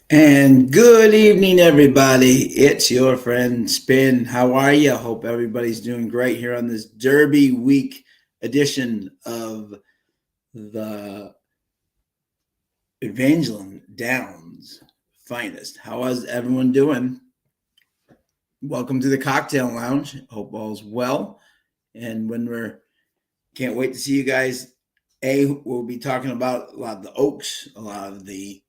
And good evening, everybody. It's your friend Spin. How are you? Hope everybody's doing great here on this Derby Week edition of the Evangeline Downs finest. How is everyone doing? Welcome to the Cocktail Lounge. Hope all's well. And can't wait to see you guys. We'll be talking about a lot of the Oaks, a lot of the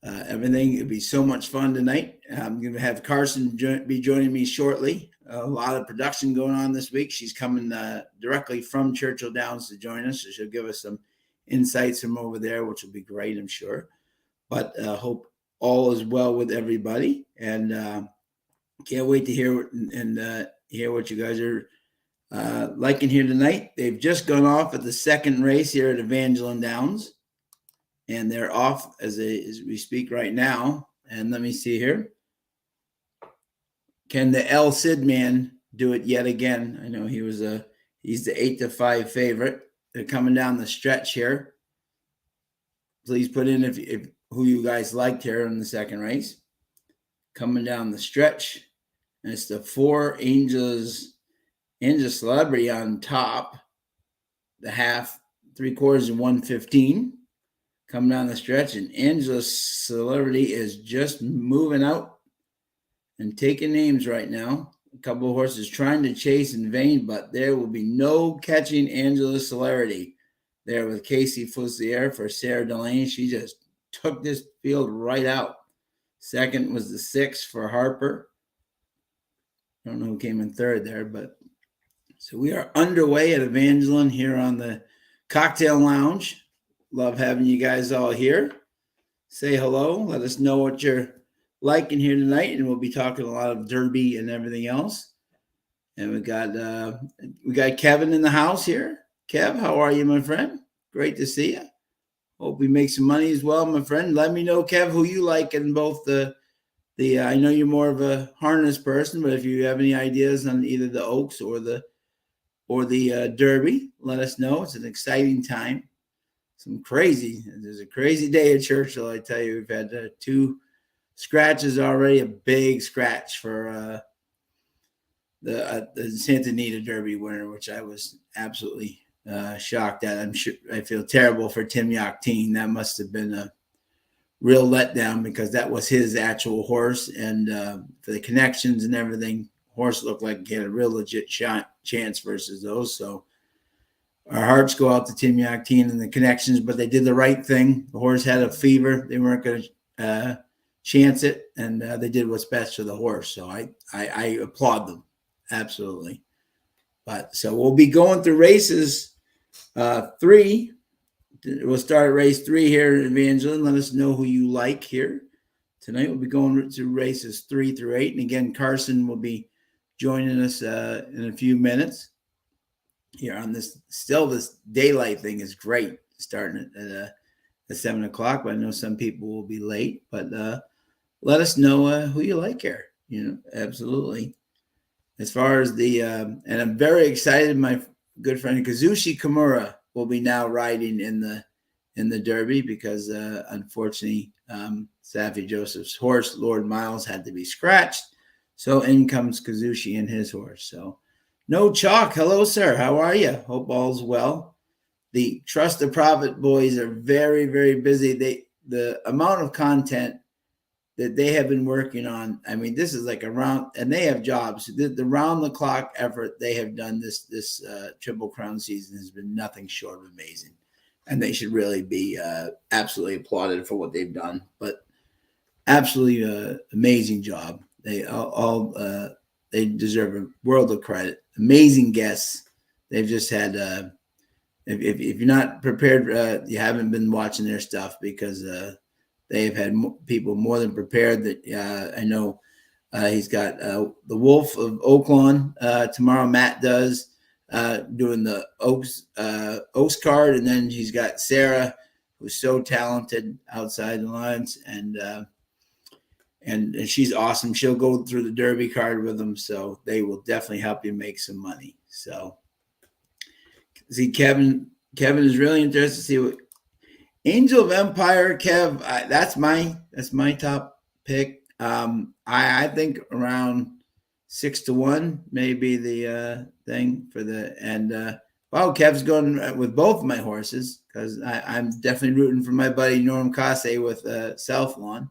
everything. It'll be so much fun tonight. I'm going to have Carson be joining me shortly. A lot of production going on this week. She's coming directly from Churchill Downs to join us, so she'll give us some insights from over there, which will be great, I'm sure. But hope all is well with everybody, and can't wait to hear hear what you guys are liking here tonight. They've just gone off at the second race here at Evangeline Downs, and they're off as we speak right now. And let me see here. Can the El Cid man do it yet again? I know he's the 8-5 favorite. They're coming down the stretch here. Please put in if who you guys liked here in the second race. Coming down the stretch, and it's the 4 Angels Celebrity on top. The half, 3/4, and 115. Coming down the stretch, and Angela Celebrity is just moving out and taking names right now. A couple of horses trying to chase in vain, but there will be no catching Angela Celebrity there with Casey Foussier for Sarah Delaney. She just took this field right out. Second was the 6 for Harper. I don't know who came in third there, but so we are underway at Evangeline here on the Cocktail Lounge. Love having you guys all here. Say hello. Let us know what you're liking here tonight, and we'll be talking a lot of Derby and everything else. And we got Kevin in the house here. Kev, how are you, my friend? Great to see you. Hope we make some money as well, my friend. Let me know, Kev, who you like in both the I know you're more of a harness person, but if you have any ideas on either the Oaks or the Derby, let us know. It's an exciting time. There's a crazy day at Churchill, I tell you. We've had 2 scratches already, a big scratch for the Santa Anita Derby winner, which I was absolutely shocked at. I'm sure I feel terrible for Tim Yachtine. That must have been a real letdown because that was his actual horse, and for the connections and everything, horse looked like he had a real legit chance versus those. So our hearts go out to Tim Yachtine and the connections, but they did the right thing. The horse had a fever. They weren't going to chance it, and they did what's best for the horse. So I applaud them, absolutely. But so we'll be going through races 3. We'll start race 3 here in Evangeline. Let us know who you like here. Tonight we'll be going through races 3 through 8. And again, Carson will be joining us in a few minutes. Here on this daylight thing is great, starting at 7 o'clock, but I know some people will be late. But let us know who you like here. Absolutely. As far as and I'm very excited. My good friend Kazushi Kimura will be now riding in the Derby because unfortunately Safi Joseph's horse Lord Miles had to be scratched, so in comes Kazushi and his horse. So no chalk. Hello, sir. How are you? Hope all's well. The Trust the Prophet boys are very, very busy. The amount of content that they have been working on. I mean, this is like and they have jobs. The round the clock effort they have done this Triple Crown season has been nothing short of amazing, and they should really be absolutely applauded for what they've done. But absolutely amazing job. They they deserve a world of credit. Amazing guests. They've just had. If you're not prepared, you haven't been watching their stuff because they've had people more than prepared. That I know he's got the Wolf of Oaklawn tomorrow. Matt does doing the Oaks card, and then he's got Sarah, who's so talented outside the lines, and she's awesome. She'll go through the Derby card with them, so they will definitely help you make some money. So, see, Kevin is really interested to see Angel of Empire, Kev. That's my top pick. I think around 6-1 may be the thing for the and. Well, Kev's going with both of my horses because I'm definitely rooting for my buddy Norm Casse with South Lawn.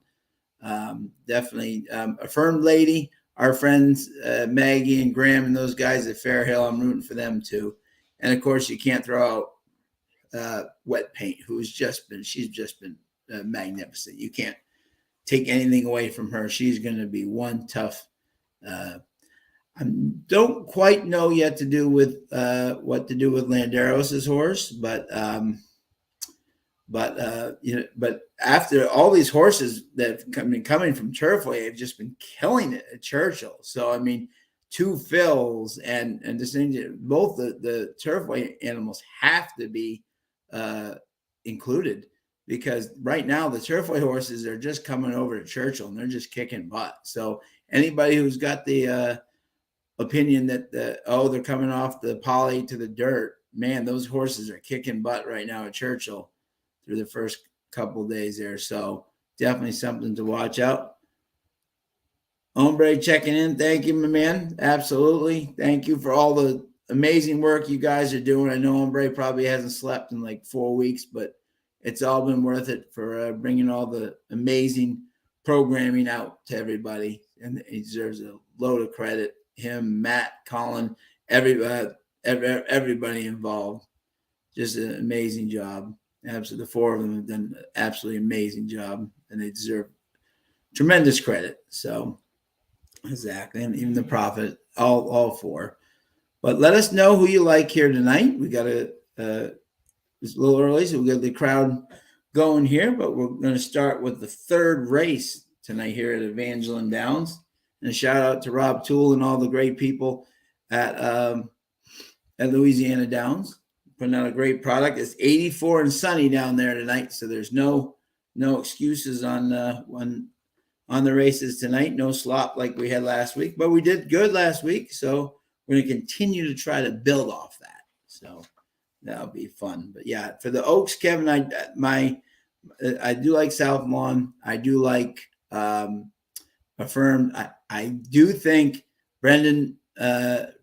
Definitely Affirmed Lady. Our friends Maggie and Graham and those guys at Fair Hill. I'm rooting for them too. And of course, you can't throw out Wet Paint, she's just been magnificent. You can't take anything away from her. She's going to be one tough. I don't quite know yet to do with what to do with Landeros's horse, but after all these horses that have been coming from Turfway have just been killing it at Churchill. So I mean, two fills and this thing, both the Turfway animals have to be included because right now the Turfway horses are just coming over to Churchill and they're just kicking butt. So anybody who's got the opinion that they're coming off the poly to the dirt, man, those horses are kicking butt right now at Churchill through the first couple of days there. So definitely something to watch out. Hombre checking in. Thank you, my man. Absolutely. Thank you for all the amazing work you guys are doing. I know Hombre probably hasn't slept in like 4 weeks, but it's all been worth it for bringing all the amazing programming out to everybody. And he deserves a load of credit. Him, Matt, Colin, everybody involved. Just an amazing job. Absolutely. The four of them have done an absolutely amazing job, and they deserve tremendous credit. So, exactly. And even the prophet, all four. But let us know who you like here tonight. We got it's a little early, so we got the crowd going here, but we're going to start with the third race tonight here at Evangeline Downs. And a shout out to Rob Toole and all the great people at Louisiana Downs, putting out a great product. It's 84 and sunny down there tonight, so there's no excuses on the races tonight. No slop like we had last week, but we did good last week, so we're going to continue to try to build off that. So that'll be fun. But yeah, for the Oaks, Kevin, I do like South Lawn. I do like Affirmed. I do think Brendan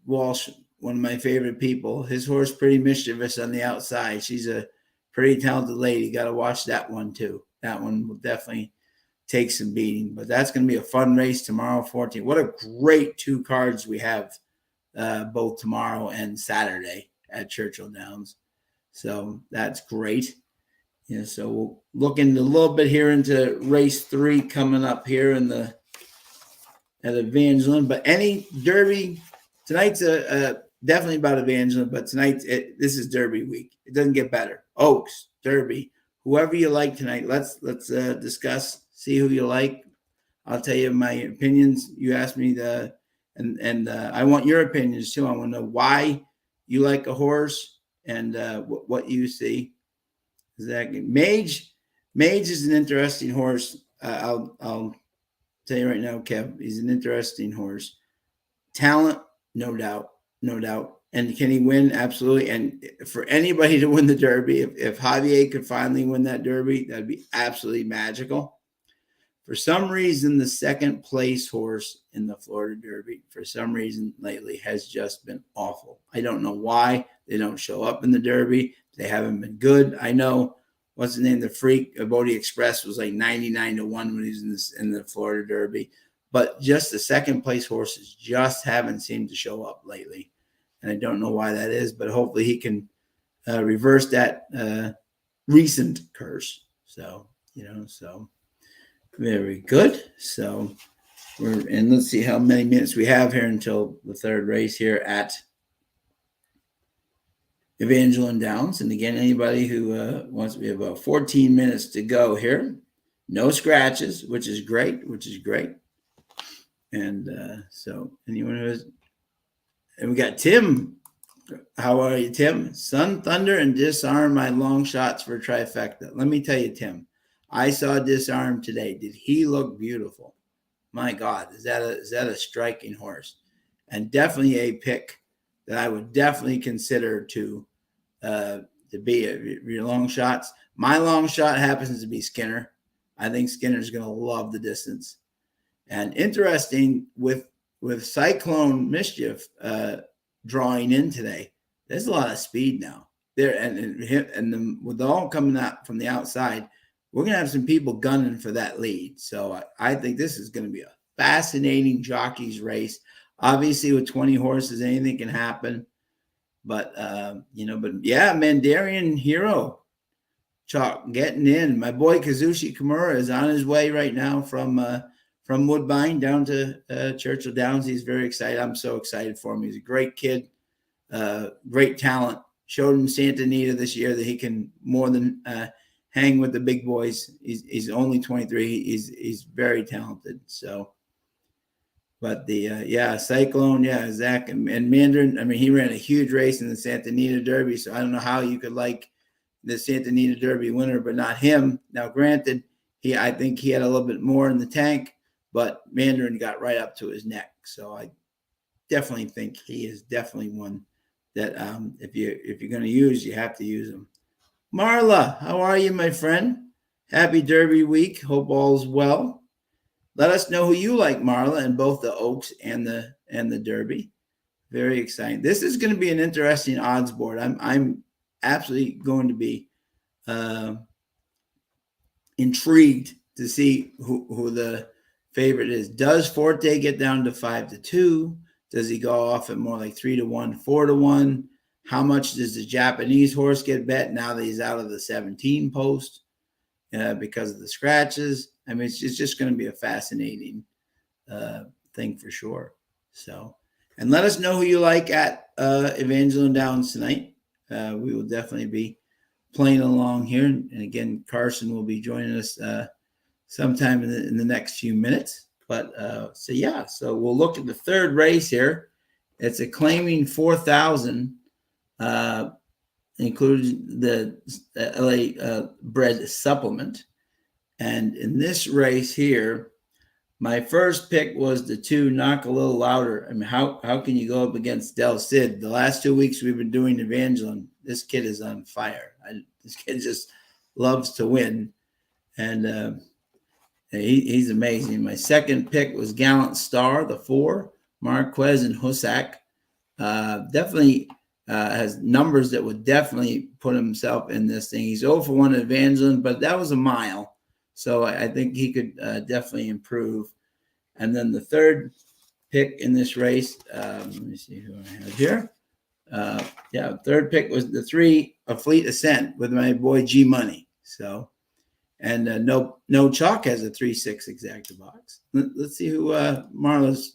Walsh, one of my favorite people, his horse pretty mischievous on the outside. She's a pretty talented lady. Got to watch that one too. That one will definitely take some beating. But that's going to be a fun race tomorrow, 14. What a great two cards we have both tomorrow and Saturday at Churchill Downs. So that's great. Yeah, so we'll look into a little bit here into race 3 coming up here at Evangeline. But any Derby tonight's definitely about Evangeline, but tonight this is Derby week. It doesn't get better. Oaks, Derby, whoever you like tonight. Let's discuss. See who you like. I'll tell you my opinions. You asked me and I want your opinions too. I want to know why you like a horse and what you see. Exactly. Mage is an interesting horse. I'll tell you right now, Kev, he's an interesting horse. Talent, no doubt. And can he win? Absolutely. And for anybody to win the Derby, if Javier could finally win that Derby, that'd be absolutely magical. For some reason, the second place horse in the Florida Derby, for some reason lately, has just been awful. I don't know why they don't show up in the Derby. They haven't been good. I know, what's the name? The Freak, Bodie Express was like 99-1 when he was in the Florida Derby. But just the second place horses just haven't seemed to show up lately. And I don't know why that is, but hopefully he can reverse that recent curse. So, very good. So let's see how many minutes we have here until the third race here at Evangeline Downs. And again, anybody who wants, we have about 14 minutes to go here. No scratches, which is great. And so anyone who is, and we got Tim. How are you, Tim? Sun, Thunder, and Disarm, my long shots for trifecta. Let me tell you, Tim, I saw Disarm today. Did he look beautiful? My God, is that a striking horse? And definitely a pick that I would definitely consider to to be your long shots. My long shot happens to be Skinner. I think Skinner's going to love the distance. And interesting with Cyclone Mischief drawing in today, there's a lot of speed now there, and with all coming out from the outside, we're going to have some people gunning for that lead. So I think this is going to be a fascinating jockey's race. Obviously, with 20 horses, anything can happen. But Mandarian Hero Chalk getting in. My boy Kazushi Kimura is on his way right now from Woodbine down to Churchill Downs. He's very excited. I'm so excited for him. He's a great kid, great talent. Showed him Santa Anita this year that he can more than hang with the big boys. He's only 23. He's very talented. So, but Cyclone, Zach and Mandarin. I mean, he ran a huge race in the Santa Anita Derby. So I don't know how you could like the Santa Anita Derby winner, but not him. Now, granted, I think he had a little bit more in the tank, but Mandarin got right up to his neck. So I definitely think he is definitely one that if you're going to use, you have to use him. Marla, how are you, my friend? Happy Derby week. Hope all's well. Let us know who you like, Marla, in both the Oaks and the Derby. Very exciting. This is going to be an interesting odds board. I'm absolutely going to be intrigued to see who the favorite is. Does Forte get down to 5-2? Does he go off at more like 3-1, 4-1? How much does the Japanese horse get bet now that he's out of the 17 post because of the scratches? I mean, it's just going to be a fascinating thing for sure. So, and let us know who you like at Evangeline Downs tonight. We will definitely be playing along here. And again, Carson will be joining us sometime in the next few minutes. But so we'll look at the third race here. It's a claiming 4,000, including the LA bred supplement. And in this race here, my first pick was the 2 Knock a Little Louder. I mean, how can you go up against Del Cid? The last 2 weeks we've been doing Evangeline. This kid is on fire. This kid just loves to win. And he's amazing. My second pick was Gallant Star, the 4, Marquez and Husak. Definitely has numbers that would definitely put himself in this thing. He's 0 for 1 at Evangeline, but that was a mile. So I think he could definitely improve. And then the third pick in this race, let me see who I have here. Third pick was the 3, A Fleet Ascent with my boy G Money. So, and no Chalk has a 3-6 exacta box. Let's see who Marla's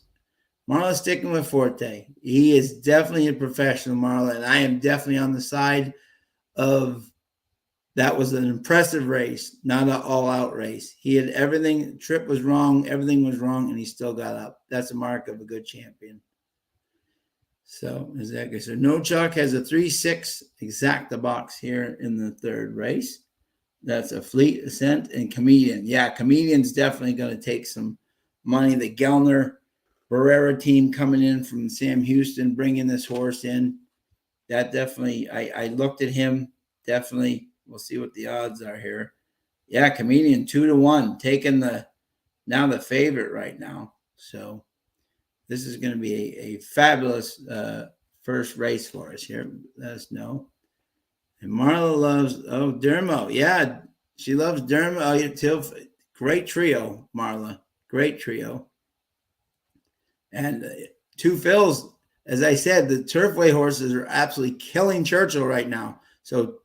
sticking with Forte. He is definitely a professional, Marla, and I am definitely on the side of that was an impressive race, not an all-out race. He had everything. Trip was wrong. Everything was wrong, and he still got up. That's a mark of a good champion. So, exactly. So, No Chalk has a 3-6 exacta box here in the third race. That's A Fleet Ascent and Comedian. Yeah, Comedian's definitely going to take some money. The Gellner Barrera team coming in from Sam Houston, bringing this horse in. That definitely, I looked at him, definitely. We'll see what the odds are here. Yeah, Comedian 2-1, taking the favorite right now. So this is going to be a fabulous first race for us here. Let us know. And Marla loves Dermo. Yeah, she loves Dermo. Great trio, Marla. Great trio. And 2 Phils, as I said, the Turfway horses are absolutely killing Churchill right now. So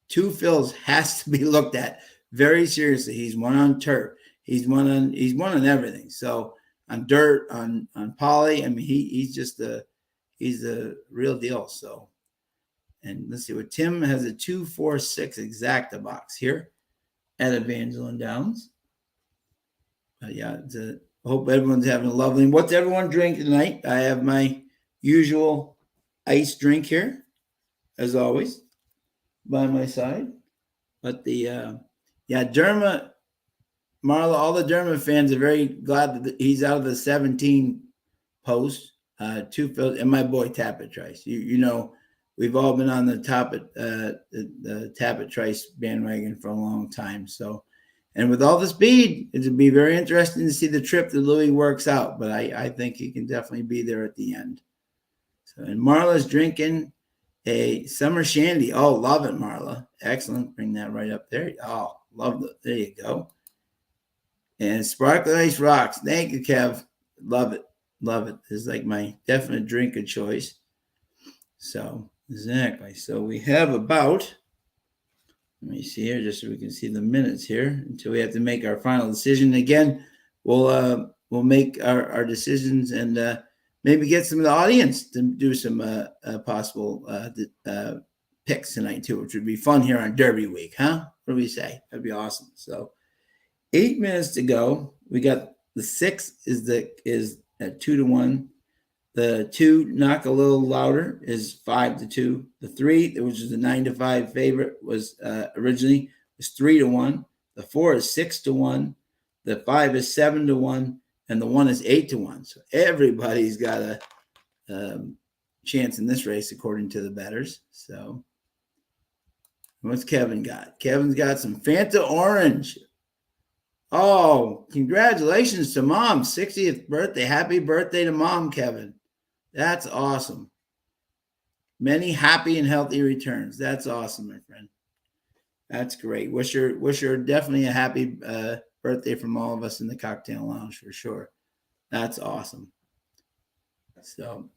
2 Phils has to be looked at very seriously. He's won on turf. He's won on everything. So on dirt, on poly, I mean, he's the real deal. So, and let's see what Tim has a 2-4-6 exacta box here at Evangeline Downs. Hope everyone's having a lovely. What's everyone drinking tonight? I have my usual ice drink here, as always, by my side. But Derma, Marla, all the Derma fans are very glad that he's out of the 17 post. 2 Phils, and my boy Tapit Trice. we've all been on the Tappet Trice bandwagon for a long time. So, and with all the speed, it'd be very interesting to see the trip that Louis works out. But I think he can definitely be there at the end. So, and Marla's drinking a summer shandy. Oh, love it, Marla. Excellent. Bring that right up there. Oh, love it. There you go. And sparkling ice rocks. Thank you, Kev. Love it. Love it. It's like my definite drink of choice. So, exactly. So we have about, let me see here, just so we can see the minutes here until we have to make our final decision. Again, we'll make our decisions and maybe get some of the audience to do some possible picks tonight too, which would be fun here on Derby Week, huh? What do we say? That'd be awesome. So 8 minutes to go. We got the 6 is at 2-1. The 2 knock a little louder is 5-2. The 3, which is a 9-5 favorite, was originally was 3-1. The 4 is 6-1. The 5 is 7-1, and the 1 is 8-1. So everybody's got a chance in this race, according to the bettors. So what's Kevin got? Kevin's got some Fanta Orange. Oh, congratulations to Mom. 60th birthday. Happy birthday to Mom, Kevin. That's awesome. Many happy and healthy returns. That's awesome, my friend. That's great. Wish her definitely a happy birthday from all of us in the cocktail lounge for sure. That's awesome. So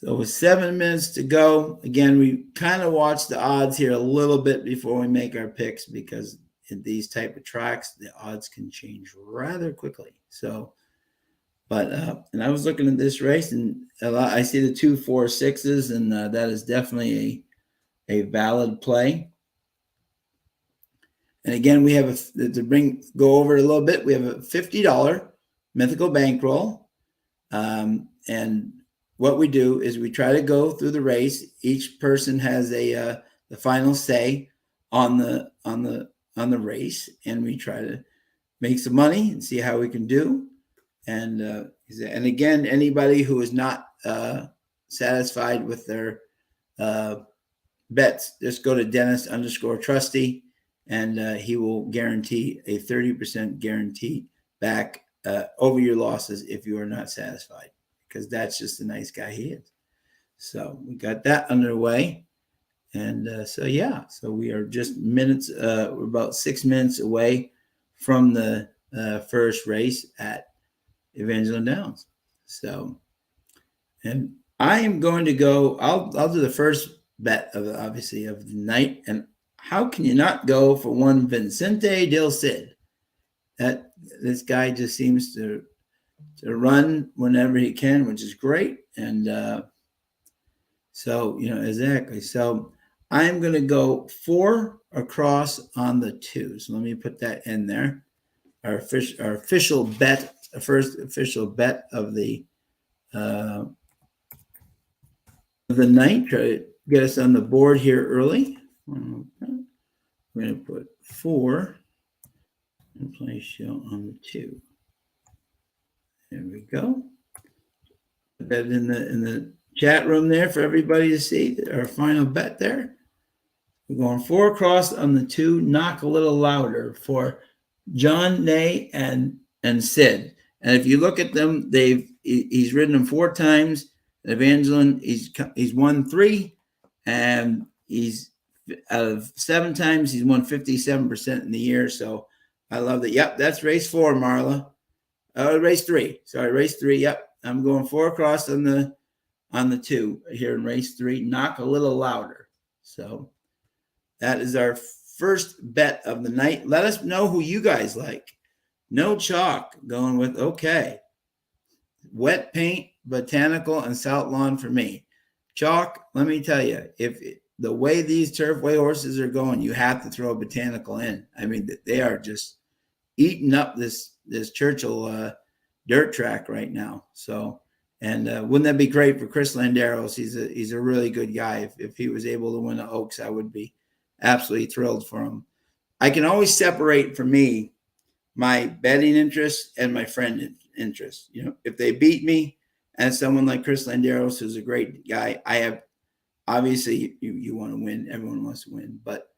with 7 minutes to go, again, we kind of watch the odds here a little bit before we make our picks because in these type of tracks, the odds can change rather quickly. So, but and I was looking at this race, and I see the 2, 4, 6s, and that is definitely a valid play. And again, we have go over it a little bit. We have a $50 mythical bankroll, and what we do is we try to go through the race. Each person has the final say on the race, and we try to make some money and see how we can do. And again, anybody who is not satisfied with their bets, just go to Dennis_Trusty, and he will guarantee a 30% guarantee back over your losses if you are not satisfied, because that's just the nice guy he is. So we got that underway. And so we are just minutes, we're about 6 minutes away from the first race at Evangeline Downs. So, and I am going to go, I'll do the first bet of the night. And how can you not go for one Vicente del Cid? That this guy just seems to run whenever he can, which is great. And so, exactly. So I'm going to go 4 across on the 2. So let me put that in there. Our official bet, first official bet of the night. Try to get us on the board here early. We're going to put 4 and play show on the 2. There we go. Put that in the chat room there for everybody to see. Our final bet there. We're going 4 across on the 2. Knock a little louder for John, Nay, and Sid. And if you look at them, he's ridden them 4 times. Evangeline, he's won 3, and he's out of 7 times he's won 57% in the year. So I love that. Yep, that's race 4, Marla. Race 3. Sorry, race 3. Yep, I'm going 4 across on the 2 here in race 3. Knock a little louder. So that is our first bet of the night. Let us know who you guys like. No chalk, going with okay. Wet paint, botanical, and South Lawn for me. Chalk, let me tell you, if the way these Turfway horses are going, you have to throw a botanical in. I mean, they are just eating up this Churchill dirt track right now. So, and wouldn't that be great for Chris Landeros? He's a really good guy. If he was able to win the Oaks, I would be absolutely thrilled for him. I can always separate, for me, my betting interest and my friend interest. If they beat me and someone like Chris Landeros, who's a great guy, I obviously you want to win. Everyone wants to win, but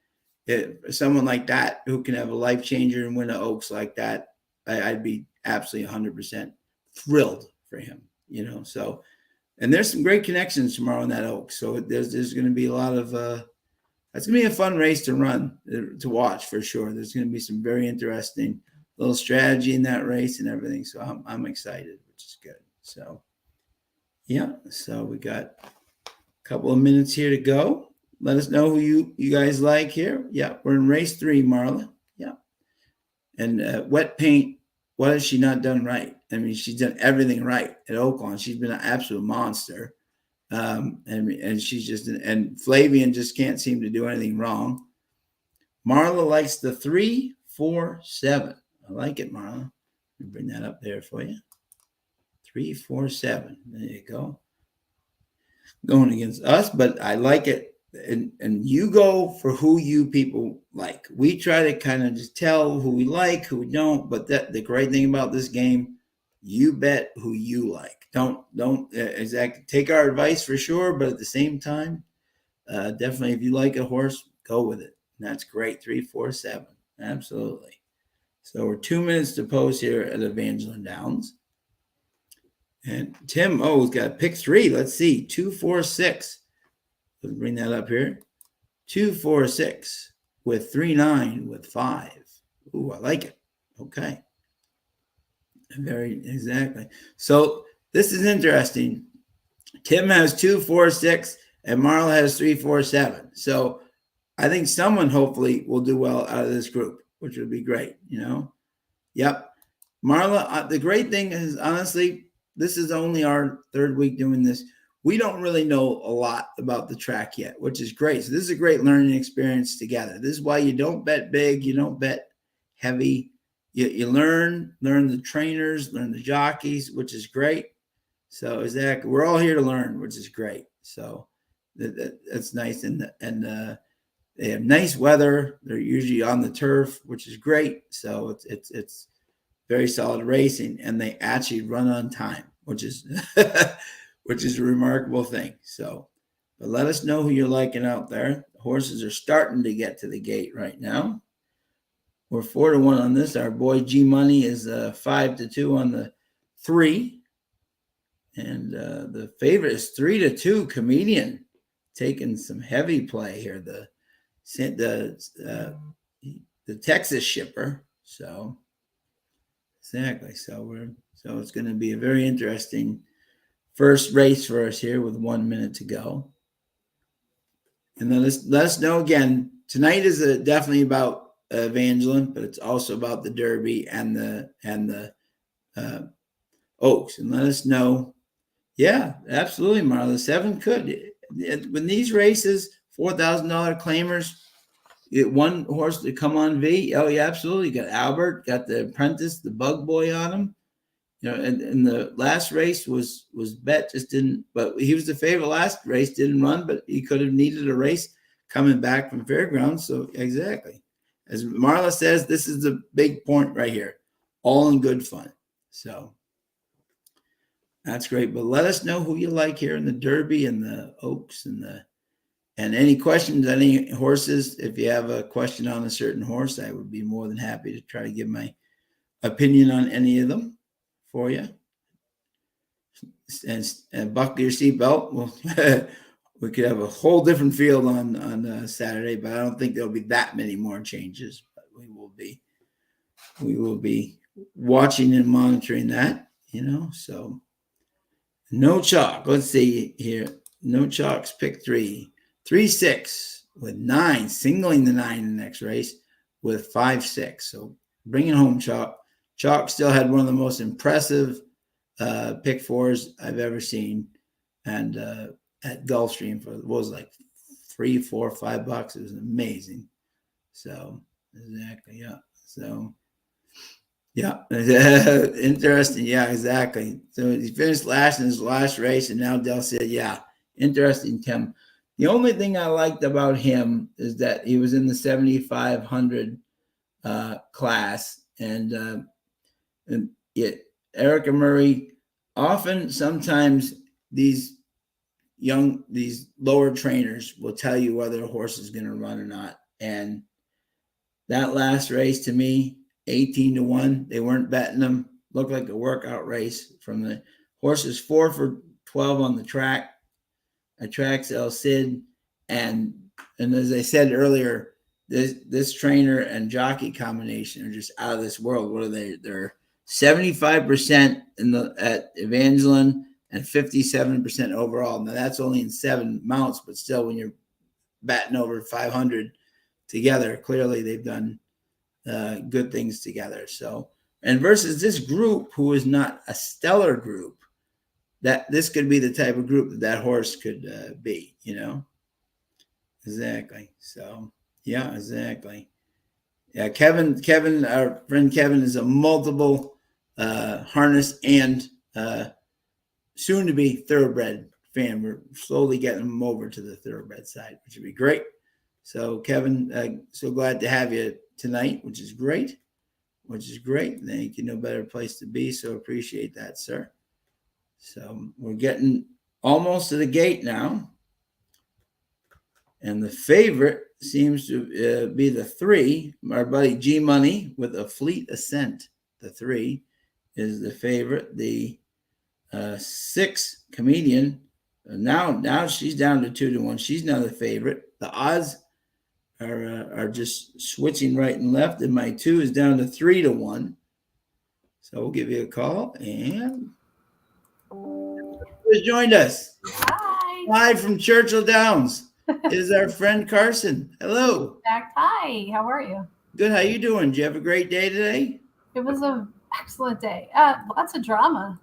someone like that who can have a life changer and win an Oaks like that, I'd be absolutely 100% thrilled for him. So, and there's some great connections tomorrow in that Oaks. So there's going to be a lot of that's going to be a fun race to run, to watch for sure. There's going to be some very interesting little strategy in that race and everything. So I'm excited, which is good. So yeah, so we got a couple of minutes here to go. Let us know who you guys like here. Yeah, we're in race 3, Marla. Yeah. And wet paint, what has she not done right? I mean, she's done everything right at Oaklawn. She's been an absolute monster. And she's just, and Flavian just can't seem to do anything wrong. Marla likes the 3, 4, 7. I like it, Marla. Let me bring that up there for you. 3, 4, 7. There you go. Going against us, but I like it. And you go for who you people like. We try to kind of just tell who we like, who we don't. But the great thing about this game, you bet who you like. Don't exactly take our advice for sure, but at the same time, definitely if you like a horse, go with it. And that's great. 3, 4, 7. Absolutely. So we're 2 minutes to post here at Evangeline Downs. And Tim O's got pick 3. Let's see. 2, 4, 6. Let's bring that up here. 2, 4, 6 with 3, 9 with 5. Ooh, I like it. Okay. Very exactly. So this is interesting. Tim has 2, 4, 6, and Marla has 3, 4, 7. So I think someone hopefully will do well out of this group, which would be great. Yep. Marla, the great thing is, honestly, this is only our 3rd week doing this. We don't really know a lot about the track yet, which is great. So this is a great learning experience together. This is why you don't bet big. You don't bet heavy. You learn the trainers, learn the jockeys, which is great. So exactly, we're all here to learn, which is great. So that's nice. And they have nice weather. They're usually on the turf, which is great. So it's very solid racing, and they actually run on time, which is which is a remarkable thing. So, but let us know who you're liking out there. The horses are starting to get to the gate right now. We're 4-1 on this. Our boy G Money is 5-2 on the 3. And the favorite is 3-2. Comedian taking some heavy play here. The Texas shipper. So exactly. So it's going to be a very interesting first race for us here with 1 minute to go. And then let us know again. Tonight is definitely about Evangeline, but it's also about the Derby and the Oaks. And let us know. Yeah, absolutely, Marla. 7 could. When these races, $4,000 claimers, one horse to come on V. Oh, yeah, absolutely. Got Albert, got the Apprentice, the Bug Boy on him. And the last race was bet, just didn't, but he was the favorite last race, didn't run, but he could have needed a race coming back from Fairgrounds. So exactly. As Marla says, this is the big point right here. All in good fun. So that's great. But let us know who you like here in the Derby and the Oaks and any questions, any horses. If you have a question on a certain horse, I would be more than happy to try to give my opinion on any of them for you. And buckle your seatbelt. Well, we could have a whole different field on Saturday, but I don't think there'll be that many more changes. But we will be watching and monitoring that. So no chalk. Let's see here. No chalks. Pick 3. 3, 6 with 9, singling the 9 in the next race with 5, 6. So bringing home chalk. Chalk still had one of the most impressive pick 4s I've ever seen, and at Gulfstream for what was like $3, $4, $5. It was amazing. So exactly, yeah. So yeah, interesting. Yeah, exactly. So he finished last in his last race, and now Dell said, "Yeah, interesting, Tim." The only thing I liked about him is that he was in the 7,500 class, and Erica Murray. Sometimes these these lower trainers will tell you whether a horse is going to run or not. And that last race, to me, 18-1, they weren't betting them. Looked like a workout race from the horses. 4 for 12 on the track. Attracts El Cid, and as I said earlier, this trainer and jockey combination are just out of this world. What are they? They're 75% at Evangeline and 57% overall. Now that's only in 7 mounts, but still, when you're batting over 500 together, clearly they've done good things together. So, and versus this group, who is not a stellar group, that this could be the type of group that horse could be, Exactly. So, yeah, exactly. Yeah, Kevin, our friend Kevin is a multiple harness and soon to be thoroughbred fan. We're slowly getting him over to the thoroughbred side, which would be great. So, Kevin, so glad to have you tonight, which is great. Thank you. No better place to be. So appreciate that, sir. So we're getting almost to the gate now. And the favorite seems to be the 3. Our buddy G Money with a Fleet Ascent. The 3 is the favorite. The 6 Comedian. Now she's down to 2-1. She's now the favorite. The odds are just switching right and left. And my 2 is down to 3-1. So we'll give you a call. And who's joined us? Hi. Live from Churchill Downs is our friend Carson. Hello. Jack, hi. How are you? Good. How you doing? Did you have a great day today? It was an excellent day. Lots of drama.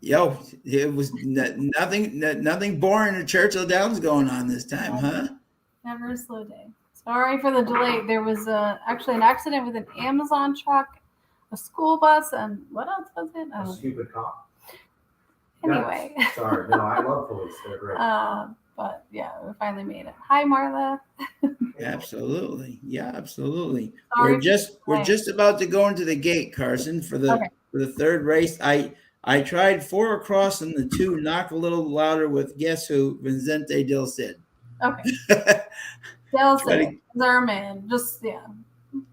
Yo, it was nothing boring at Churchill Downs going on this time, huh? Never a slow day. Sorry for the delay. There was actually an accident with an Amazon truck, a school bus, and what else was it? A stupid cop. Anyway. Sorry. No, I love police. They're great. But yeah, we finally made it. Hi, Marla. Absolutely. Yeah, absolutely. Sorry We're just about to go into the gate, Carson, for the 3rd race. I tried 4 across on the 2, knock a little louder with guess who? Vincente Del Cid. Okay. Del Cid is our man. Just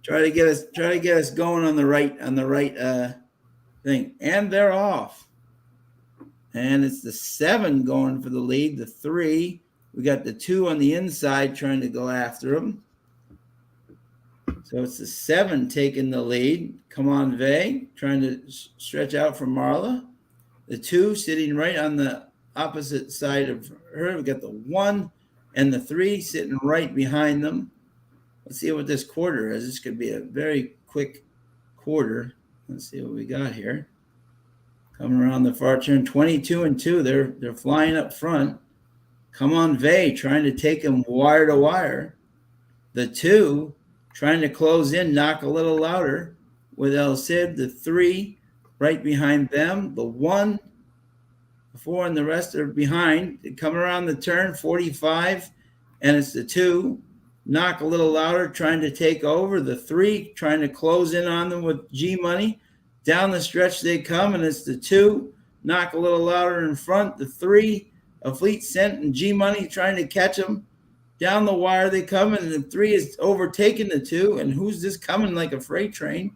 Try to get us going on the right thing. And they're off. And it's the 7 going for the lead. The 3, we got the 2 on the inside trying to go after him. So it's the 7 taking the lead. Come on, Vay, trying to stretch out for Marla. The 2 sitting right on the opposite side of her. We got the 1 and the 3 sitting right behind them. Let's see what this quarter is. This could be a very quick quarter. Let's see what we got here. Coming around the far turn, 22-2. They're flying up front. Come on, Vay, trying to take them wire to wire. The 2 trying to close in, knock a little louder with El Cid. The 3 right behind them. The 1, the 4, and the rest are behind. They come around the turn, 45, and it's the 2. Knock a little louder, trying to take over. The 3 trying to close in on them with G Money. Down the stretch they come, and it's the 2. Knock a little louder in front. The 3, a Fleet Scent and G Money trying to catch them. Down the wire they come, and the 3 is overtaking the 2. And who's this coming like a freight train?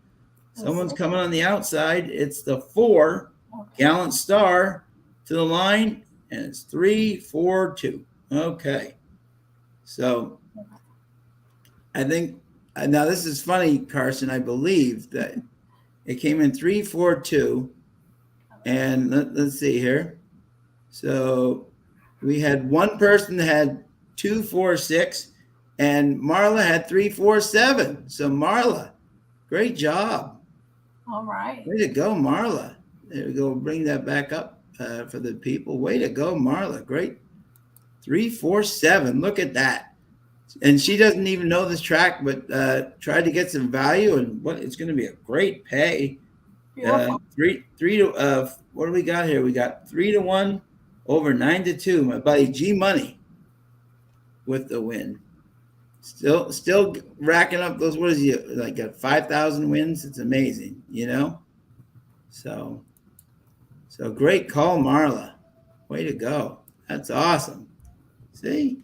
Someone's coming on the outside. It's the 4, Gallant Star, to the line, and it's 3-4-2. Okay. So I think, now this is funny, Carson. I believe that it came in 3-4-2. And let's see here. So we had one person that had 2-4-6, and Marla had 3-4-7. So Marla, great job. All right. Way to go, Marla. There we go. Bring that back up for the people. Way to go, Marla. Great. 3-4-7. Look at that. And she doesn't even know this track, but tried to get some value, and it's going to be a great pay. Three to what do we got here? We got 3-1 over 9-2. My buddy G Money with the win. Still racking up those. What is he like? Got 5,000 wins. It's amazing, So great call, Marla. Way to go. That's awesome. See,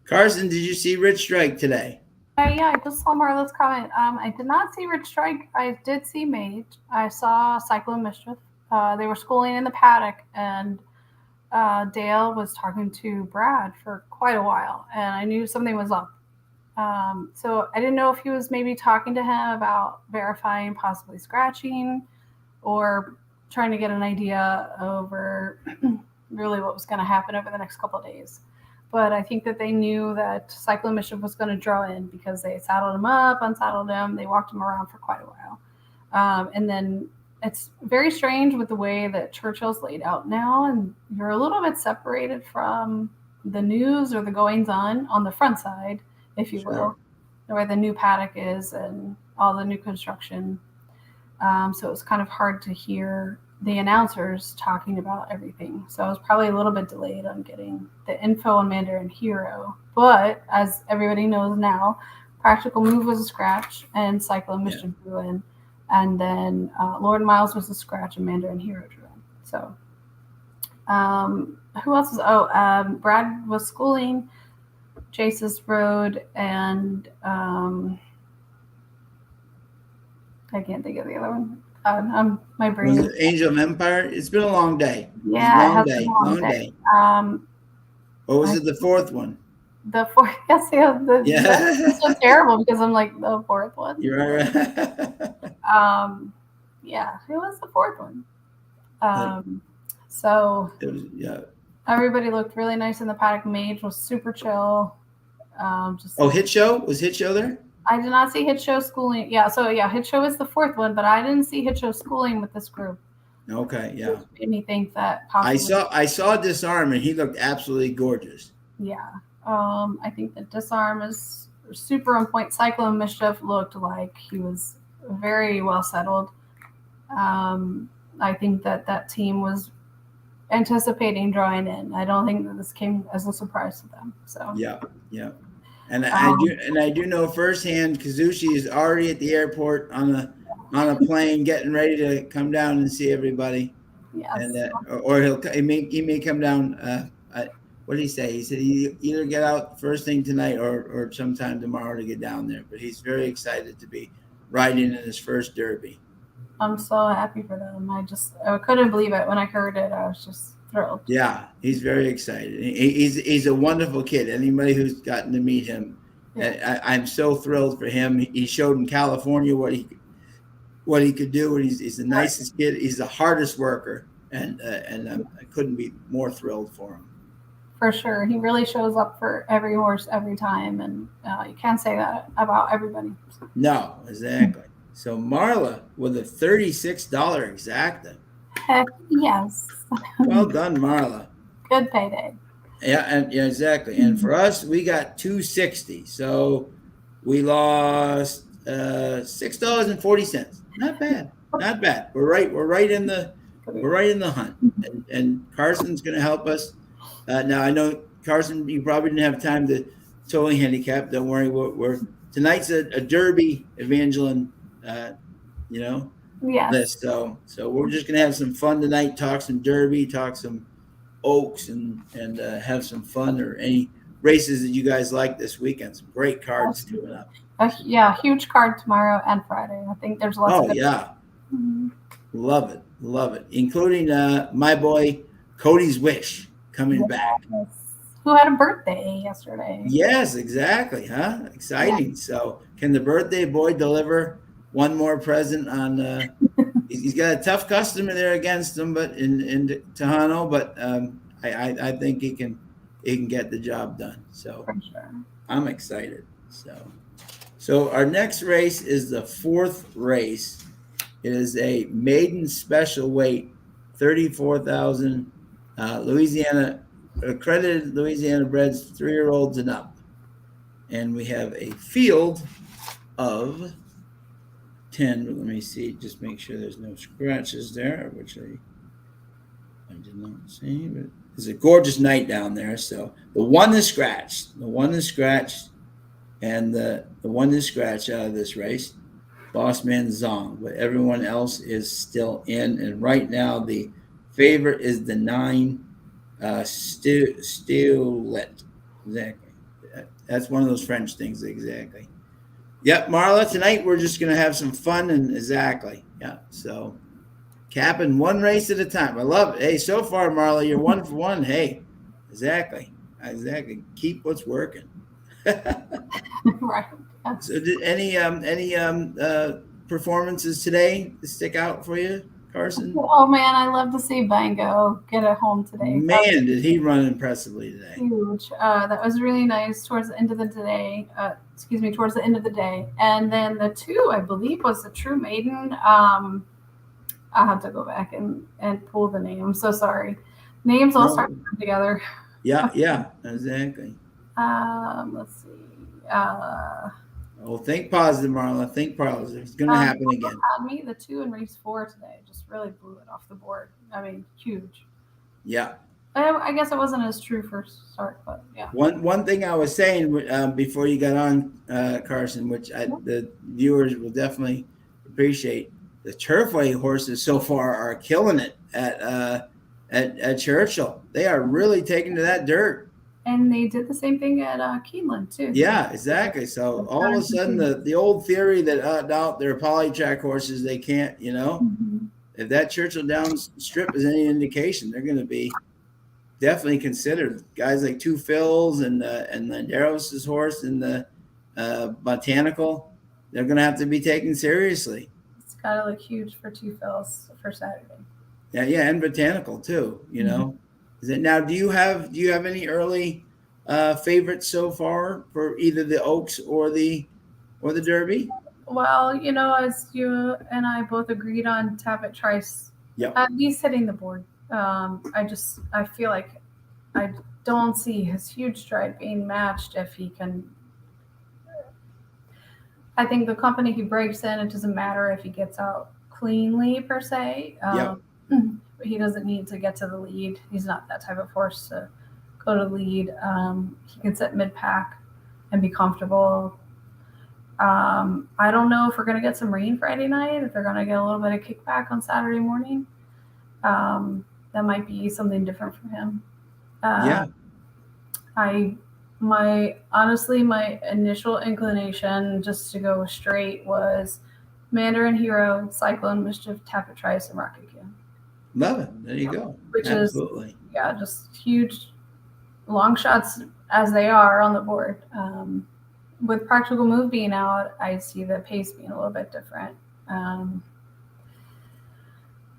Carson, did you see Rich Strike today? Yeah, I just saw Marla's comment. I did not see Rich Strike. I did see Mage. I saw Cyclone Mischief. They were schooling in the paddock, and Dale was talking to Brad for quite a while, and I knew something was up. So I didn't know if he was maybe talking to him about verifying possibly scratching or trying to get an idea over really what was going to happen over the next couple of days. But I think that they knew that Cyclone Mischief was going to draw in because they saddled him up, unsaddled him. They walked him around for quite a while. And then it's very strange with the way that Churchill's laid out now. And you're a little bit separated from the news or the goings on the front side, if you will, where the new paddock is and all the new construction. So it was kind of hard to hear the announcers talking about everything. So I was probably a little bit delayed on getting the info on Mandarin Hero. But as everybody knows now, Practical Move was a scratch and Cyclone Mischief drew in. And then Lord Miles was a scratch and Mandarin Hero drew in. So who else was? Brad was schooling, Chase's Road, and I can't think of the other one. My brain. Was it Angel of Empire? It's been a long day. Yeah, long day. Or was it the fourth one? The fourth. Yes, That's so terrible because I'm like the fourth one. You're right. Yeah, it was the fourth one. So everybody looked really nice in the paddock. Mage was super chill. Hit Show? Was Hit Show there? I did not see Hit Show schooling. Yeah, so Hit Show is the fourth one, but I didn't see Hit Show schooling with this group. Okay, yeah. Which made me think that possibly. I saw Disarm and he looked absolutely gorgeous. Yeah. I think that Disarm is super on point. Cyclone Mischief looked like he was very well settled. I think that team was anticipating drawing in. I don't think that this came as a surprise to them. So yeah. And I do know firsthand Kazushi is already at the airport on a plane getting ready to come down and see everybody. Yes. And or he may come down. What did he say? He said he either get out first thing tonight or sometime tomorrow to get down there. But he's very excited to be riding in his first Derby. I'm so happy for them. I couldn't believe it when I heard it. I was just thrilled. Yeah, he's very excited. He's a wonderful kid. Anybody who's gotten to meet him, I'm so thrilled for him. He showed in California what he could do, and he's the nicest kid. He's the hardest worker, and I couldn't be more thrilled for him. For sure, he really shows up for every horse every time, and you can't say that about everybody. No, exactly. So Marla with a $36 exacta. Heck yes. Well done, Marla. Good payday. Yeah, exactly. And for us, we got $260. So we lost $6.40. Not bad. Not bad. We're right in the hunt. And Carson's going to help us. Now I know Carson, you probably didn't have time to totally handicap. Don't worry. We're tonight's a Derby Evangeline, yes. list. So we're just gonna have some fun tonight. Talk some Derby, talk some Oaks, and have some fun or any races that you guys like this weekend. Some great cards coming up. Huge card tomorrow and Friday. I think there's lots of good. Mm-hmm. Love it, including my boy Cody's Wish coming back. Who had a birthday yesterday. Yes, exactly. Exciting. Yeah. So can the birthday boy deliver one more present on he's got a tough customer there against him, but in Tejano, but I think he can get the job done. So for sure. I'm excited. So our next race is the fourth race. It is a maiden special weight, 34,000 Louisiana accredited Louisiana breds, 3-year-olds and up. And we have a field of 10. Let me see, just make sure there's no scratches there, which I did not see. But it's a gorgeous night down there. So the one is scratched, and the one is scratched out of this race, Bossman Zong. But everyone else is still in. And right now the favorite is the 9, Stewlet. Exactly. That's one of those French things. Exactly. Yep, Marla. Tonight we're just gonna have some fun and exactly. Yeah. So capping one race at a time. I love it. Hey, so far, Marla, you're 1 for 1. Hey, exactly. Exactly. Keep what's working. Right. Yeah. So did any performances today stick out for you, Carson? Oh man, I love to see Bango get it home today. Man, did he run impressively today. Huge. That was really nice towards the end of the day. Towards the end of the day. And then the 2, I believe, was the True Maiden. I'll have to go back and pull the name. I'm so sorry. Names all start to come together. Yeah, exactly. Let's see. Oh, think positive, Marla. Think positive. It's going to happen again. Had me the 2 in race 4 today. Just really blew it off the board. I mean, huge. Yeah. I guess it wasn't as true first start, but yeah. One thing I was saying before you got on, Carson, which the viewers will definitely appreciate, the Turfway horses so far are killing it at Churchill. They are really taking to that dirt. And they did the same thing at Keeneland too. Yeah, exactly. So all of a sudden, the old theory that now they're polytrack horses, they can't, Mm-hmm. If that Churchill Downs strip is any indication, they're going to be definitely considered. Guys like Two Phils and Landeros' horse and the Botanical, they're going to have to be taken seriously. It's got to look huge for Two Phils for Saturday. Yeah, and Botanical too. Mm-hmm. Is it now? Do you have any early favorites so far for either the Oaks or the Derby? Well, as you and I both agreed on Tappet Trice, Yep. He's hitting the board. I feel like I don't see his huge stride being matched if he can. I think the company he breaks in, it doesn't matter if he gets out cleanly per se. But he doesn't need to get to the lead. He's not that type of horse to go to lead. He can sit mid-pack and be comfortable. I don't know if we're going to get some rain Friday night, if they're going to get a little bit of kickback on Saturday morning. That might be something different for him. My initial inclination just to go straight was Mandarin Hero, Cyclone Mischief, Tappet Trice, and Rocket Q. Love it. There you go. Which Absolutely. is, just huge long shots as they are on the board. With Practical Move being out, I see the pace being a little bit different.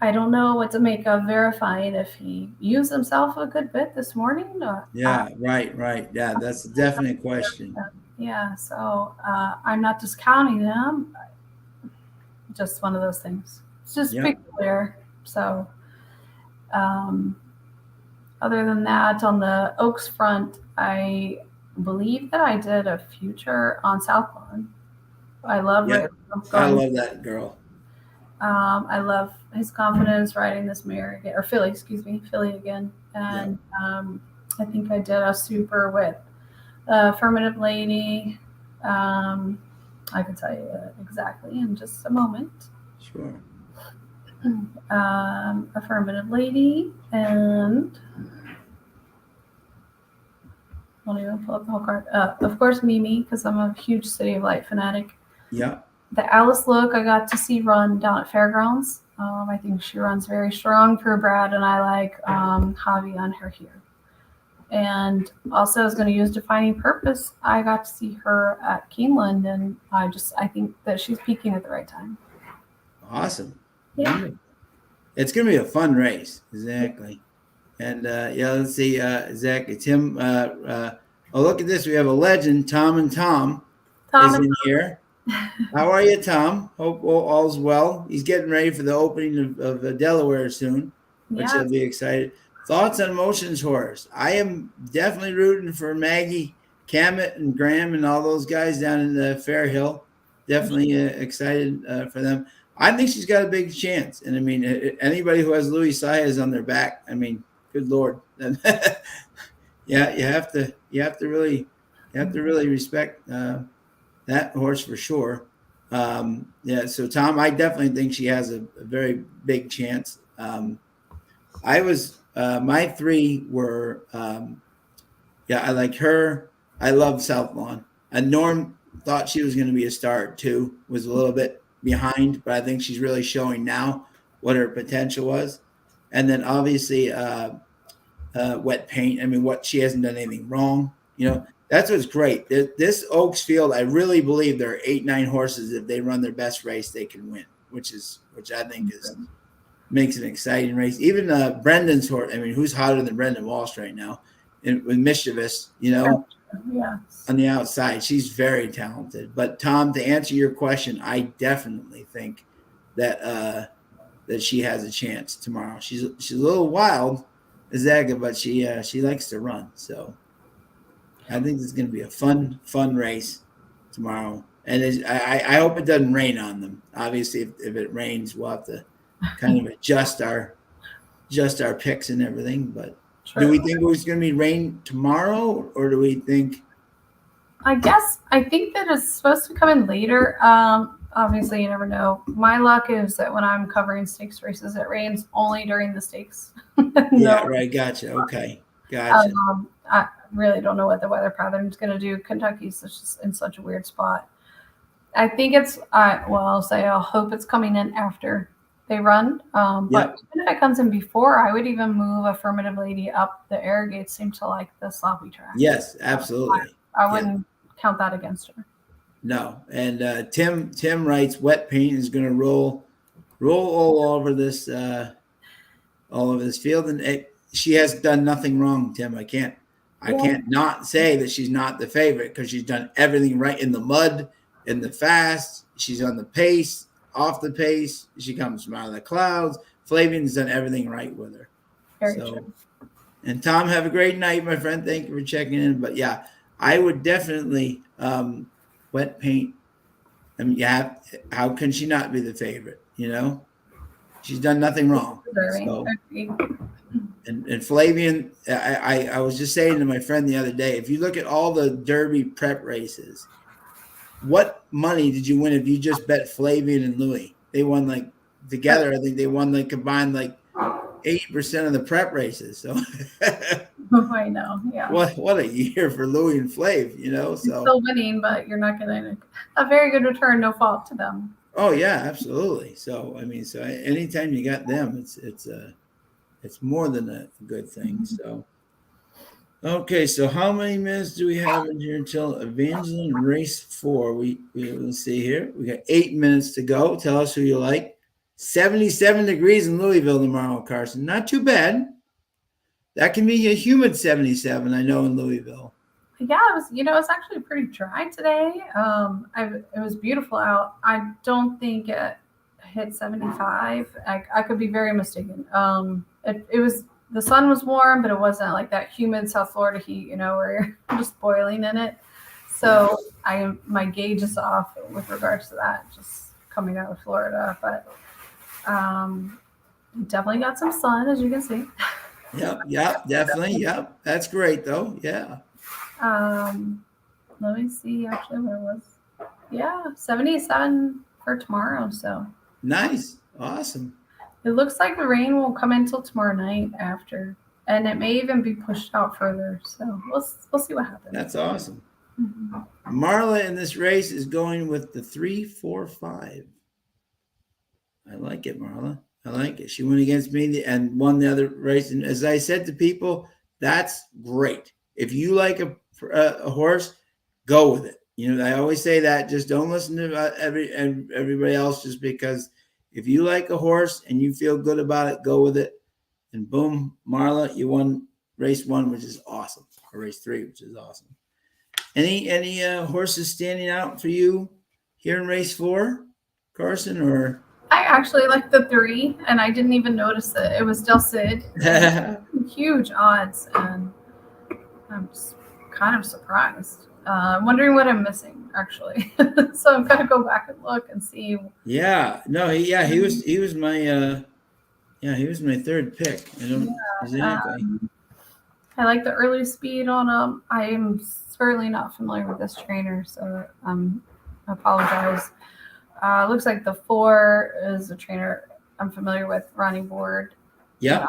I don't know what to make of Verifying if he used himself a good bit this morning. Right. Yeah, that's a definite question. Yeah, so I'm not discounting him. Just one of those things. It's just peculiar. So other than that, on the Oaks front, I believe that I did a future on South Lawn. I love it. I love that girl. I love his confidence riding this mare again, or filly again. And I think I did a super with Affirmative Lady. I can tell you exactly in just a moment. Sure. Affirmative Lady, and I'll even pull up the whole card. Of course, Mimi, because I'm a huge City of Light fanatic. Yeah. The Alice Look I got to see run down at Fairgrounds. I think she runs very strong for Brad, and I like Javi on her here. And also, I was going to use Defining Purpose. I got to see her at Keeneland, and I think that she's peaking at the right time. Awesome. Yeah. It's going to be a fun race. Exactly. And let's see. Exactly. Tim. Look at this. We have a legend. Tom is in here. How are you, Tom? Hope all's well. He's getting ready for the opening of Delaware soon, which he'll be excited. Thoughts on Motion's horse? I am definitely rooting for Maggie Cammett and Graham and all those guys down in the Fair Hill. Definitely excited for them. I think she's got a big chance. And I mean, anybody who has Louis Saez on their back, I mean, good Lord. You have to really respect that horse for sure. So Tom, I definitely think she has a very big chance. I was my three were, I like her. I love South Lawn. And Norm thought she was going to be a star too, was a little bit behind, but I think she's really showing now what her potential was. And then obviously Wet Paint. I mean, what she hasn't done anything wrong. That's what's great. This Oaks Field, I really believe there are 8-9 horses. If they run their best race, they can win, which I think makes an exciting race. Even Brendan's horse. I mean, who's hotter than Brendan Walsh right now? With Mischievous, Yes. on the outside, she's very talented. But Tom, to answer your question, I definitely think that she has a chance tomorrow. She's a little wild, Zaga, but she likes to run. So I think it's going to be a fun race tomorrow. And I hope it doesn't rain on them. Obviously, if it rains, we'll have to kind of adjust our picks and everything. But do we think it's going to be rain tomorrow, or do we think? I think that it's supposed to come in later. Obviously, you never know. My luck is that when I'm covering stakes races, it rains only during the stakes. Yeah, right. Gotcha. Okay, gotcha. I really don't know what the weather pattern is going to do. Kentucky's just in such a weird spot. I think I'll hope it's coming in after they run. But even if it comes in before, I would even move Affirmative Lady up. The air gates seem to like the sloppy track. Yes, absolutely. I wouldn't count that against her. No, and Tim writes Wet Paint is going to roll all over this field, and she has done nothing wrong. Tim, I can't not say that she's not the favorite because she's done everything right in the mud, in the fast. She's on the pace, off the pace. She comes from out of the clouds. Flavian's done everything right with her. Very true. And Tom, have a great night, my friend. Thank you for checking in. But yeah, I would definitely Wet Paint. I mean, how can she not be the favorite? She's done nothing wrong. So, and Flavian, I was just saying to my friend the other day, if you look at all the Derby prep races, what money did you win if you just bet Flavian and Louis? They won together. I think they won combined 80% of the prep races. So I know. Yeah. What a year for Louis and Flav, So still winning, but you're not getting a very good return. No fault to them. Oh yeah, absolutely. So anytime you got them, it's more than a good thing. Mm-hmm. So okay, so how many minutes do we have in here until Evangeline race 4? Let's see here. We got 8 minutes to go. Tell us who you like. 77 degrees in Louisville tomorrow, Carson. Not too bad. That can be a humid 77, I know, in Louisville. Yeah, it was actually pretty dry today. It was beautiful out. I don't think it hit 75. I could be very mistaken. It was, the sun was warm, but it wasn't like that humid South Florida heat, where you're just boiling in it. So my gauge is off with regards to that, just coming out of Florida. But definitely got some sun, as you can see. Yep, definitely. Yep. That's great though. Yeah. Let me see actually what it was. Yeah, 77 for tomorrow. So nice. Awesome. It looks like the rain will come until tomorrow night after, and it may even be pushed out further. So we'll see what happens. That's awesome. Mm-hmm. Marla in this race is going with the 3-4-5. I like it, Marla. I like it. She went against me and won the other race. And as I said to people, that's great. If you like a horse, go with it. I always say that. Just don't listen to everybody else, just because if you like a horse and you feel good about it, go with it. And boom, Marla, you won race 1, which is awesome, or race 3, which is awesome. Any horses standing out for you here in race 4, Carson, or? I actually like the 3, and I didn't even notice it. It was Del Cid. Huge odds, and I'm just kind of surprised. I'm wondering what I'm missing, actually. So I'm gonna go back and look and see. Yeah, no, he was my third pick. Exactly. I like the early speed on him. I am certainly not familiar with this trainer, so I apologize. Looks like the 4 is a trainer I'm familiar with, Ronnie Ward. Yeah.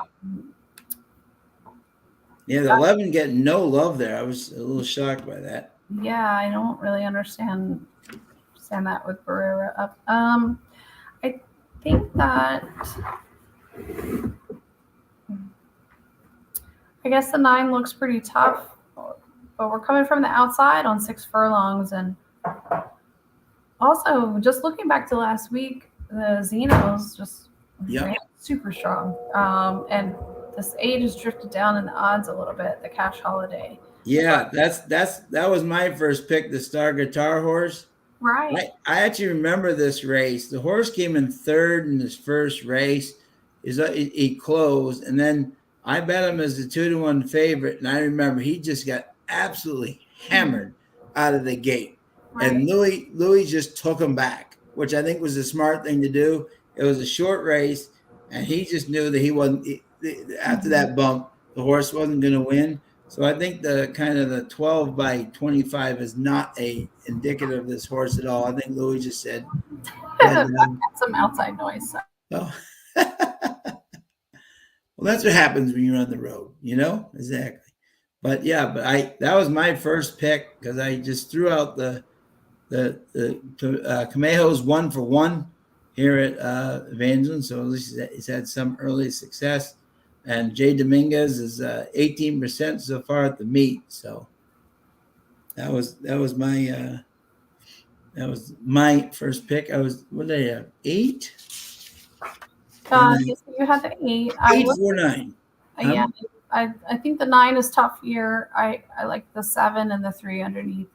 Yeah, the 11 getting no love there. I was a little shocked by that. Yeah, I don't really understand that with Barrera up. I think that I guess the 9 looks pretty tough, but we're coming from the outside on 6 furlongs, and also just looking back to last week, the Xenos just ran super strong, and this 8 has drifted down in the odds a little bit. The Cash Holiday. Yeah, that was my first pick, the Star Guitar horse. Right. I actually remember this race. The horse came in third in his first race. He closed, and then I bet him as a 2-1 favorite. And I remember he just got absolutely hammered out of the gate. Right. And Louis just took him back, which I think was a smart thing to do. It was a short race, and he just knew that he wasn't after that bump, the horse wasn't going to win. So I think the kind of the 12 by 25 is not indicative of this horse at all. I think Louis just said some outside noise. So. Well, that's what happens when you're on the road, exactly. But yeah, that was my first pick because I just threw out the Camejo's 1 for 1 here at Evangeline. So at least he's had some early success. And Jay Dominguez is 18% so far at the meet. So that was my first pick. What did I have? 8? Yes, you had the 8. 849. Yeah, I think the 9 is tough here. I like the 7 and the 3 underneath.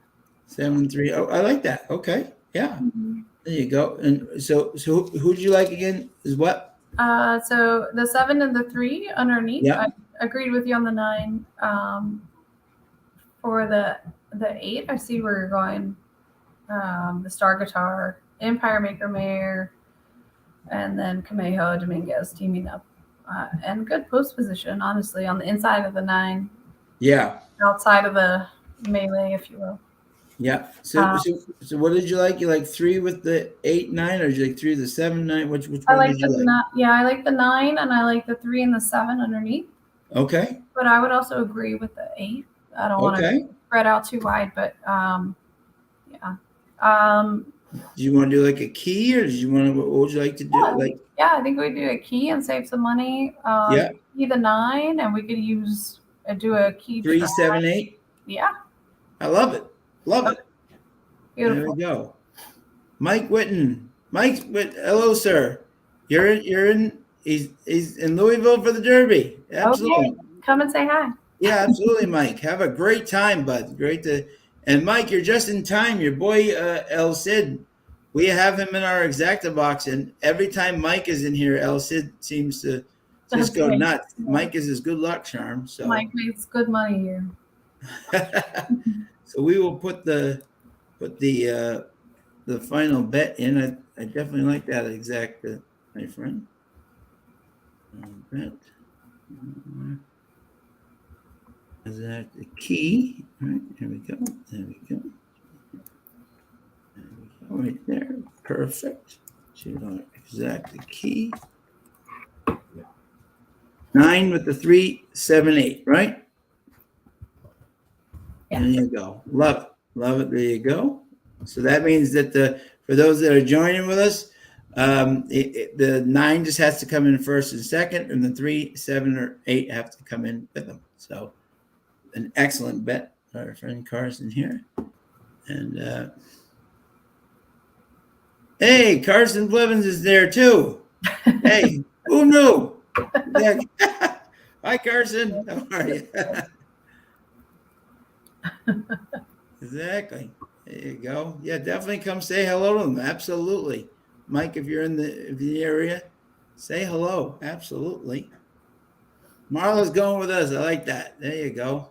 7 3. Oh, I like that. Okay, yeah. Mm-hmm. There you go. And so who do you like again? Is what? So the 7 and the 3 underneath. Yeah. I agreed with you on the 9. For the 8, I see where you're going. The Star Guitar, Empire Maker Mare, and then Camejo Dominguez teaming up, and good post position, honestly, on the inside of the 9. Yeah. Outside of the melee, if you will. Yeah. So what did you like? You like 3 with the 8 9, or did you like 3 with the 7 9? Which one did you like? I like the 9, and I like the 3 and the 7 underneath. Okay. But I would also agree with the 8. I don't want to spread out too wide, but yeah. Do you want to do like a key, or what would you like to do? I think we do a key and save some money. Key the 9, and we could do a key 3 7 8. Yeah. I love it. Love it. Beautiful. There we go. Mike Whitten. Hello, sir. You're in. He's in Louisville for the Derby. Absolutely. Okay. Come and say hi. Yeah, absolutely, Mike. Have a great time, bud. And Mike, you're just in time. Your boy El Cid, we have him in our exacta box, and every time Mike is in here, El Cid seems to just go nuts. Mike is his good luck charm. So Mike makes good money here. So we will put the final bet in. I definitely like that exacta, my friend. Bet. Is that the key? All right, here we go. There we go. Right there. Perfect. Exact the key. 9 with the 3 7 8, right? Yeah. There you go. Love it. Love it. There you go. So that means that for those that are joining with us, the 9 just has to come in first and second, and the 3 7 or 8 have to come in with them. So an excellent bet, our friend Carson here. And hey, Carson Blevins is there too. Hey, who knew? Hi, Carson. How are you? Exactly. There you go. Yeah, definitely come say hello to them. Absolutely. Mike, if you're in the area, say hello. Absolutely. Marla's going with us. I like that. There you go.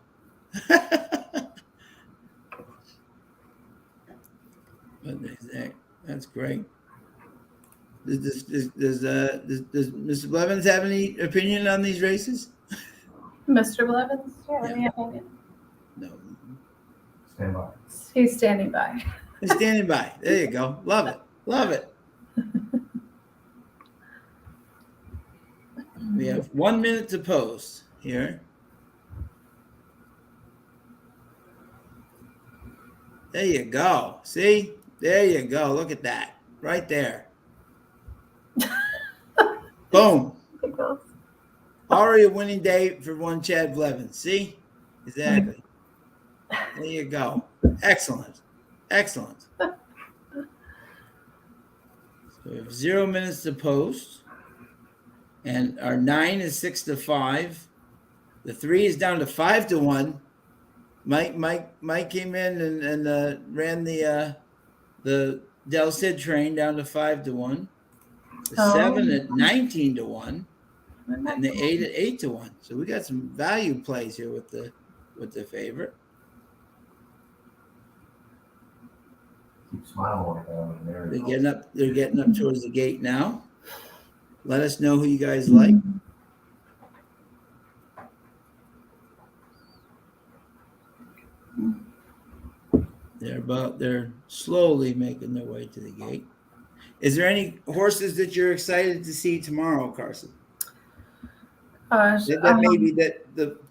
That's great. Does Mr. Blevins have any opinion on these races? Mr. Blevins? Any opinion? No. Stand by. He's standing by. He's standing by. There you go. Love it. Love it. We have 1 minute to post here. There you go. See? There you go. Look at that. Right there. Boom. Already a winning day for one Chad Blevins. See? Exactly. There you go. Excellent. Excellent. So we have 0 minutes to post. And our 9 is 6 to 5. The 3 is down to 5 to 1. Mike came in and ran the Del Cid train down to 5 to 1. The 7 at 19 to 1. And the 8 at 8 to 1. So we got some value plays here with the favorite. Keep smiling like that. They're getting up towards the gate now. Let us know who you guys like. They're slowly making their way to the gate. Is there any horses that you're excited to see tomorrow, Carson? That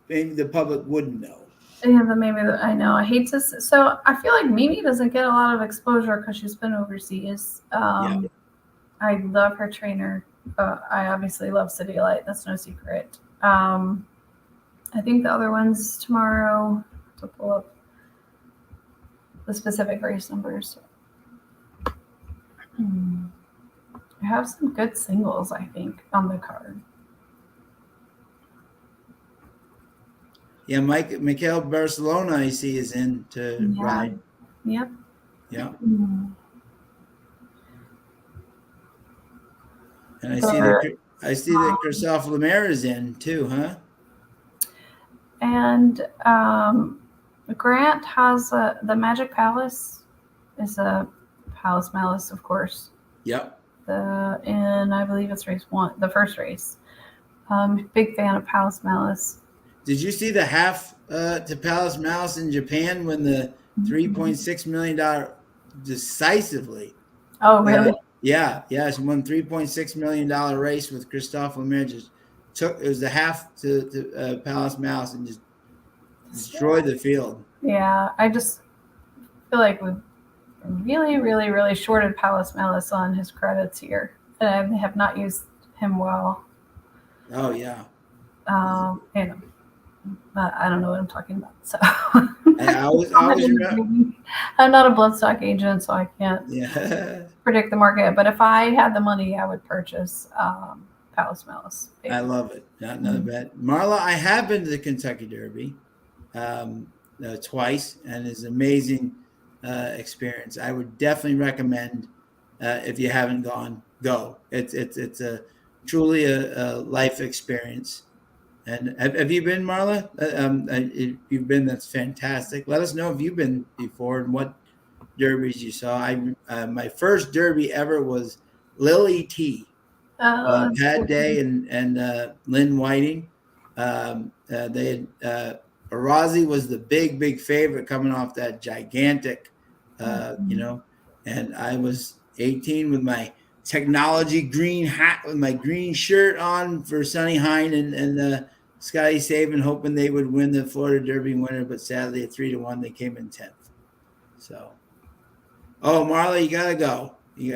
maybe the public wouldn't know. Yeah, I know. I hate to. So I feel like Mimi doesn't get a lot of exposure because she's been overseas. Yeah. I love her trainer. I obviously love City Light. That's no secret. I think the other ones tomorrow, to pull up the specific race numbers. I have some good singles, I think, on the card. Yeah, Michael Barcelona, I see, is in to ride. Yep. Yeah. And I see that Christophe Lemaire is in too, huh? And Grant has the Magic Palace is a Palace Malice, of course. Yep. And I believe it's race 1, the first race. Big fan of Palace Malice. Did you see the half to Palace Malice in Japan when the $3.6 million decisively? Oh, really? Yeah. She won $3.6 million race with Christophe Lemaire. It was the half to Palace Malice and just destroyed the field. Yeah, I just feel like we've really, really, really shorted Palace Malice on his credits here. And I have not used him well. Oh, yeah. I don't know what I'm talking about. So I always remember. I'm not a bloodstock agent, so I can't predict the market. But if I had the money, I would purchase Palace Malice. I love it. Not bad. Marla, I have been to the Kentucky Derby twice, and it's an amazing experience. I would definitely recommend if you haven't gone, go. It's a truly a life experience. And have you been, Marla? If you've been, that's fantastic. Let us know if you've been before and what derbies you saw. My first derby ever was Lily T. Pat Day and Lynn Whiting. They had Arazi was the big favorite coming off that gigantic, and I was 18 with my technology green hat with my green shirt on for Sonny Hine and Scotty Saban, hoping they would win the Florida Derby winner, but sadly at 3-1 they came in 10th. So, Marla, you gotta go. You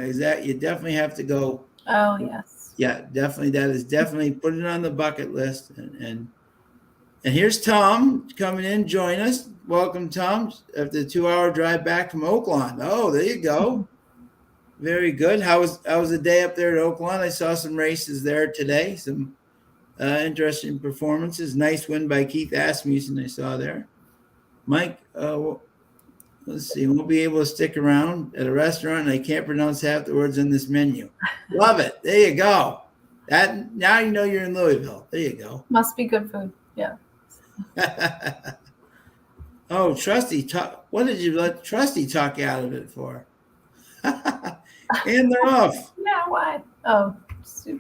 definitely have to go. Oh yes. Yeah, definitely. That is definitely put it on the bucket list. And here's Tom coming in. Join us. Welcome, Tom. After the 2-hour drive back from Oakland. Oh, there you go. Very good. How was the day up there at Oakland? I saw some races there today. Some interesting performances. Nice win by Keith Asmussen I saw there. Mike, let's see. We'll be able to stick around at a restaurant, and I can't pronounce half the words on this menu. Love it. There you go. Now you know you're in Louisville. There you go. Must be good food. Yeah. Oh, Trusty talk. What did you let Trusty talk you out of it for? And they're off. Yeah, why? Oh, so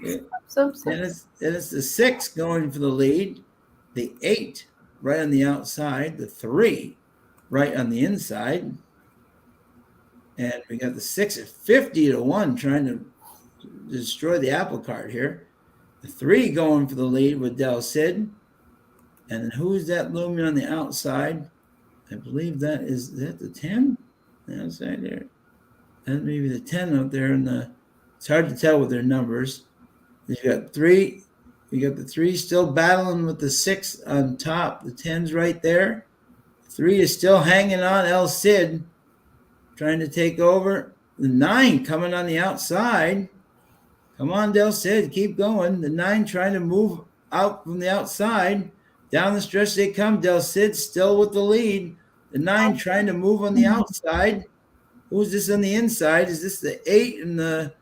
and it's the 6 going for the lead, the 8 right on the outside, the 3 right on the inside, and we got the 6 at 50-1 trying to destroy the apple cart here. The 3 going for the lead with Del Cid, and who's that looming on the outside? I believe that the 10. The outside there. And maybe the 10 out there it's hard to tell with their numbers. You got 3. You got the 3 still battling with the 6 on top. The 10's right there. 3 is still hanging on El Cid, trying to take over. The 9 coming on the outside. Come on, Del Cid, keep going. The 9 trying to move out from the outside. Down the stretch they come. Del Cid still with the lead. The 9 trying to move on the outside. Who's this on the inside? Is this the 8 and the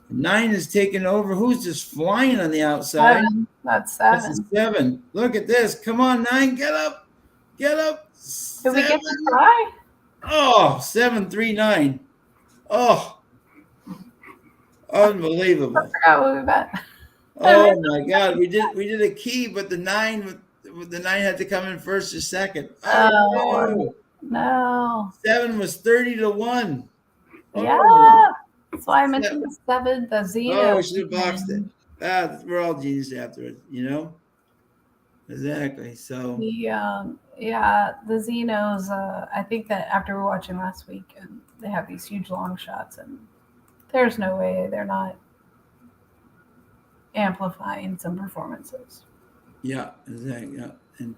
9 is taking over? Who's just flying on the outside? 7. That's 7. That's a 7. Look at this. Come on, 9. Get up. Get up. Did we get the try? Oh, 739. Oh, unbelievable. I forgot what we bet. Oh my God. We did a key, but the 9 had to come in first or second. Oh, no. 7 was 30-1. Yeah. That's why I mentioned the 7, the Zeno. Oh, we should have boxed it. We're all genius afterwards, Exactly. So The Zenos, I think that after we're watching last week, and they have these huge long shots, and there's no way they're not amplifying some performances. yeah, exactly. Yeah. And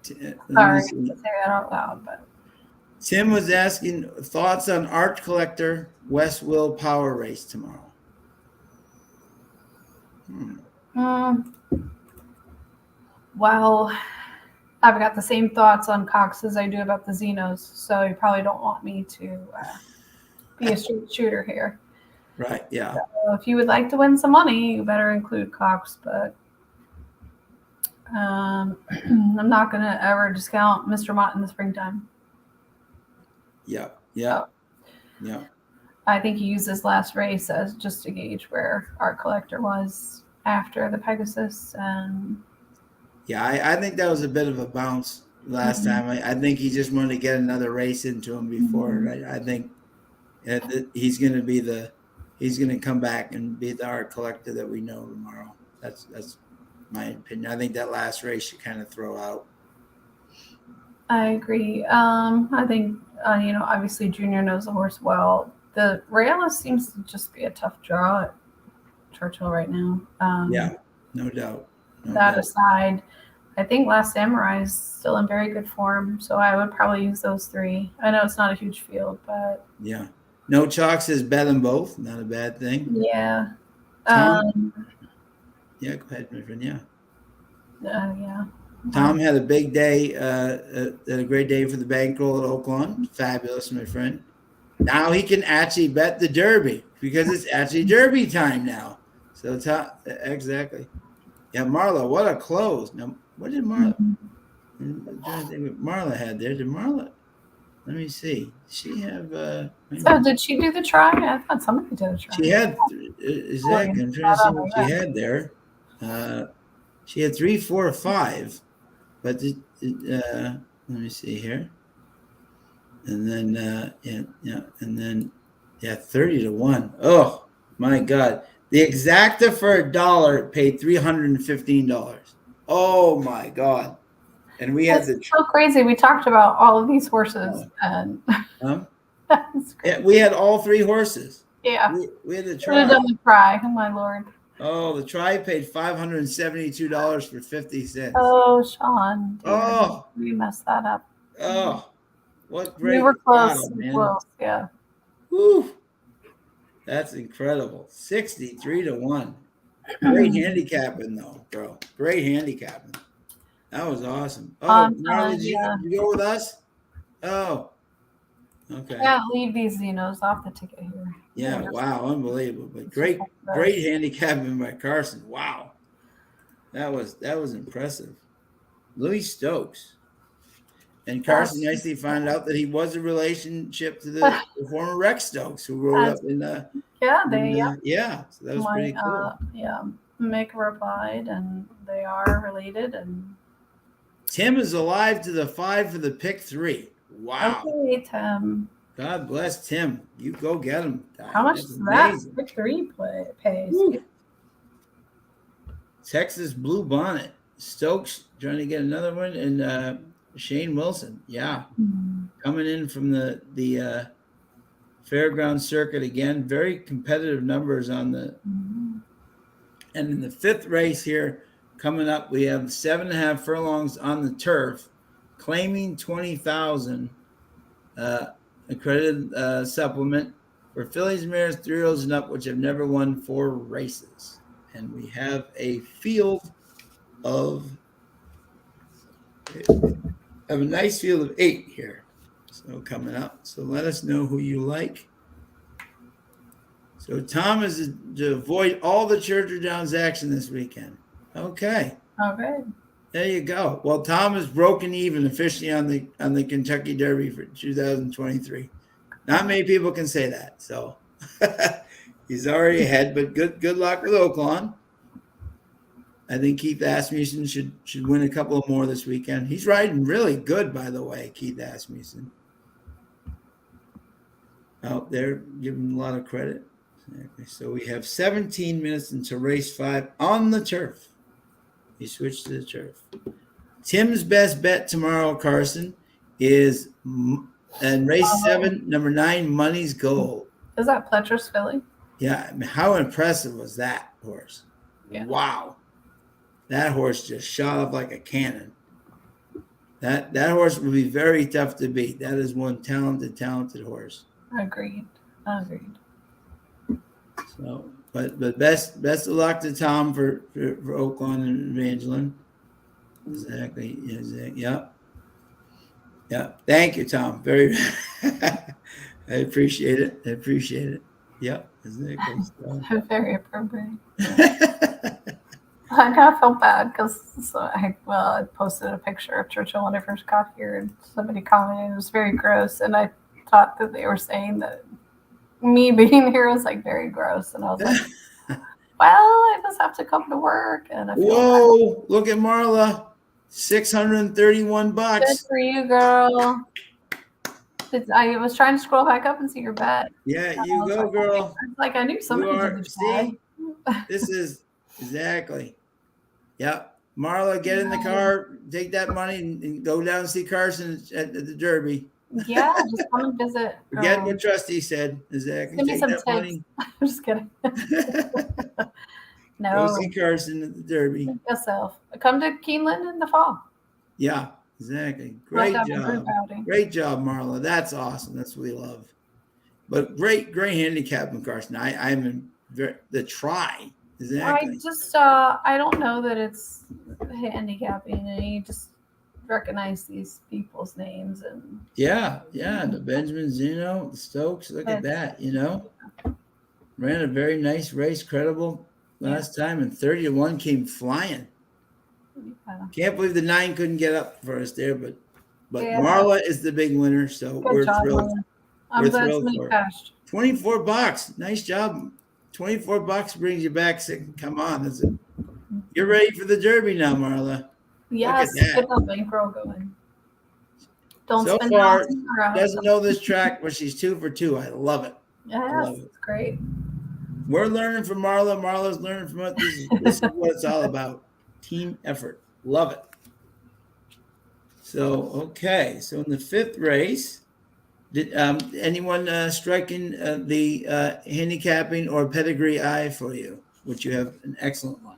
Sorry to say that out loud, but Tim was asking thoughts on Arch Collector West Will Power Race tomorrow. Well, I've got the same thoughts on Cox as I do about the Zenos, so you probably don't want me to be a straight shooter here. Right, yeah. So if you would like to win some money, you better include Cox, but I'm not going to ever discount Mr. Mott in the springtime. Yeah. I think he used his last race as just to gauge where Art Collector was after the Pegasus. And yeah, I think that was a bit of a bounce last time. I think he just wanted to get another race into him before. Right? I think he's going to come back and be the Art Collector that we know tomorrow. That's my opinion. I think that last race should kind of throw out. I agree. I think, obviously Junior knows the horse well. The Realist seems to just be a tough draw at Churchill right now. Yeah, no doubt. Aside, I think Last Samurai is still in very good form, so I would probably use those 3. I know it's not a huge field, but yeah. No Chalk says bet them both. Not a bad thing. Yeah. Yeah, go ahead, my friend. Yeah. Yeah. Tom had a big day, a great day for the bankroll at Oaklawn. Fabulous, my friend. Now he can actually bet the Derby because it's actually Derby time now. So Tom, exactly. Yeah, Marla, what a close. Now, what did Marla? I'm trying to think what Marla had there. Did Marla? Let me see. She have. So did she do the try? I thought somebody did a try. She had exactly. I'm trying to see what she had there. She had 3, 4, 5, but let me see here. And then and then 30-1. Oh my God! The exacta for $1 paid $315. Oh my God! And we had so crazy. We talked about all of these horses, and we had all 3 horses. Yeah, we had the try. Should have done the try. Oh my Lord! Oh, the try paid $572 for 50 cents. Oh, Sean! Dude, oh, we messed that up. Oh, what great! We were close. Wow, man. Close, yeah. Whew. That's incredible. 63-1. Great handicapping, though, bro. Great handicapping. That was awesome. Oh, Marla, did you go with us? Oh, okay. Yeah, leave these Zenos off the ticket here. Yeah, wow, unbelievable. But great handicapping by Carson. Wow, that was impressive. Louis Stokes. And Carson nicely found out that he was a relationship to the former Rex Stokes, who rode up in the. Yeah, so that was pretty cool. Mick replied, and they are related. And Tim is alive to the 5 for the pick 3. Wow. Okay, Tim. God bless Tim. You go get him. How much does that pick 3 pays? Woo. Texas Blue Bonnet. Stokes trying to get another one, and Shane Wilson, coming in from Fairground circuit again. Very competitive numbers on the. And in the 5th race here coming up, we have 7.5 furlongs on the turf, claiming 20,000 accredited supplement for fillies, mares, 3-year-olds and up, which have never won 4 races. And we have a field of a nice field of 8 here. So coming up. So let us know who you like. So Tom is to avoid all the Churchill Downs action this weekend. Okay. Okay. There you go. Well, Tom is broken even officially on the Kentucky Derby for 2023. Not many people can say that. So he's already ahead, but good luck with Oaklawn. I think Keith Asmussen should win a couple more this weekend. He's riding really good, by the way, Keith Asmussen. Out there, giving him a lot of credit. So we have 17 minutes until race 5 on the turf. He switched to the turf. Tim's best bet tomorrow, Carson, is in race 7, number 9, Money's Gold. Is that Pletcher's filly? Yeah, I mean, how impressive was that horse? Yeah. Wow. That horse just shot up like a cannon. That horse would be very tough to beat. That is one talented horse. Agreed. So, but best of luck to Tom for Oaklawn and Evangeline. Exactly. Yep. Thank you, Tom. Very. I appreciate it. Yep. Exactly. So. Very appropriate. I kind of felt bad because I posted a picture of Churchill when I first got here, and somebody commented it was very gross, and I thought that they were saying that me being here was like very gross, and I was like, well, I just have to come to work, and I feel whoa, bad. Look at Marla, $631. Good for you, girl. I was trying to scroll back up and see your bet. Yeah, you go, like, girl. I knew somebody did the see, this is exactly. Yep. Marla, get in the car, take that money, and go down and see Carson at the Derby. Yeah, just come and visit. Forget what Trustee said. Exactly. Give me some tips. Money. I'm just kidding. No. Go see Carson at the Derby. Yourself. Come to Keeneland in the fall. Yeah, exactly. Great job. Great job, Marla. That's awesome. That's what we love. But great handicapping, Carson. I'm in the try. Exactly. I just I don't know that it's handicapping, and you just recognize these people's names and the Benjamin Zeno, the Stokes. Look at that, ran a very nice race, credible last time, and 30-1 came flying. Can't believe the 9 couldn't get up for us there, but Marla is the big winner, so we're thrilled. I'm glad somebody cashed. $24, nice job. $24 brings you back. Come on, you're ready for the Derby now, Marla. Yes, get the bankroll going. Don't so spend far, doesn't know this track, but she's 2 for 2. I love it. Yes, it's great. We're learning from Marla. Marla's learning from us. This is what it's all about. Team effort. Love it. So, okay. So in the 5th race, did anyone striking the handicapping or pedigree eye for you, which you have an excellent one?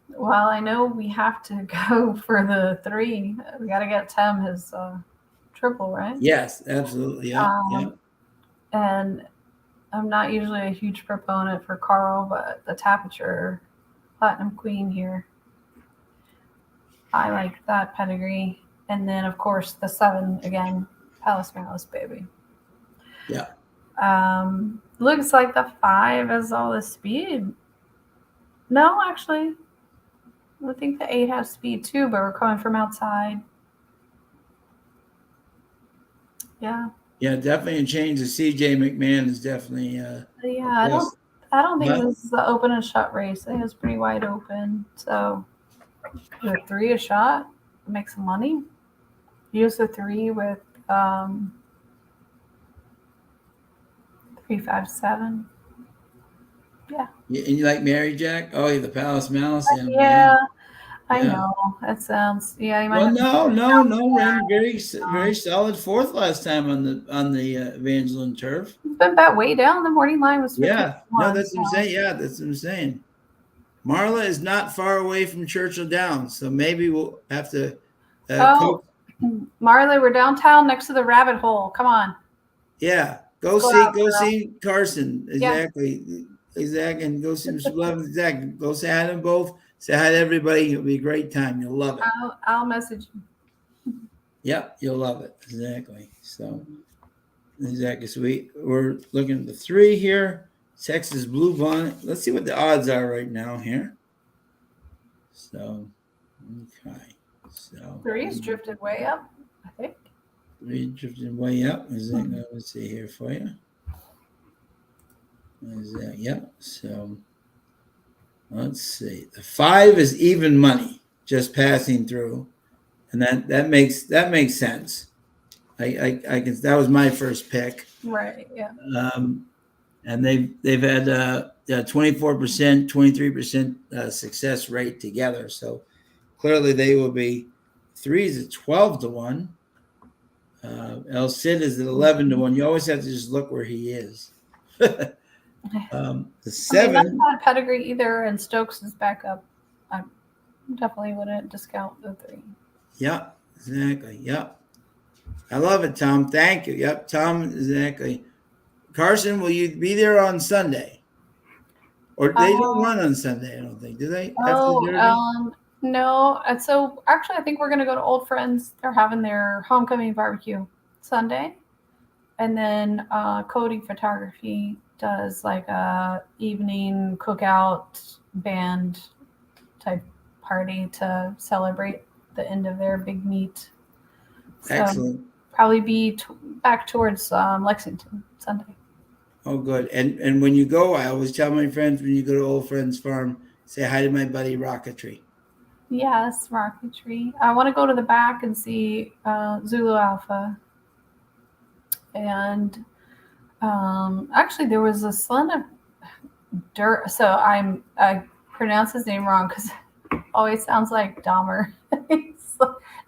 Well, I know we have to go for the 3. We got to get Tim his triple, right? Yes, absolutely. Yeah. And I'm not usually a huge proponent for Carl, but the Tapiture Platinum Queen here, I like that pedigree. And then, of course, the 7 again, Palace Malice Baby. Yeah. Looks like the 5 has all the speed. No, actually, I think the 8 has speed too, but we're coming from outside. Yeah. Yeah, definitely a change. The CJ McMahon is definitely. I don't think this is the open and shut race. I think it's pretty wide open. So, the 3 a shot, make some money. Use the 3 with 3, 5, 7. Yeah. And you like Mary Jack? Oh, the Palace Malice. Yeah. I Yeah. know. That sounds. Yeah, you might Well, have to. no. Ran very solid fourth last time on the Evangeline turf. It's been bet way down. The morning line was 15 Yeah. to No, 1. that's what I'm So. saying. Yeah, that's what I'm saying. Marla is not far away from Churchill Downs, so maybe we'll have to. Oh, Marley, we're downtown next to the rabbit hole. Come on. Yeah, Let's go out, girl. see Carson. Exactly. Yeah. Exactly. And go see Mr. Blevins. Exactly. Go say hi to them both. Say hi to everybody. It'll be a great time. You'll love it. I'll message you. Yeah, you'll love it. Exactly. So exactly. So we're looking at the 3 here. Texas Blue Bonnet. Let's see what the odds are right now here. So okay. So 3's drifted way up, I think. 3 drifting way up. Is that, let's see here for you. Is that, yeah. So let's see. The 5 is even money, just passing through, and that makes sense. I can. That was my first pick. Right. Yeah. And they've had 24%, 23% success rate together. So clearly they will be. 3 is at 12 to 1. El Cid is at 11 to 1. You always have to just look where he is. The 7. Not bad pedigree either, and Stokes is back up. I definitely wouldn't discount the 3. Yeah, exactly. Yep. I love it, Tom. Thank you. Yep, Tom, exactly. Carson, will you be there on Sunday? Or they don't run on Sunday, I don't think. Do they? No. And so actually, I think we're going to go to Old Friends. They're having their homecoming barbecue Sunday. And then Cody Photography does like a evening cookout band type party to celebrate the end of their big meet. So Excellent. Probably be back towards Lexington Sunday. Oh, good. And when you go, I always tell my friends, when you go to Old Friends Farm, say hi to my buddy Rocketry. Yes, Rocketry. I want to go to the back and see Zulu Alpha. And actually, there was a son of Dirt. So I pronounce his name wrong because it always sounds like Dahmer.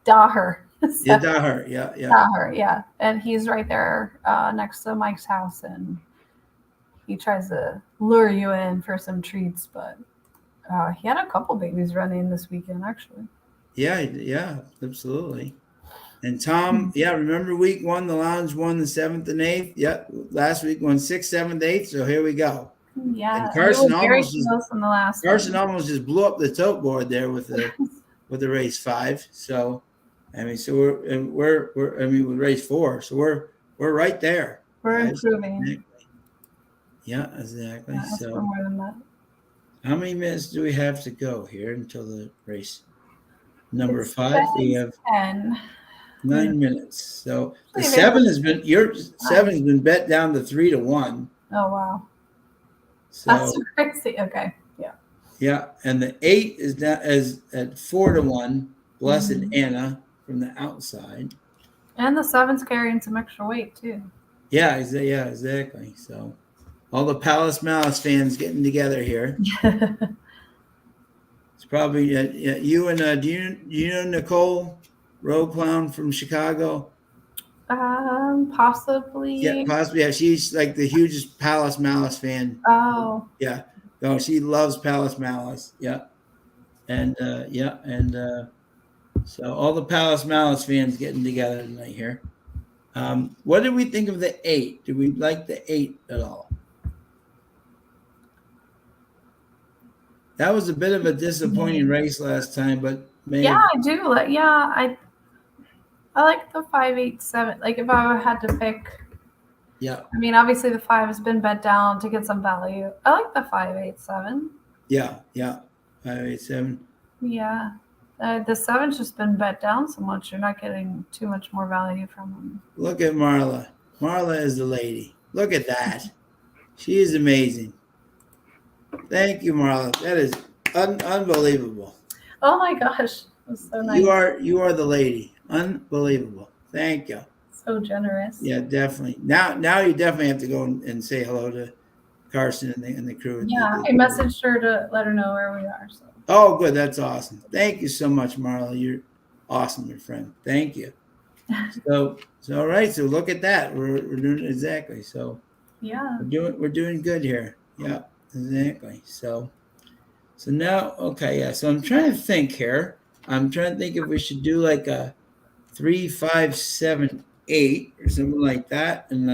Daher. Yeah, Daher. Yeah. Daher, yeah. And he's right there next to Mike's house, and he tries to lure you in for some treats, but he had a couple babies running this weekend, actually. Yeah, absolutely. And Tom, remember week 1, the Lounge won the 7th and 8th. Yep, last week won 6th, 7th, 8th. So here we go. Yeah, and Carson almost just blew up the tote board there with the race 5. So, I mean, we're with race 4. So we're right there. We're improving. Yeah, exactly. So more than that. How many minutes do we have to go here until the race? Number 5. We have 10. 9 minutes. So the 7 has been bet down to 3 to 1. Oh wow. So that's crazy. Okay. Yeah. Yeah, and the 8 is down as at 4 to 1. Blessed Anna from the outside. And the 7's carrying some extra weight too. Yeah, exactly. So all the Palace Malice fans getting together here. It's probably you and do you know Nicole Road Clown from Chicago? Possibly. Yeah, possibly. Yeah, she's like the hugest Palace Malice fan. Oh. Yeah. No, she loves Palace Malice. Yeah. And so all the Palace Malice fans getting together tonight here. What did we think of the 8? Did we like the 8 at all? That was a bit of a disappointing race last time, but maybe. Yeah, I do. I like the 5, 8, 7. Like if I had to pick. Yeah. I mean, obviously the 5 has been bet down to get some value. I like the 5, 8, 7. Yeah. 5, 8, 7. Yeah. The 7's just been bet down so much. You're not getting too much more value from them. Look at Marla. Marla is the lady. Look at that. She is amazing. Thank you, Marla. That is unbelievable. Oh my gosh, that's so nice. You are the lady. Unbelievable. Thank you. So generous. Yeah, definitely. Now you definitely have to go and say hello to Carson and the crew. Yeah, I messaged her to let her know where we are. So. Oh, good. That's awesome. Thank you so much, Marla. You're awesome, my friend. Thank you. So all right. So look at that. We're doing exactly. So Yeah. we're doing good here. Yeah, exactly. So now, okay, yeah. So I'm trying to think here. I'm trying to think if we should do like a 3, 5, 7, 8 or something like that. And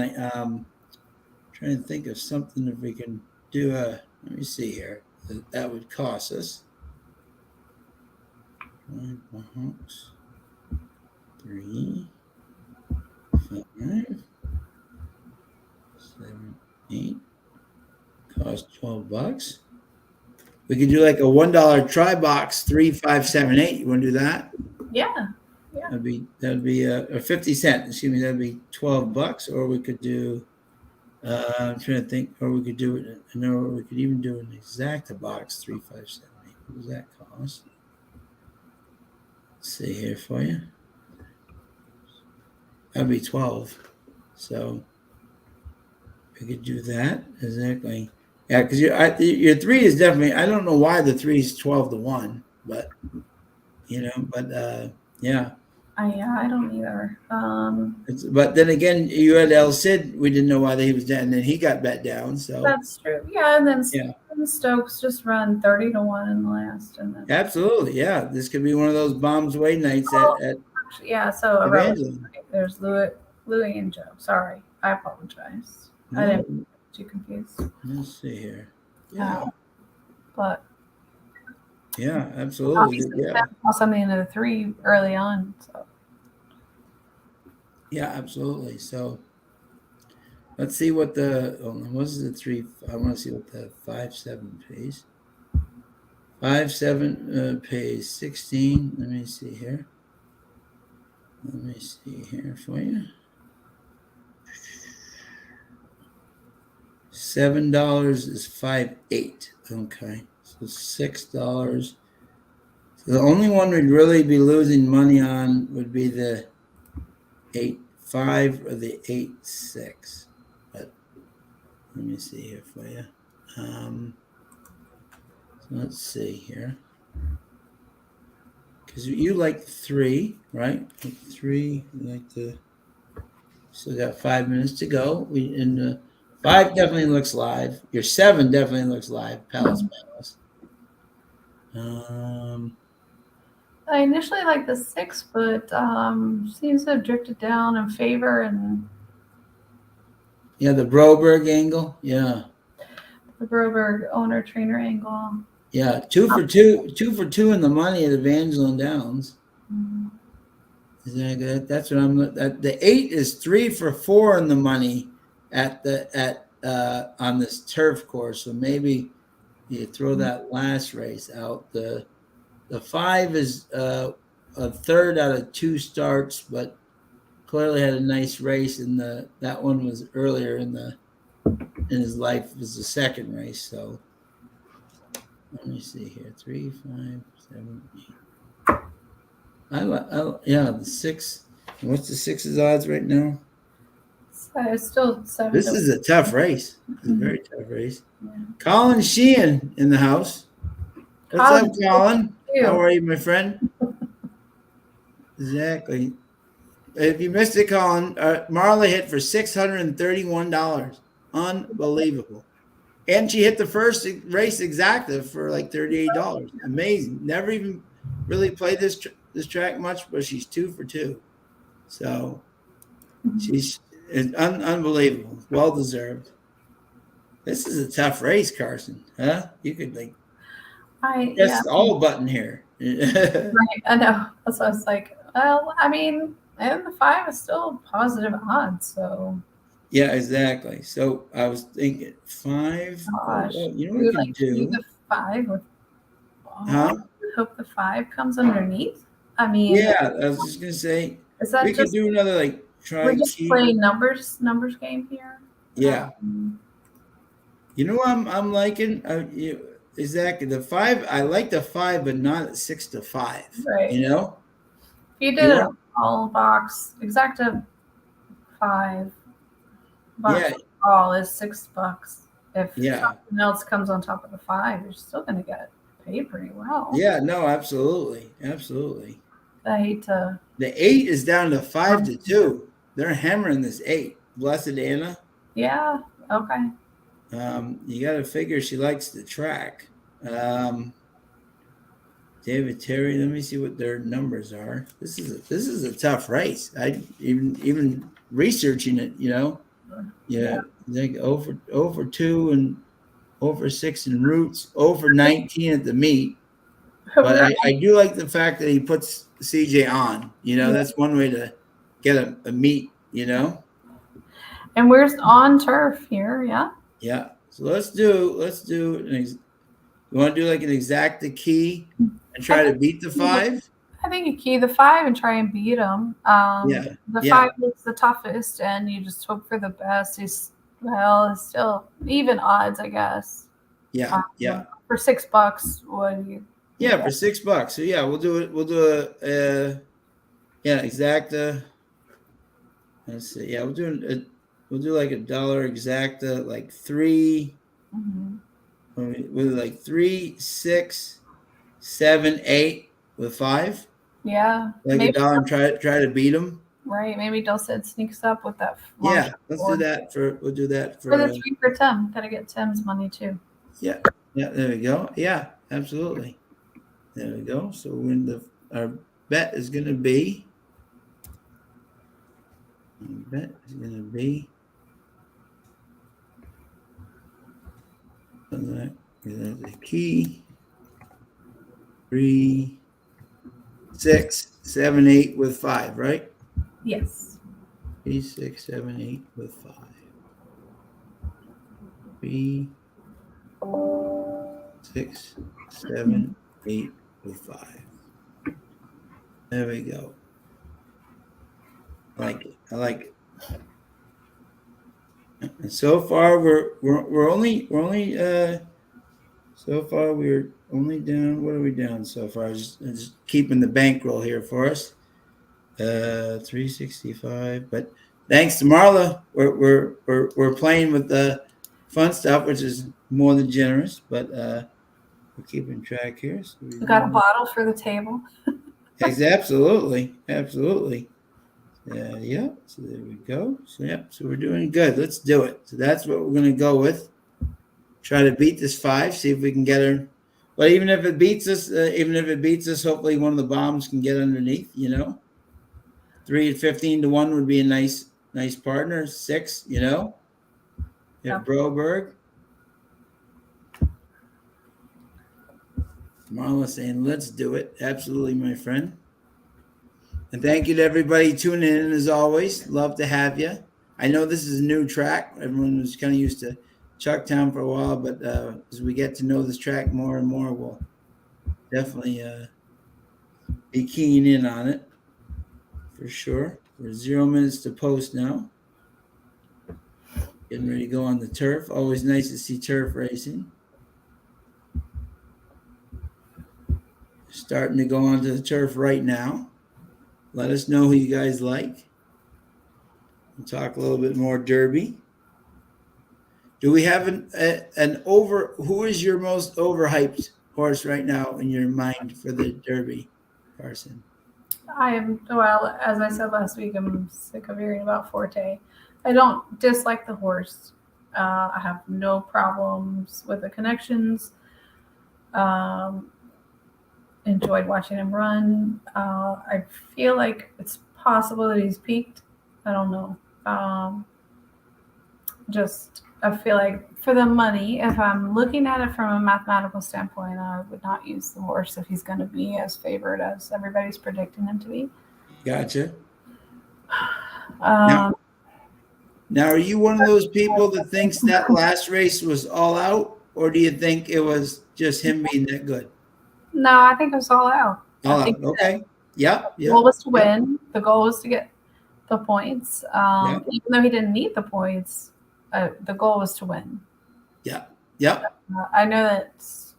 trying to think of something if we can do a. Let me see here. That would cost us 5 bucks, 3, 5, 7, 8. Cost $12. We could do like a $1 try box 3, 5, 7, 8. You want to do that? Yeah. That'd be a 50 cent. Excuse me. That'd be $12. Or we could do. I'm trying to think. Or we could do it. No, we could even do an exacta box 3, 5, 7, 8. What does that cost? Let's see here for you. That'd be 12. So we could do that exactly. Yeah, because your 3 is definitely. I don't know why the 3 is 12-1, but yeah. I don't either. But then again, you had El Cid. We didn't know why he was down, and then he got bet down. So that's true. Yeah, and then yeah. Stokes just run 30-1 in the last, and then Absolutely, yeah. This could be one of those bombs away nights at yeah. So Evangeline. There's Louis and Joe. Sorry, I apologize. No, I didn't get too confused. Let's see here. Yeah, But yeah, absolutely. Yeah, something into the 3 early on. So yeah, absolutely. So let's see what the what's the 3. I want to see what the 5, 7 pays. 5, 7 pays 16. Let me see here. Let me see here for you. $7 is 5, 8. Okay, so $6. So the only one we'd really be losing money on would be the 8, 5 or the 8, 6. But let me see here for you. So let's see here. Because you like 3, right? 3, you like the. Still got 5 minutes to go. 5 definitely looks live. Your 7 definitely looks live. Palace. I initially liked the 6, but seems to have drifted down in favor, and yeah, the Broberg angle. Yeah. the Broberg owner trainer angle. Yeah, 2 for 2, 2 for 2 in the money at Evangeline Downs. Mm-hmm. Is that good? That's what I'm. The 8 is 3 for 4 in the money on this turf course. So maybe you throw that last race out. The 5 is a third out of 2 starts, but clearly had a nice race, and that one was earlier in his life. It was the second race. So let me see here: 3, 5, 7, 8. Yeah, the 6. What's the 6's odds right now? So it's still 7. This is a tough race. It's a very tough race. Yeah. Colin Sheehan in the house. What's up, Colin? How are you, my friend? Exactly. If you missed it, Colin, Marla hit for $631. Unbelievable. And she hit the first race exacta for like $38. Amazing. Never even really played this track much, but she's 2 for 2. So she's unbelievable. Well deserved. This is a tough race, Carson. Huh? You could all button here. Right, I know. That's what I was like. Well, I mean, and the 5 is still positive odds, so. Yeah, exactly. So I was thinking 5. Gosh, you know what we can do? The 5 with. Huh? Hope the 5 comes underneath. I mean. Yeah, I was just gonna say. Is that we could do another try. We're just playing numbers game here. Yeah. You know what I'm liking? Exactly. The 5, I like the 5, but not at 6 to 5. Right. You know? If you did a all box, exacta 5 bucks all is $6. If something else comes on top of the 5, you're still gonna get pay pretty well. Yeah, no, absolutely. Absolutely. I hate to. The 8 is down to 5-2. They're hammering this 8. Blessed Anna. Yeah. Okay. You got to figure she likes the track. David Terry. Let me see what their numbers are. This is a tough race. I even researching it. Yeah. Like over 2 and over 6 in routes, over 19 at the meet. But I do like the fact that he puts CJ on. That's one way to get a meet. And we're on turf here. Yeah. Yeah. So let's do. You want to do like an exacta key and try to beat the 5? I think you key the 5 and try and beat him. The 5 looks the toughest, and you just hope for the best. It's still even odds, I guess. Yeah. For $6, what do you? Yeah, for $6. So yeah, we'll do it. We'll do exacta. Let's see. Yeah, we'll do like $1 exacta, like 3. Mm-hmm. With like 3, 6, 7, 8 with 5. Yeah, like maybe $1 and try to beat them. Right, maybe Dulcet sneaks up with that. Yeah, we'll do that for the 3 for Tim. Gotta get Tim's money too. Yeah, there we go. Yeah, absolutely. There we go. So when our bet is going to be, the key 3, 6, 7, 8 with 5, right? Yes. 3, 6, 7, 8 with 5. 3, 6, 7, 8 with 5. There we go. I like it. And so far we're only so far we're only down. What are we down so far? Just keeping the bankroll here for us. 365. But thanks to Marla, we're playing with the fun stuff, which is more than generous. But we're keeping track here. So we got a bottle for the table. Absolutely. Yeah. So there we go. So so we're doing good. Let's do it. So that's what we're going to go with. Try to beat this 5. See if we can get her. But even if it beats us, hopefully one of the bombs can get underneath. 3 at 15-1 would be a nice partner. 6. If Broberg. Marla saying, let's do it. Absolutely, my friend. And thank you to everybody tuning in as always. Love to have you. I know this is a new track. Everyone was kind of used to Chucktown for a while, but as we get to know this track more and more, we'll definitely be keying in on it for sure. We're 0 minutes to post now. Getting ready to go on the turf. Always nice to see turf racing. Starting to go onto the turf right now. Let us know who you guys like. We'll talk a little bit more Derby. Do we have an over? Who is your most overhyped horse right now in your mind for the Derby, Carson? As I said last week, I'm sick of hearing about Forte. I don't dislike the horse. I have no problems with the connections. Enjoyed watching him run. I feel like it's possible that he's peaked. I don't know. I feel like for the money, if I'm looking at it from a mathematical standpoint, I would not use the horse if he's going to be as favored as everybody's predicting him to be. Gotcha. Now, are you one of those people that thinks that last race was all out, or do you think it was just him being that good? No, I think it was all out. All out. Okay. Yeah. The goal was to win. The goal was to get the points. Even though he didn't need the points, the goal was to win. Yeah. I know that's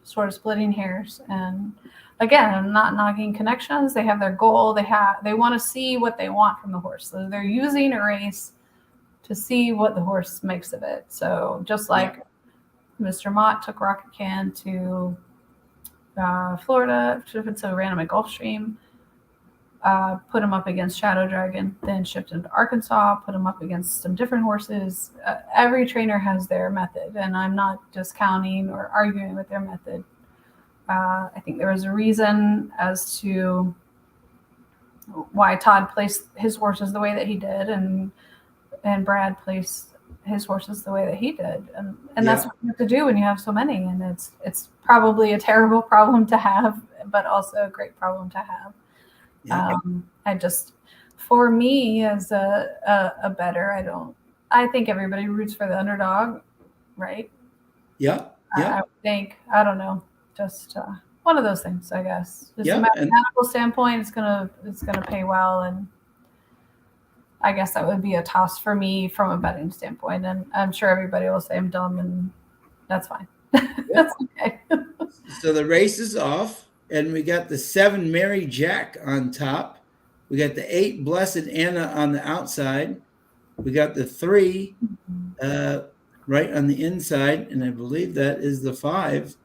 sort of splitting hairs. And again, I'm not knocking connections. They have their goal. They want to see what they want from the horse. So they're using a race to see what the horse makes of it. So just like Mr. Mott took Rocket Can to Florida, shipped to Random at Gulfstream, put him up against Shadow Dragon, then shipped him to Arkansas, put him up against some different horses. Every trainer has their method, and I'm not discounting or arguing with their method. I think there was a reason as to why Todd placed his horses the way that he did, and Brad placed his horses the way that he did, and that's what you have to do when you have so many, and it's probably a terrible problem to have, but also a great problem to have. I just, for me as a bettor, I think everybody roots for the underdog, right? I think, I don't know, just one of those things, I guess. Just from a mathematical standpoint, it's gonna pay well, and I guess that would be a toss for me from a betting standpoint. And I'm sure everybody will say I'm dumb, and that's fine. That's okay. So the race is off, and we got the 7 Mary Jack on top. We got the 8 Blessed Anna on the outside. We got the 3 right on the inside, and I believe that is the 5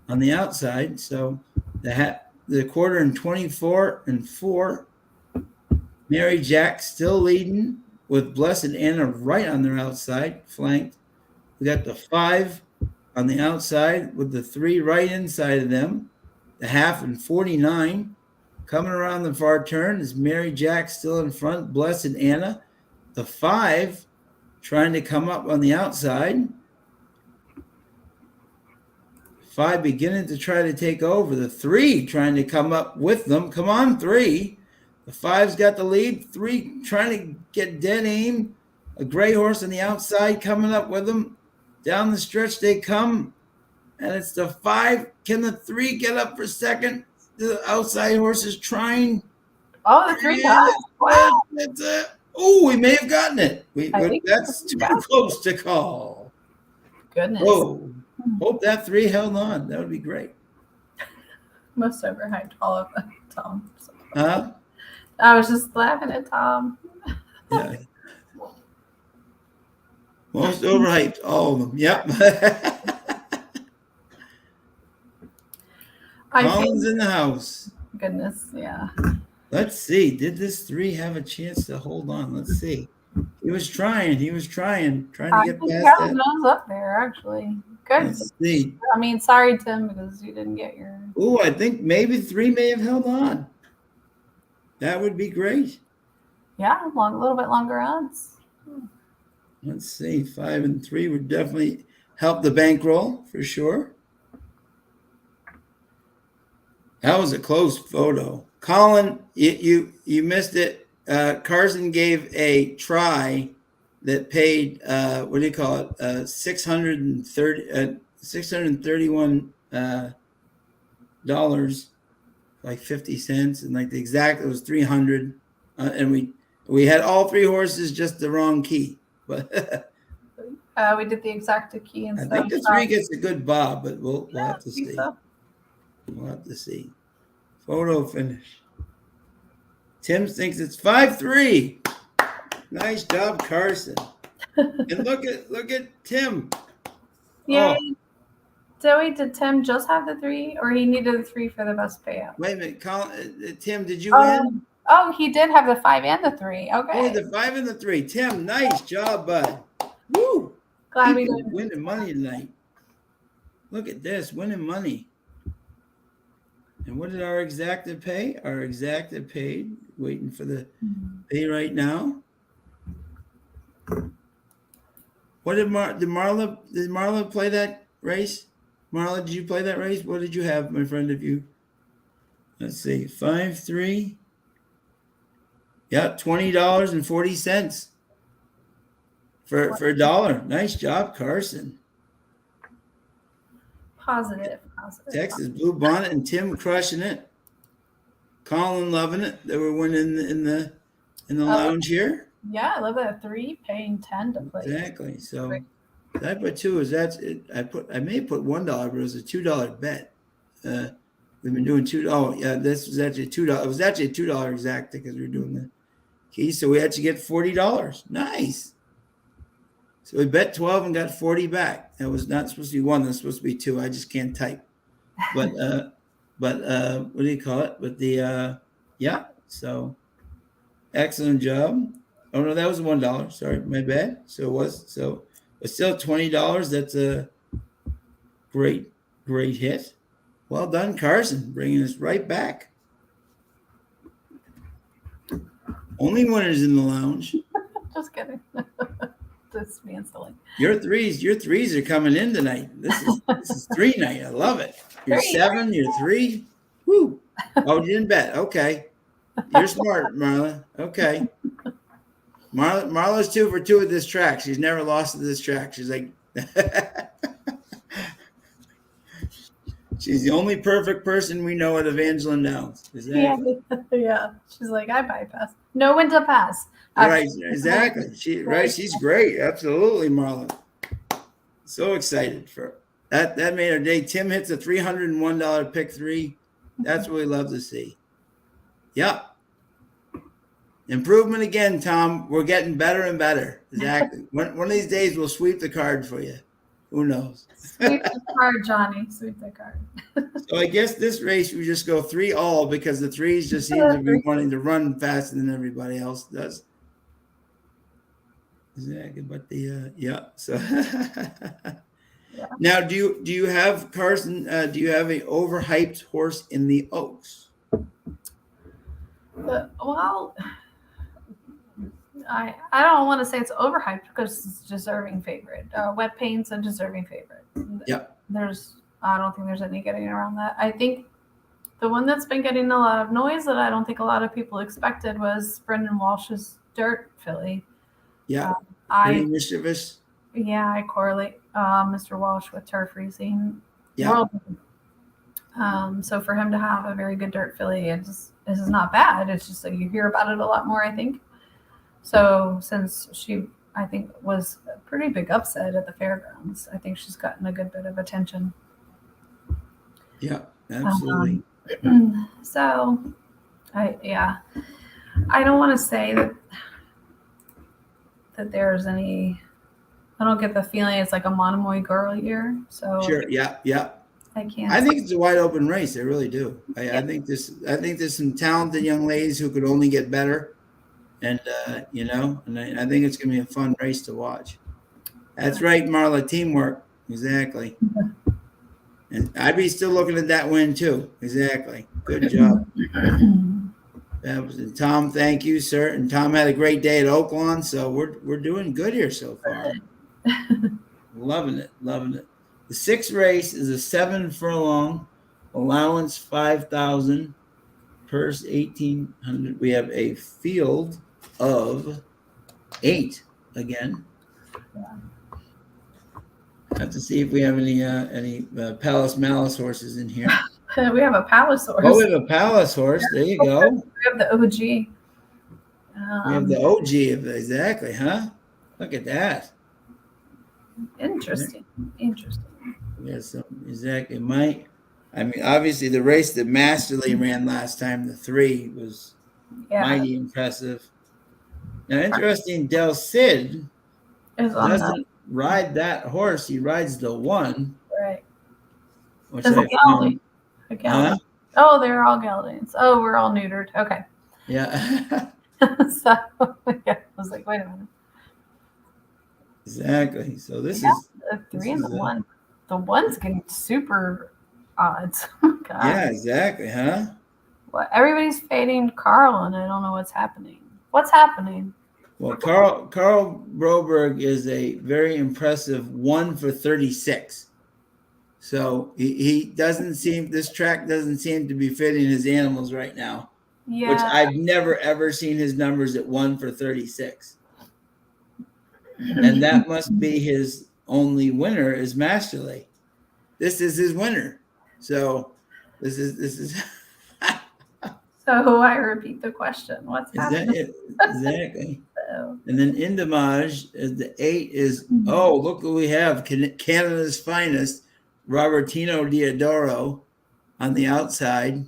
on the outside. So the quarter and 24 and 4. Mary Jack still leading with Blessed Anna right on their outside, flanked. We got the 5 on the outside with the 3 right inside of them. The half and 49 coming around the far turn is Mary Jack still in front, Blessed Anna. The 5 trying to come up on the outside. 5 beginning to try to take over. The 3 trying to come up with them. Come on, 3. The 5's got the lead. 3 trying to get dead aim. A gray horse on the outside coming up with them. Down the stretch they come. And it's the 5. Can the 3 get up for second? The outside horse is trying. Oh, the 3 got it. Wow. We may have gotten it. That's too close to call. Goodness. Whoa. Hope that 3 held on. That would be great. Most overhyped all of them, Tom. So. Huh? I was just laughing at Tom. Yeah. Most overhyped, all of them. Yep. Colin's in the house. Goodness, yeah. Let's see. Did this 3 have a chance to hold on? Let's see. He was trying to get past that. Nose up there, actually. Good. Let's see. I mean, sorry, Tim, because you didn't get your. Oh, I think maybe 3 may have held on. That would be great. Yeah, a little bit longer odds. Let's see. 5 and 3 would definitely help the bankroll for sure. That was a close photo. Colin, you missed it. Carson gave a try that paid what do you call it? $631 like 50 cents, and like the exact it was 300, and we had all 3 horses just the wrong key, but we did the exacta key and I stuff. think the 3 gets a good bob, but we'll have to see. So. We'll have to see. Photo finish. Tim thinks it's 5-3. Nice job, Carson. And look at Tim. Yeah. Oh. Zoe, did Tim just have the 3, or he needed the 3 for the best payout? Wait a minute, Colin, Tim, did you win? Oh, he did have the 5 and the 3. Okay. Oh, the 5 and the 3. Tim, nice job, bud. Woo! Glad we did. Winning money tonight. Look at this, winning money. And what did our exacta pay? Our exacta paid. Waiting for the pay right now. What did Marla play that race? Marla, did you play that race? What did you have, my friend? Let's see, 5-3. Yeah, $20.40 for $1. Nice job, Carson. Positive. Texas Blue Bonnet and Tim crushing it. Colin loving it. They were winning in the lounge here. Yeah, I love that 3 paying 10 to play. Exactly. So I put 2. I may have put $1, but it was a $2 bet. We've been doing $2. Oh yeah, this was actually $2. It was actually a $2 exacta because we were doing the keys. So we had to get $40. Nice. So we bet 12 and got 40 back. That was not supposed to be 1. That's supposed to be 2. I just can't type. But But what do you call it? But the yeah, so excellent job. Oh no, that was $1. Sorry, my bad. So it was but still $20. That's a great hit. Well done, Carson, bringing us right back. Only winners in the lounge. Just kidding. Just being silly. Your threes are coming in tonight. This is 3 night. I love it. You're 7, you're 3. Woo. Oh, you didn't bet. Okay. You're smart, Marla. Okay. Marla's 2 for 2 at this track. She's never lost at this track. She's like she's the only perfect person we know at Evangeline Downs. Exactly. Yeah. She's like, I bypass. No one to pass. Right, exactly. She's great. Absolutely, Marla. So excited for that. That made our day. Tim hits a $301 pick 3. That's what we love to see. Yep. Improvement again, Tom. We're getting better and better. Exactly. One of these days we'll sweep the card for you. Who knows? Sweep the card, Johnny. Sweep the card. So I guess this race we just go 3 all because the 3s just seem to be wanting to run faster than everybody else does. Exactly, but the yeah. So Yeah. Now, do you have Carson? Do you have a overhyped horse in the Oaks? Well, I don't want to say it's overhyped because it's a deserving favorite. Wet Paint's a deserving favorite. Yeah. I don't think there's any getting around that. I think the one that's been getting a lot of noise that I don't think a lot of people expected was Brendan Walsh's Dirt Filly. Yeah. Pretty mischievous. Yeah, I correlate Mr. Walsh with turf racing. Yeah. So for him to have a very good dirt filly, this is not bad. It's just like you hear about it a lot more, I think. So since she, I think, was a pretty big upset at the fairgrounds, I think she's gotten a good bit of attention. Yeah, absolutely. So, I don't want to say that there's any. I don't get the feeling it's like a Monomoy girl year. So sure, yeah. I can't. I think it's a wide open race. I really do. I think there's some talented young ladies who could only get better, and I think it's going to be a fun race to watch. That's right, Marla. Teamwork, exactly. And I'd be still looking at that win too. Exactly. Good job. And Tom, thank you, sir. And Tom had a great day at Oaklawn, so we're doing good here so far. Loving it. The 6th race is a 7 furlong, allowance 5,000, purse 1,800. We have a field of 8 again. Yeah. Have to see if we have any Palace Malice horses in here. We have a Palace horse. Oh, we have a Palace horse. There you go. We have the OG. We have the OG of exactly, huh? Look at that. Interesting. Yes, exactly. Obviously the race that Masterly ran last time, the 3, was mighty impressive. Now, interesting, Del Cid doesn't ride that horse. He rides the 1. Right. Which a gelding. Oh, they're all geldings. Oh, we're all neutered. Okay. Yeah. So, I was like, wait a minute. Exactly. So this is the 3 and the 1. The 1's getting super odds. Yeah, exactly, huh? Well, everybody's fading Carl, and I don't know what's happening. What's happening? Well, Carl Broberg is a very impressive 1 for 36. So this track doesn't seem to be fitting his animals right now. Yeah. Which I've never ever seen his numbers at 1 for 36. And that must be his only winner is Masterly. This is his winner. So this is So I repeat the question. What's happening? Exactly. And then Indamage, the 8 is, look what we have. Canada's finest, Robertino Diodoro on the outside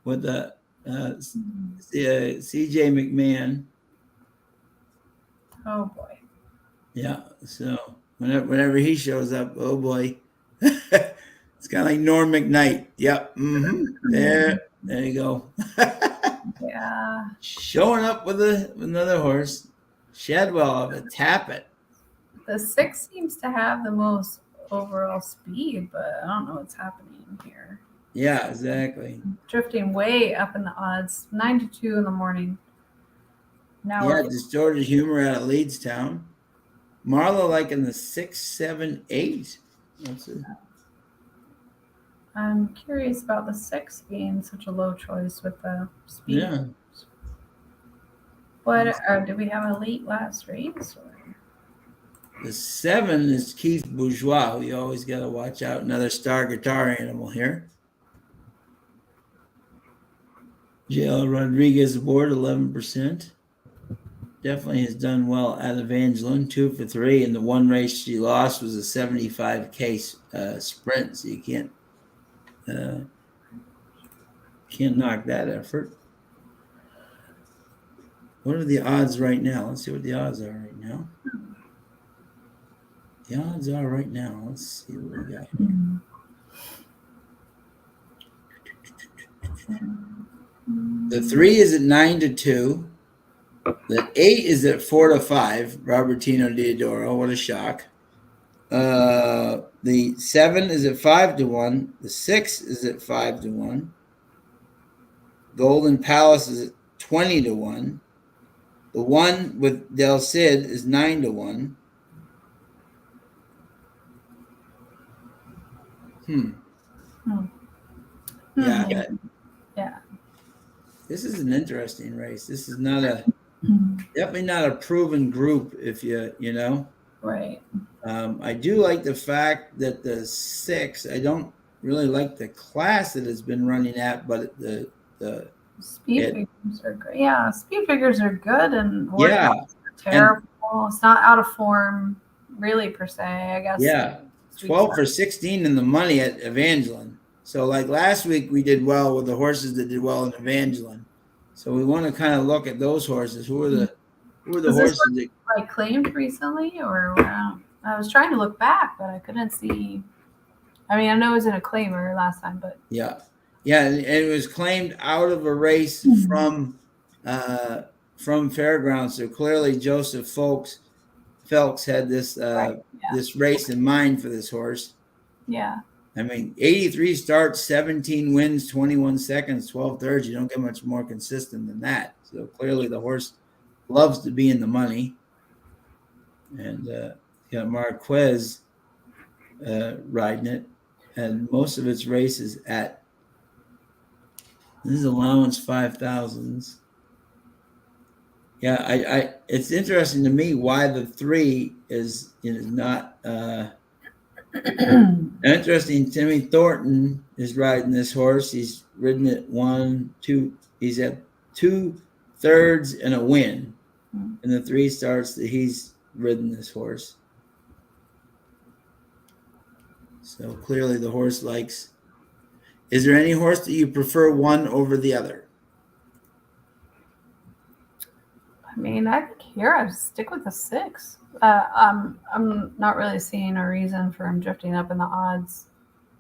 with the CJ McMahon. Oh, boy. Yeah. So whenever he shows up, oh, boy. It's kind of like Norm McKnight. Yep. Mm-hmm. There you go. Yeah. Showing up with another horse. Shadwell of it. Tap it. The 6 seems to have the most overall speed, but I don't know what's happening here. Yeah, exactly. Drifting way up in the odds. 9-2 in the morning. Now Yeah, distorted humor out of Leedstown. Marla like in the 6, 7, 8. I'm curious about the 6 being such a low choice with the speed. Yeah. What did we have a late last race? Or? The 7 is Keith Bourgeois, who you always got to watch out. Another star guitar animal here. JL Rodriguez aboard 11%. Definitely has done well at Evangeline, 2 for 3, and the one race she lost was a 75K sprint, so you can't knock that effort. What are the odds right now? Let's see what the odds are right now. The odds are right now. Let's see what we got here. The 3 is at 9-2. The 8 is at 4-5. Robertino Diodoro. What a shock. The 7 is at 5-1. The 6 is at 5-1. Golden Palace is at 20-1. The 1 with Del Cid is 9-1. Yeah. Yeah. This is an interesting race. This is not definitely not a proven group, if you know. Right. I do like the fact that the 6, I don't really like the class that it's been running at, but the speed figures are great. Yeah, speed figures are good, and yeah, are terrible. It's not out of form, really, per se. I guess. Yeah, 12 for 16 in the money at Evangeline. So, like last week, we did well with the horses that did well in Evangeline. So we want to kind of look at those horses. Who are the horses that like claimed recently, or I was trying to look back, but I couldn't see. I mean, I know it was in a claimer last time, but yeah, and it was claimed out of a race from Fairgrounds. So clearly, Joseph Phelps had this this race in mind for this horse. Yeah. I mean, 83 starts, 17 wins, 21 seconds, 12 thirds. You don't get much more consistent than that. So clearly the horse loves to be in the money. And got Marquez riding it. And most of its races at this is allowance 5,000s. Yeah, I it's interesting to me why the 3 is not interesting. Timmy Thornton is riding this horse. He's ridden it 1, 2. He's at 2 thirds and a win. And the 3 starts that he's ridden this horse. So clearly the horse likes. Is there any horse that you prefer one over the other? I mean, I think here I'd stick with the 6. I'm not really seeing a reason for him drifting up in the odds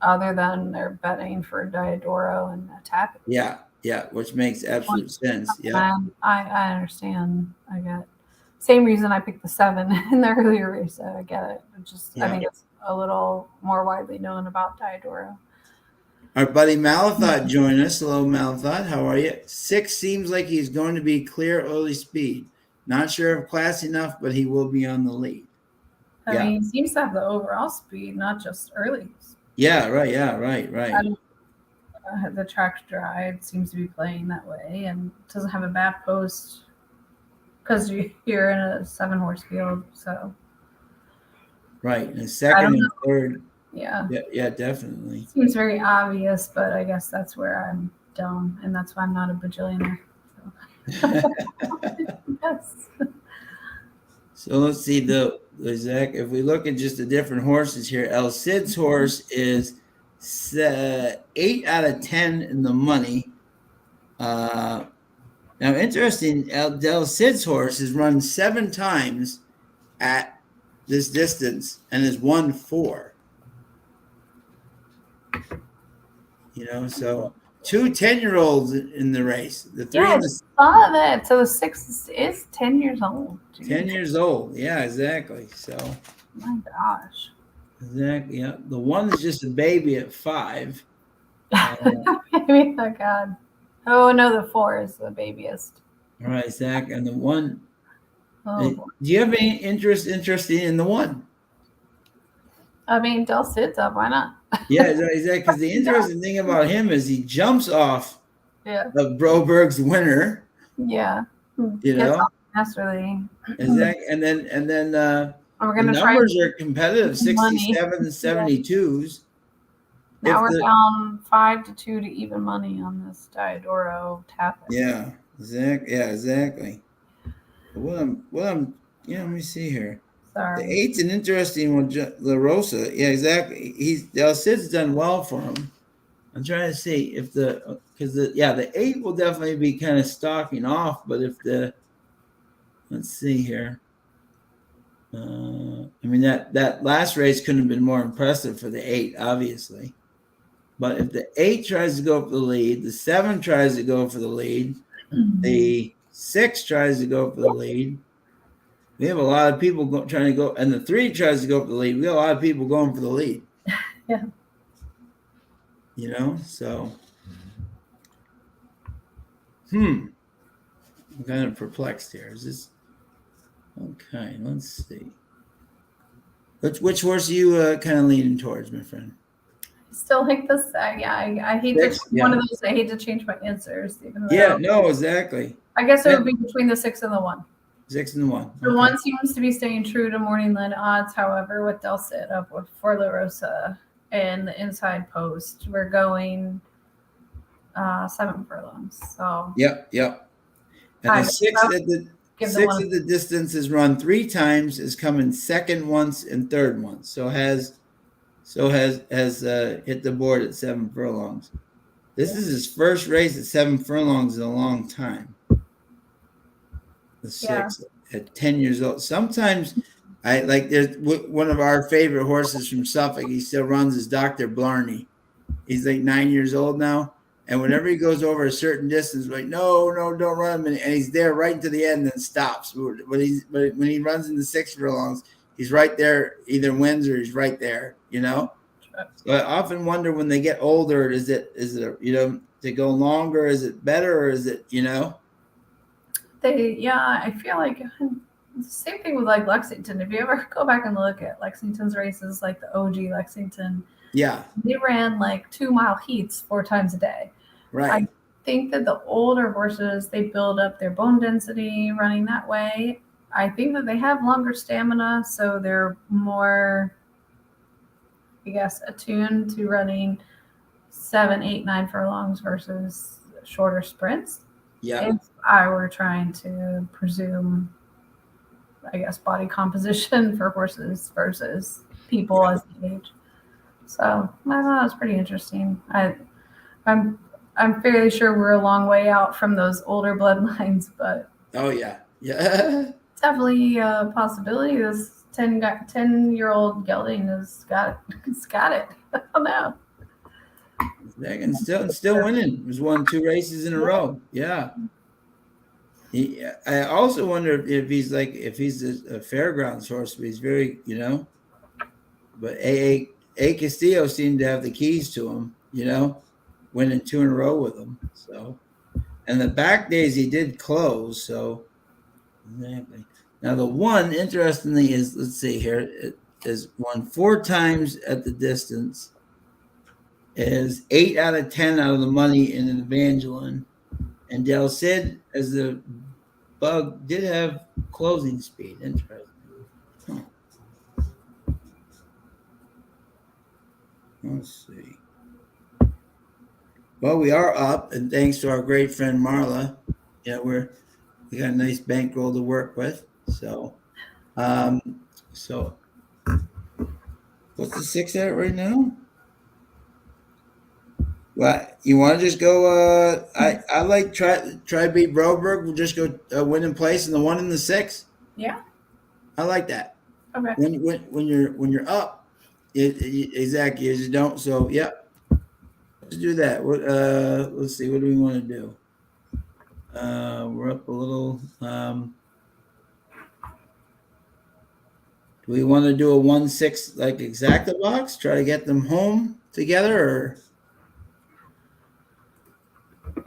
other than they're betting for Diodoro and Tap. Yeah, which makes absolute sense. Yeah, I understand. I get same reason I picked the 7 in the earlier race. I get it. I think it's a little more widely known about Diodoro. Our buddy Malathot joined us. Hello, Malathot. How are you? 6 seems like he's going to be clear early speed. Not sure if class enough, but he will be on the lead. I mean, he seems to have the overall speed, not just early. Yeah, right. The track drive seems to be playing that way and doesn't have a bad post because you're in a 7-horse field. So, right. And second and third. Yeah, definitely. Seems very obvious, but I guess that's where I'm dumb, and that's why I'm not a bajillionaire. So. Yes. So let's see Zach. If we look at just the different horses here, El Cid's horse is 8 out of 10 in the money. Now, interesting. Del Cid's horse has run 7 times at this distance and has won 4. So 2 10-year-olds in the race. The 3 Yeah, I and the saw that. So the 6 is 10 years old. Jeez. 10 years old. Yeah, exactly. So My gosh. exactly. Yeah. The 1 is just a baby at 5. Maybe, oh God. Oh no, the 4 is the babiest. All right, Zach. And the 1. Oh, Do you have any interest in the 1? I mean, Del Cid's up. Why not? Yeah, exactly. Because the interesting thing about him is he jumps off Yeah. of Broberg's winner. Yeah. Masterly. Exactly. And then We're the gonna try. numbers are competitive, Money. 67 72s. Now we're down 5-2 to even money on this Diodoro tap. Yeah, exactly. Yeah, exactly. What I'm let me see here. Sorry. The 8's an interesting one, La Rosa. Yeah, exactly. Del Cid's done well for him. I'm trying to see if the 8 will definitely be kind of stalking off, but if let's see here. I mean that last race couldn't have been more impressive for the 8, obviously. But if the 8 tries to go for the lead, the 7 tries to go for the lead, the 6 tries to go for the lead. We have a lot of people trying to go, and the 3 tries to go for the lead. We have a lot of people going for the lead. Yeah. So. I'm kind of perplexed here. Is this okay? Let's see. Which horse are you kind of leaning towards, my friend? Still like this. I hate to one of those. I hate to change my answers. Even though no, exactly. I guess it would be between the 6 and the 1. 6 and the 1. The 1 seems to be staying true to morning line odds. However, with Del Cid up with for La Rosa and the inside post, we're going 7 furlongs. So Yep. And the 6 at the distance is run 3 times, is coming second once and third once. So has hit the board at 7 furlongs. This is his first race at 7 furlongs in a long time. The 6 at 10 years old. Sometimes I like, there's one of our favorite horses from Suffolk. He still runs, is Dr. Blarney. He's like 9 years old now. And whenever he goes over a certain distance, like, no, don't run him. And he's there right into the end and stops. But when he runs in the 6 furlongs, he's right there, either wins or he's right there, So I often wonder when they get older, is it to go longer? Is it better, or is it, I feel like the same thing with like Lexington. If you ever go back and look at Lexington's races, like the OG Lexington, they ran like 2-mile heats 4 times a day. Right. I think that the older horses, they build up their bone density running that way. I think that they have longer stamina, so they're more, I guess, attuned to running 7, 8, 9 furlongs versus shorter sprints. Yeah. If I were trying to presume, I guess, body composition for horses versus people as they age. So I thought it was pretty interesting. I'm fairly sure we're a long way out from those older bloodlines, but definitely a possibility. This 10-year-old gelding has got it. I don't know. And still winning. He's won 2 races in a row. Yeah. I also wonder if he's a fairgrounds horse, but he's very, But A Castillo seemed to have the keys to him, winning 2 in a row with him. So, and the back days he did close. So, exactly. Now the 1, interestingly, is, let's see here, it is won 4 times at the distance. Is 8 out of 10 out of the money in an Evangeline, and Del Cid, as the bug, did have closing speed. Interesting. Let's see. Well, we are up, and thanks to our great friend Marla, we got a nice bankroll to work with. So, what's the 6 at right now? Well, you want to just go? I like try beat Broberg. We'll just go win in place in the 1 and the 6. Yeah, I like that. Okay. When you're up, exactly as you don't. So Let's do that. What? Let's see. What do we want to do? We're up a little. Do we want to do a 1-6 like exacta box? Try to get them home together, or?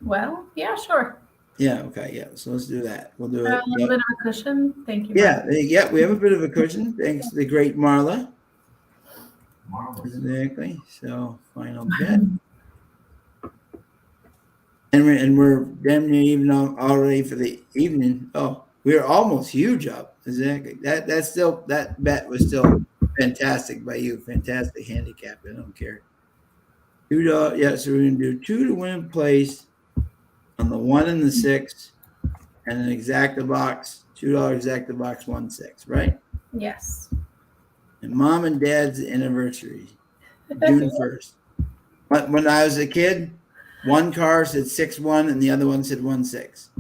Well, yeah, sure. Yeah. Okay. Yeah. So let's do that. We'll do A it. little bit of a cushion. Thank you. Yeah. Yeah. We have a bit of a cushion. Thanks to the great Marla. Marvelous. Exactly. So final bet. And we're damn near even already for the evening. Oh, we're almost huge up. Exactly. That bet was still fantastic by you. Fantastic handicap. I don't care. $2. Yeah, so we're gonna do 2 to win in place on the 1 and the 6, and an exacta box, $2 exacta box 1-6, right? Yes. And mom and dad's anniversary, June 1st. When I was a kid, one car said 6-1 and the other one said 1-6.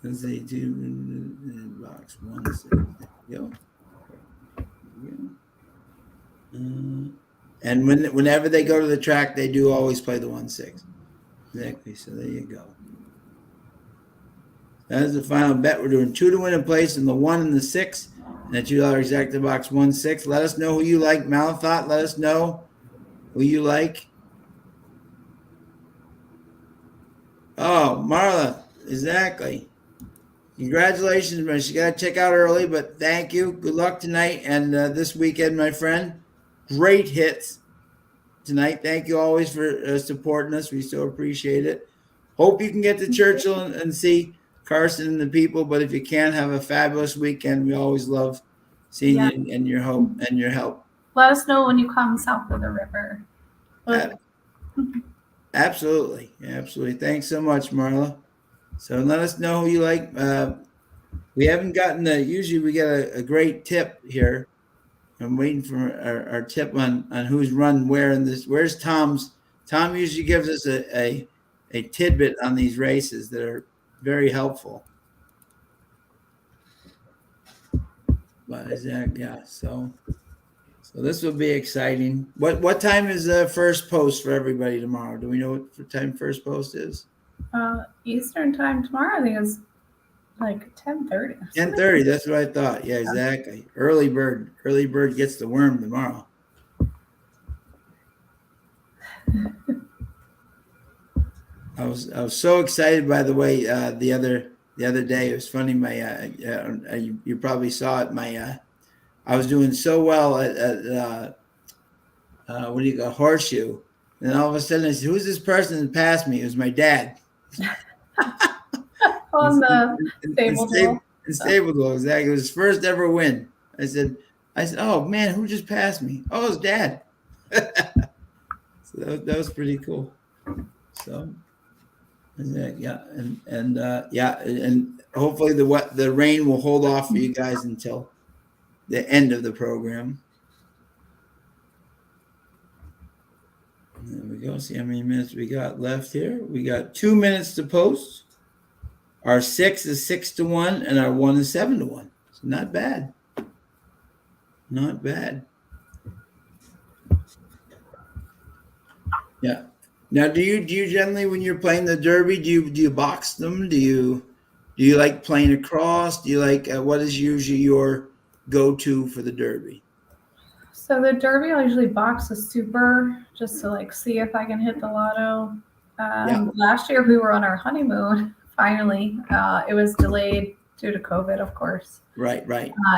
Let's say 2 box 1-6. There you go. And whenever they go to the track, they do always play the 1-6. Exactly. So there you go. That is the final bet. We're doing 2 to win in place in the 1 and the 6, and a $2 exacta box 1-6. Let us know who you like. Malathot, let us know who you like. Oh, Marla, exactly. Congratulations, man. She got to check out early, but thank you. Good luck tonight and this weekend, my friend. Great hits tonight. Thank you always for supporting us. We so appreciate it. Hope you can get to Churchill and see Carson and the people, but if you can't, have a fabulous weekend. We always love seeing you and your hope and your help. Let us know when you come south of the river. Absolutely. Thanks so much, Marla. So let us know who you like. We haven't gotten usually we get a great tip here. I'm waiting for our tip on who's run where in this. Where's Tom's? Tom usually gives us a tidbit on these races that are very helpful. But so this will be exciting. What time is the first post for everybody tomorrow? Do we know what time first post is? Eastern time tomorrow, I think it's like 10:30. 10:30. That's what I thought. Yeah, exactly. Early bird gets the worm tomorrow. I was so excited. By the way, the other day it was funny. My you probably saw it. I was doing so well at what do you call horseshoe, and all of a sudden I said, "Who's this person that passed me?" It was my dad. On the stable duel, exactly. It was his first ever win. I said, "Oh man, who just passed me?" Oh, it's Dad. So that was pretty cool. So, and hopefully the rain will hold off for you guys until the end of the program. There we go. See how many minutes we got left here. We got 2 minutes to post. Our 6 is 6 to 1, and our 1 is 7 to 1. So not bad. Not bad. Yeah. Now, do you generally, when you're playing the Derby, do you box them? Do you like playing across? Do you like what is usually your go-to for the Derby? So the Derby, I usually box a super just to see if I can hit the lotto. Last year we were on our honeymoon. Finally, it was delayed due to COVID, of course. Right.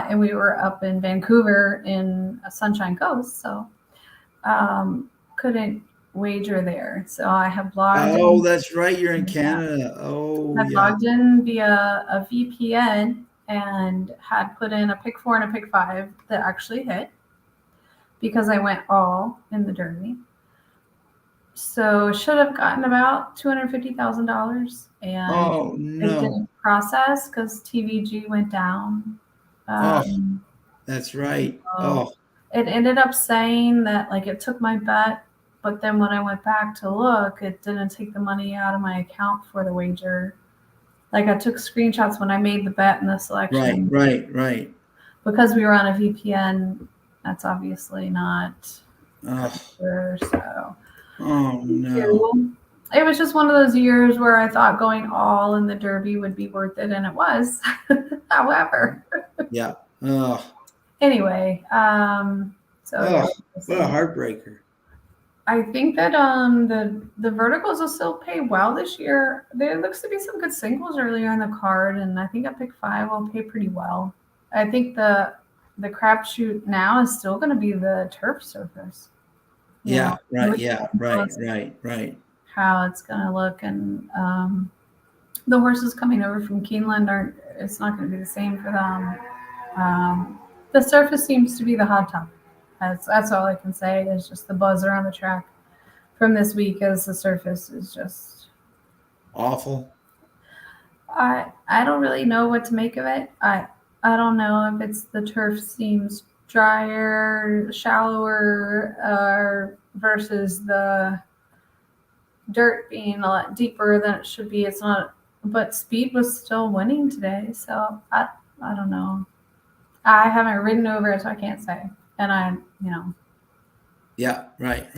And we were up in Vancouver in Sunshine Coast, so couldn't wager there. So I have logged in. Oh, that's right. You're in Canada. Oh, I logged in via a VPN and had put in a pick 4 and a pick 5 that actually hit because I went all in the Derby. So should have gotten about $250,000, and it didn't process because TVG went down. That's right. So it ended up saying that it took my bet, but then when I went back to look, it didn't take the money out of my account for the wager. I took screenshots when I made the bet in the selection. Right. Because we were on a VPN, that's obviously not So Oh no. it was just one of those years where I thought going all in the Derby would be worth it, and it was. However, Yeah. Oh. anyway, so yeah, Oh. What a heartbreaker. I think that the verticals will still pay well this year. There looks to be some good singles earlier in the card, and I think a pick 5 will pay pretty well. I think the crapshoot now is still going to be the turf surface. Yeah. Right. Yeah. Right. How it's going to look, and the horses coming over from Keeneland aren't. It's not going to be the same for them. The surface seems to be the hot topic. That's all I can say. Is just the buzz around the track from this week, as the surface is just awful. I don't really know what to make of it. I don't know if it's the turf seems drier, shallower, versus the dirt being a lot deeper than it should be. It's not, but speed was still winning today, so I don't know. I haven't ridden over it, so I can't say. And Yeah, right.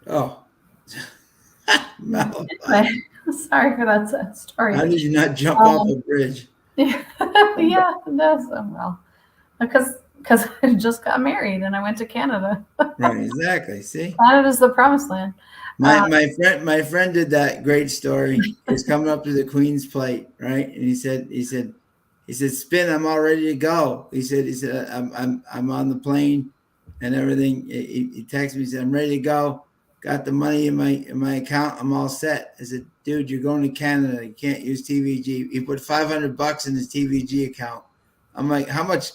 Oh. No. Anyway, sorry for that story. How did you not jump off a bridge? Yeah, that's well, because I just got married and I went to Canada. Right, exactly. See, Canada's the promised land. my friend did that great story. He's coming up to the Queen's Plate, right? And he said, Spin, I'm all ready to go. He said, I'm on the plane and everything. He texted me, he said, I'm ready to go. Got the money in my account. I'm all set. I said, dude, you're going to Canada. You can't use TVG. He put $500 in his TVG account. I'm like, how much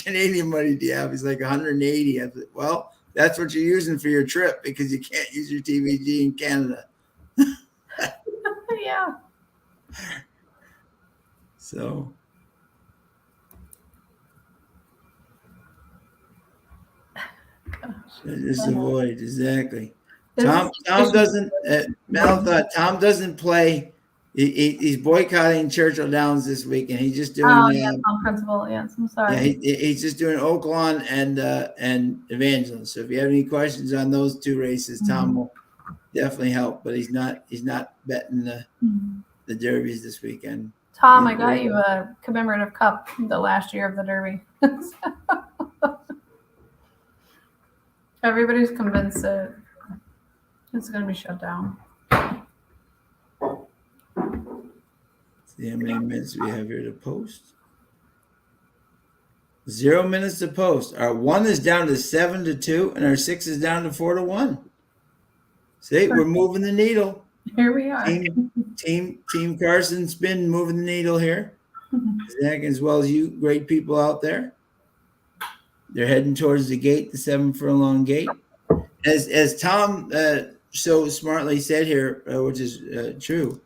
Canadian money do you have? He's like 180. I said, well, that's what you're using for your trip because you can't use your TVG in Canada. Yeah. So. Just avoid, exactly. Tom doesn't. Mel thought Tom doesn't play. He's boycotting Churchill Downs this week, and he's just doing. Oh yeah, on principle. Yes, I'm sorry. Yeah, he's just doing Oaklawn and Evangeline. So if you have any questions on those two races, Tom will definitely help. But he's not betting the Derbies this weekend. Tom, I got you a commemorative cup the last year of the Derby. Everybody's convinced that it's going to be shut down. See how many minutes we have here to post. 0 minutes to post. Our 1 is down to 7-2, and our 6 is down to 4-1. See, we're moving the needle. Here we are. Team Carson's been moving the needle here. Zach, as well as you, great people out there. They're heading towards the gate, the 7 furlong gate. As Tom so smartly said here, which is true,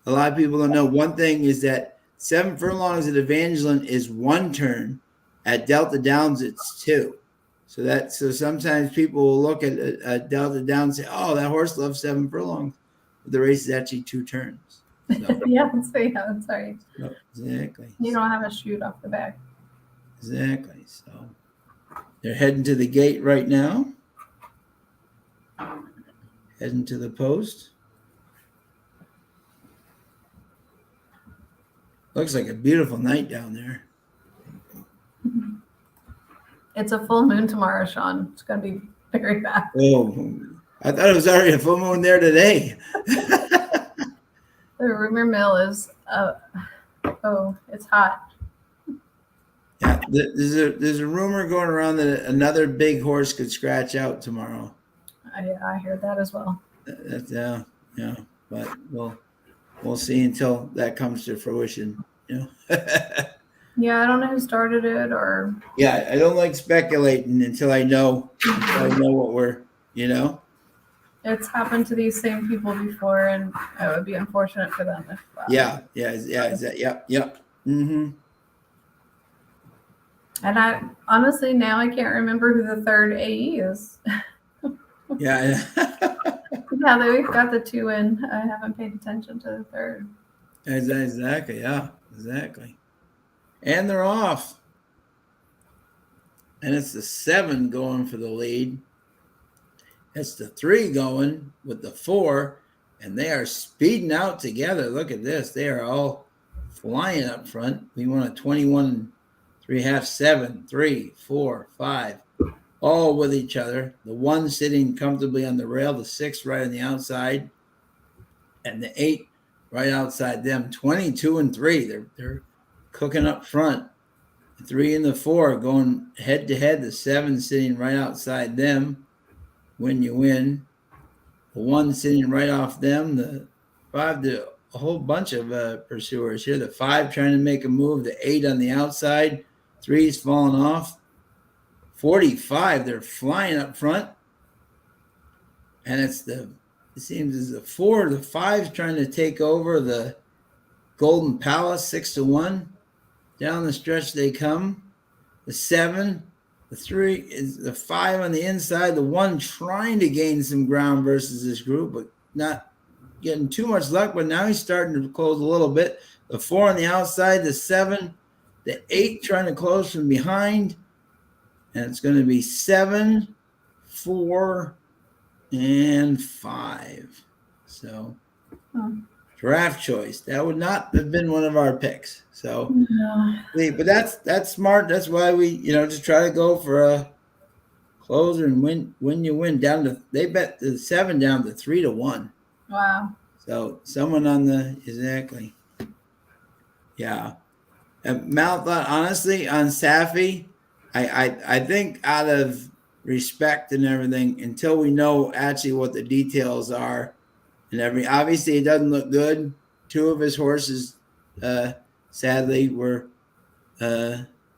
a lot of people don't know. One thing is that 7 furlongs at Evangeline is 1 turn. At Delta Downs, it's 2. So sometimes people will look at Delta Downs and say, "Oh, that horse loves 7 furlongs." But the race is actually 2 turns. So. Yeah, that's right. So, exactly. You don't have a chute off the back. Exactly. So they're heading to the gate right now. Heading to the post. Looks like a beautiful night down there. It's a full moon tomorrow, Sean. It's going to be very bad. Oh, I thought it was already a full moon there today. The rumor mill is, it's hot. Yeah, there's a rumor going around that another big horse could scratch out tomorrow. I heard that as well. Yeah, but we'll see until that comes to fruition. Yeah, I don't know who started it or. Yeah, I don't like speculating until I know what we're. It's happened to these same people before, and it would be unfortunate for them if. Yeah. Is that? Yep. Mm-hmm. And I honestly now I can't remember who the third AE is. Yeah. Yeah, we've got the 2 in. I haven't paid attention to the third. Exactly. Yeah. Exactly. And they're off. and it's the 7 going for the lead. It's the 3 going with the 4, and they are speeding out together. Look at this. They are all flying up front. We want a 21 3/2, 7, 3, 4, 5, all with each other. The 1 sitting comfortably on the rail, the 6 right on the outside, and the 8 right outside them. 22 and 3. They're cooking up front. The 3 and the 4 going head to head. The 7 sitting right outside them. When you win. The 1 sitting right off them. The 5, a whole bunch of pursuers here. The 5 trying to make a move. The 8 on the outside. 3's falling off. 45. They're flying up front. And it seems as the 4, the 5's trying to take over the Golden Palace 6-1. Down the stretch they come. The 7, the 3 is the 5 on the inside. The 1 trying to gain some ground versus this group, but not getting too much luck. But now he's starting to close a little bit. The 4 on the outside, the 7, the 8 trying to close from behind. And it's going to be 7, 4, and 5. So draft choice. That would not have been one of our picks. So, but that's smart. That's why we, just try to go for a closer and win you win. They bet the 7 down to 3-1. Wow. So someone on exactly. Yeah. And Mal thought honestly on Safi, I think out of respect and everything, until we know actually what the details are and obviously it doesn't look good. 2 of his horses sadly were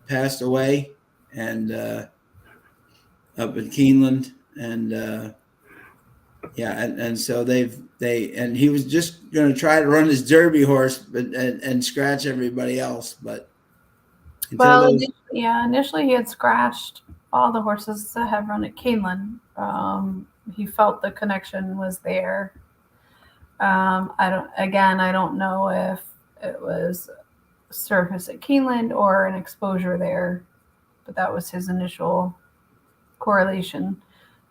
passed away and up in Keeneland and and so and he was just going to try to run his Derby horse but and scratch everybody else, but initially he had scratched all the horses that have run at Keeneland. He felt the connection was there. I don't know if it was surface at Keeneland or an exposure there, but that was his initial correlation.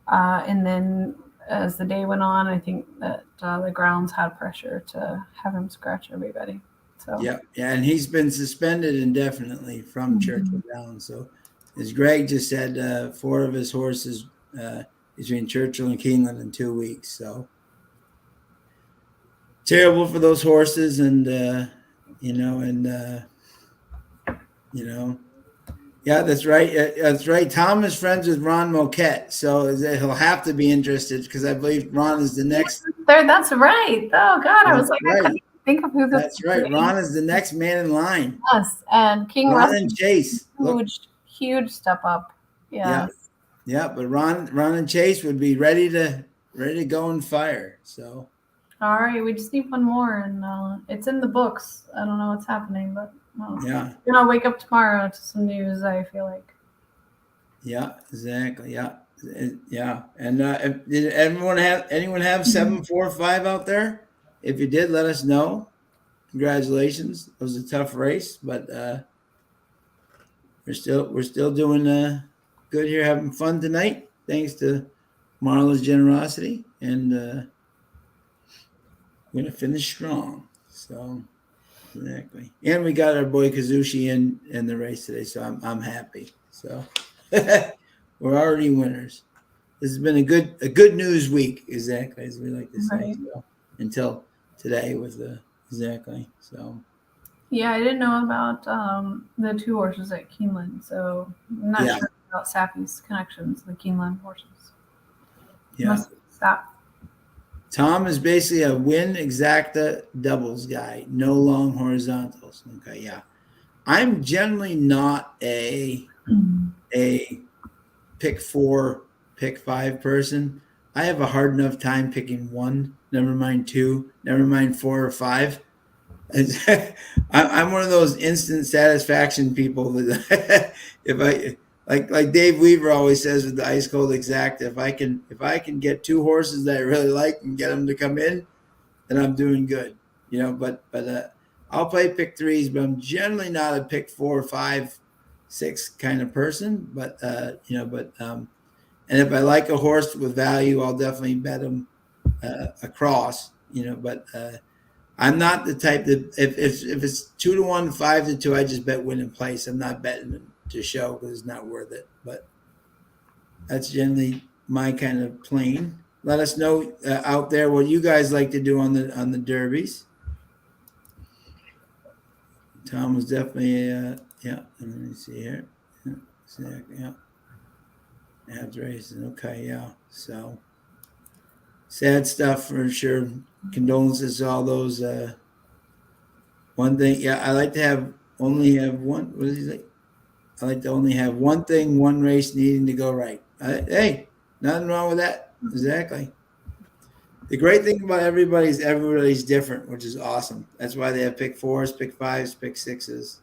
And then as the day went on, I think that the grounds had pressure to have him scratch everybody. So yeah, and he's been suspended indefinitely from Churchill Downs. So as Greg just said, 4 of his horses between Churchill and Keeneland in 2 weeks. So terrible for those horses, and yeah, that's right. That's right. Tom is friends with Ron Moquette, so he'll have to be interested because I believe Ron is the next. That's right. Oh God, I was like, right. I couldn't think of who this. That's right. Ron is the next man in line. Yes, and King Ron and Chase. Huge step up. Yes. Yeah. But Ron and Chase would be ready to go and fire. So. All right, we just need one more, and it's in the books. I don't know what's happening, but yeah, I'll wake up tomorrow to some news. I feel like. Yeah, exactly. Yeah. And did anyone have 745 out there? If you did, let us know. Congratulations. It was a tough race, but we're still doing good here, having fun tonight. Thanks to Marla's generosity, and we're gonna finish strong. So exactly, and we got our boy Kazushi in the race today, so I'm happy. So we're already winners. This has been a good news week, exactly as we like to say. Right. So, until today with exactly. So yeah, I didn't know about the 2 horses at Keeneland, so I'm not sure about Sappy's connections to the Keeneland horses. Yeah. Stop. Tom is basically a win exacta doubles guy, no long horizontals. Okay, yeah. I'm generally not a pick 4, pick 5 person. I have a hard enough time picking 1, never mind 2, never mind 4 or 5. I'm one of those instant satisfaction people that if I like Dave Weaver always says with the ice cold exacta, if I can get 2 horses that I really like and get them to come in, then I'm doing good. But I'll play pick 3s, but I'm generally not a pick 4 or 5 6 kind of person, but and if I like a horse with value, I'll definitely bet him across, but I'm not the type that if it's 2-1, 5-2, I just bet win in place. I'm not betting them to show because it's not worth it. But that's generally my kind of plane. Let us know out there what you guys like to do on the derbies. Tom was definitely yeah. Let me see here. Yeah. Abs racing. Okay, yeah. So sad stuff for sure. Condolences to all those. One thing, yeah, I like to only have one. What is he say? I like to only have one thing, one race needing to go right. Hey, nothing wrong with that. Exactly. The great thing about everybody's different, which is awesome. That's why they have pick 4s, pick 5s, pick 6s.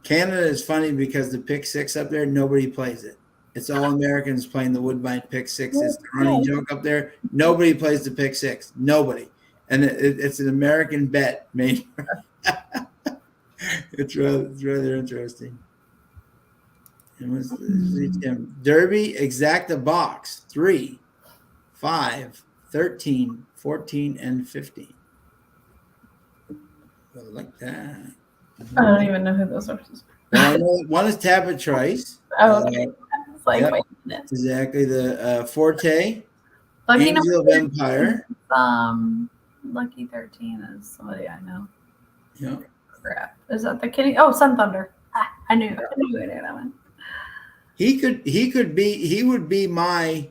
Canada is funny because the pick 6 up there, nobody plays it. It's all Americans playing the Woodbine pick 6s. It's the running joke up there. Nobody plays the pick 6. Nobody. And it's an American bet made. It's rather interesting. And Derby exacta box 3, 5, 13, 14, and 15. I like that. I don't even know who those horses are. One is Tabit Trice. Oh, okay. It's like, yep, wait a minute. Exactly. The Forte. Lucky Angel of Empire. Lucky 13 is somebody I know. Yeah. Crap. Is that the kitty? Oh, Sun Thunder. I knew that one. He would be my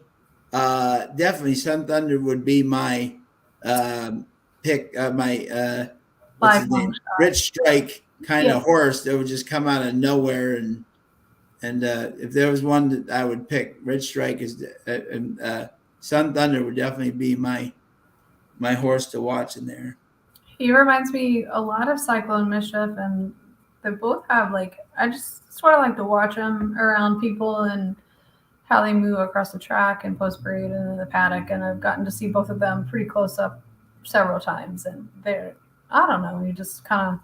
definitely Sun Thunder would be my pick my what's his name? Rich Strike kind of horse that would just come out of nowhere and if there was one that I would pick, Rich Strike is and Sun Thunder would definitely be my horse to watch in there. He reminds me a lot of Cyclone Mischief, and they both have I just sort of like to watch them around people and how they move across the track and post parade and in the paddock. And I've gotten to see both of them pretty close up several times, and they're I don't know, you just kind of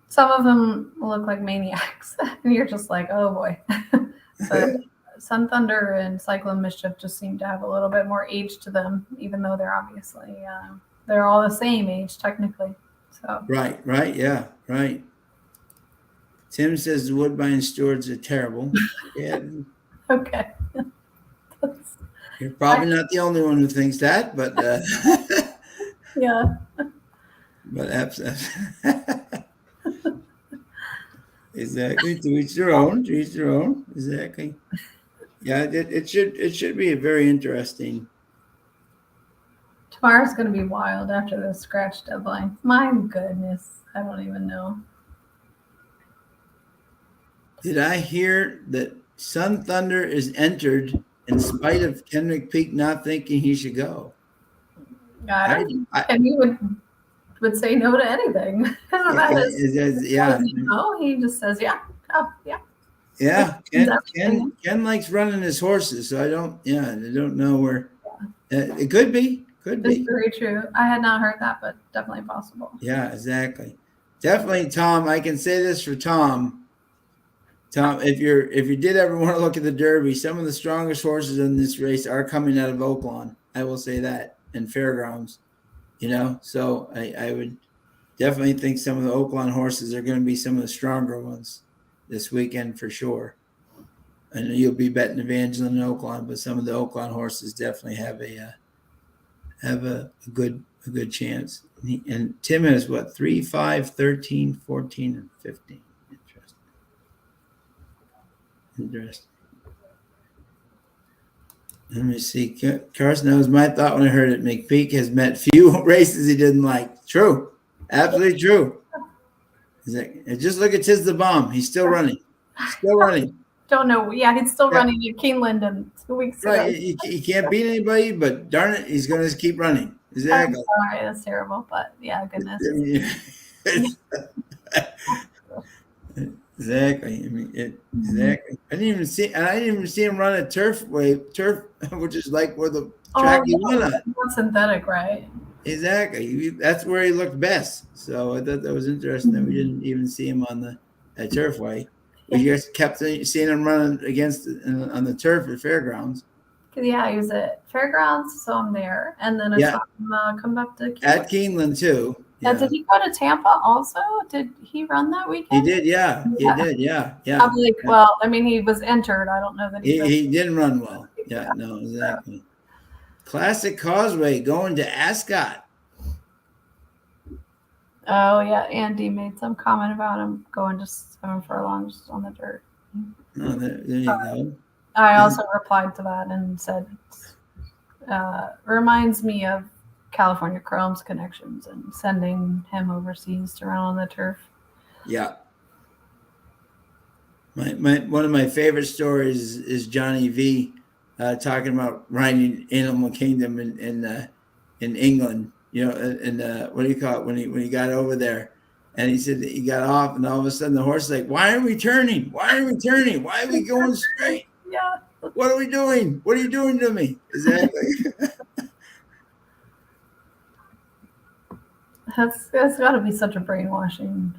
some of them look like maniacs, and you're just like, oh boy. But Sun Thunder and Cyclone Mischief just seem to have a little bit more age to them, even though they're obviously they're all the same age technically. So right, yeah, right. Tim says the Woodbine stewards are terrible. Yeah. Okay. You're probably not the only one who thinks that, but yeah. But exactly. To each their own. Exactly. Yeah, it should be a very interesting. Tomorrow's going to be wild after the scratch deadline. My goodness, I don't even know. Did I hear that Sun Thunder is entered in spite of Ken McPeak not thinking he should go? I don't think Kenny would say no to anything. Yeah. No, he just says yeah. Oh, yeah. Yeah, Ken likes running his horses, so I don't know where. It could be. It's very true. I had not heard that, but definitely possible. Yeah, exactly. Definitely, Tom. I can say this for Tom. Tom, if you did ever want to look at the Derby, some of the strongest horses in this race are coming out of Oaklawn. I will say that, and Fairgrounds. So I would definitely think some of the Oaklawn horses are going to be some of the stronger ones this weekend for sure. I know you'll be betting Evangeline and Oaklawn, but some of the Oaklawn horses definitely have a good chance. And Tim has what, 3, 5, 13, 14, and 15. Interesting. Let me see. Carson, that was my thought when I heard it. McPeak has met few races he didn't like. True. Absolutely true. Just look at Tiz the Bomb. He's still running. Don't know. Yeah, he's still running at Keeneland 2 weeks ago. Right. He can't beat anybody, but darn it, he's going to keep running. Exactly. I'm sorry, that's terrible. But yeah, goodness. Exactly. I mean, exactly. I didn't even see him run a turf, which is like where the track he won on. Not synthetic, right? Exactly. That's where he looked best. So I thought that was interesting that we didn't even see him on at Turfway. But you guys kept seeing him running on the turf at fairgrounds. Yeah, he was at Fairgrounds, so I'm there. And then I saw him come up to Keeneland. At Keeneland, too. Yeah. Did he go to Tampa also? Did he run that weekend? He did, yeah. He did, yeah. I'm like, well, I mean, he was entered. I don't know that he didn't run well. Yeah, no, exactly. Classic Causeway going to Ascot. Oh, yeah. Andy made some comment about him going to 7 furlongs on the dirt. Oh, there you go. I also replied to that and said, reminds me of California Chrome's connections and sending him overseas to run on the turf. Yeah. One of my favorite stories is Johnny V talking about riding Animal Kingdom in England. And what do you call it when he got over there? And he said that he got off, and all of a sudden the horse is like, "Why are we turning? Why are we turning? Why are we going straight? Yeah. What are we doing? What are you doing to me?" Exactly. That's got to be such a brainwashing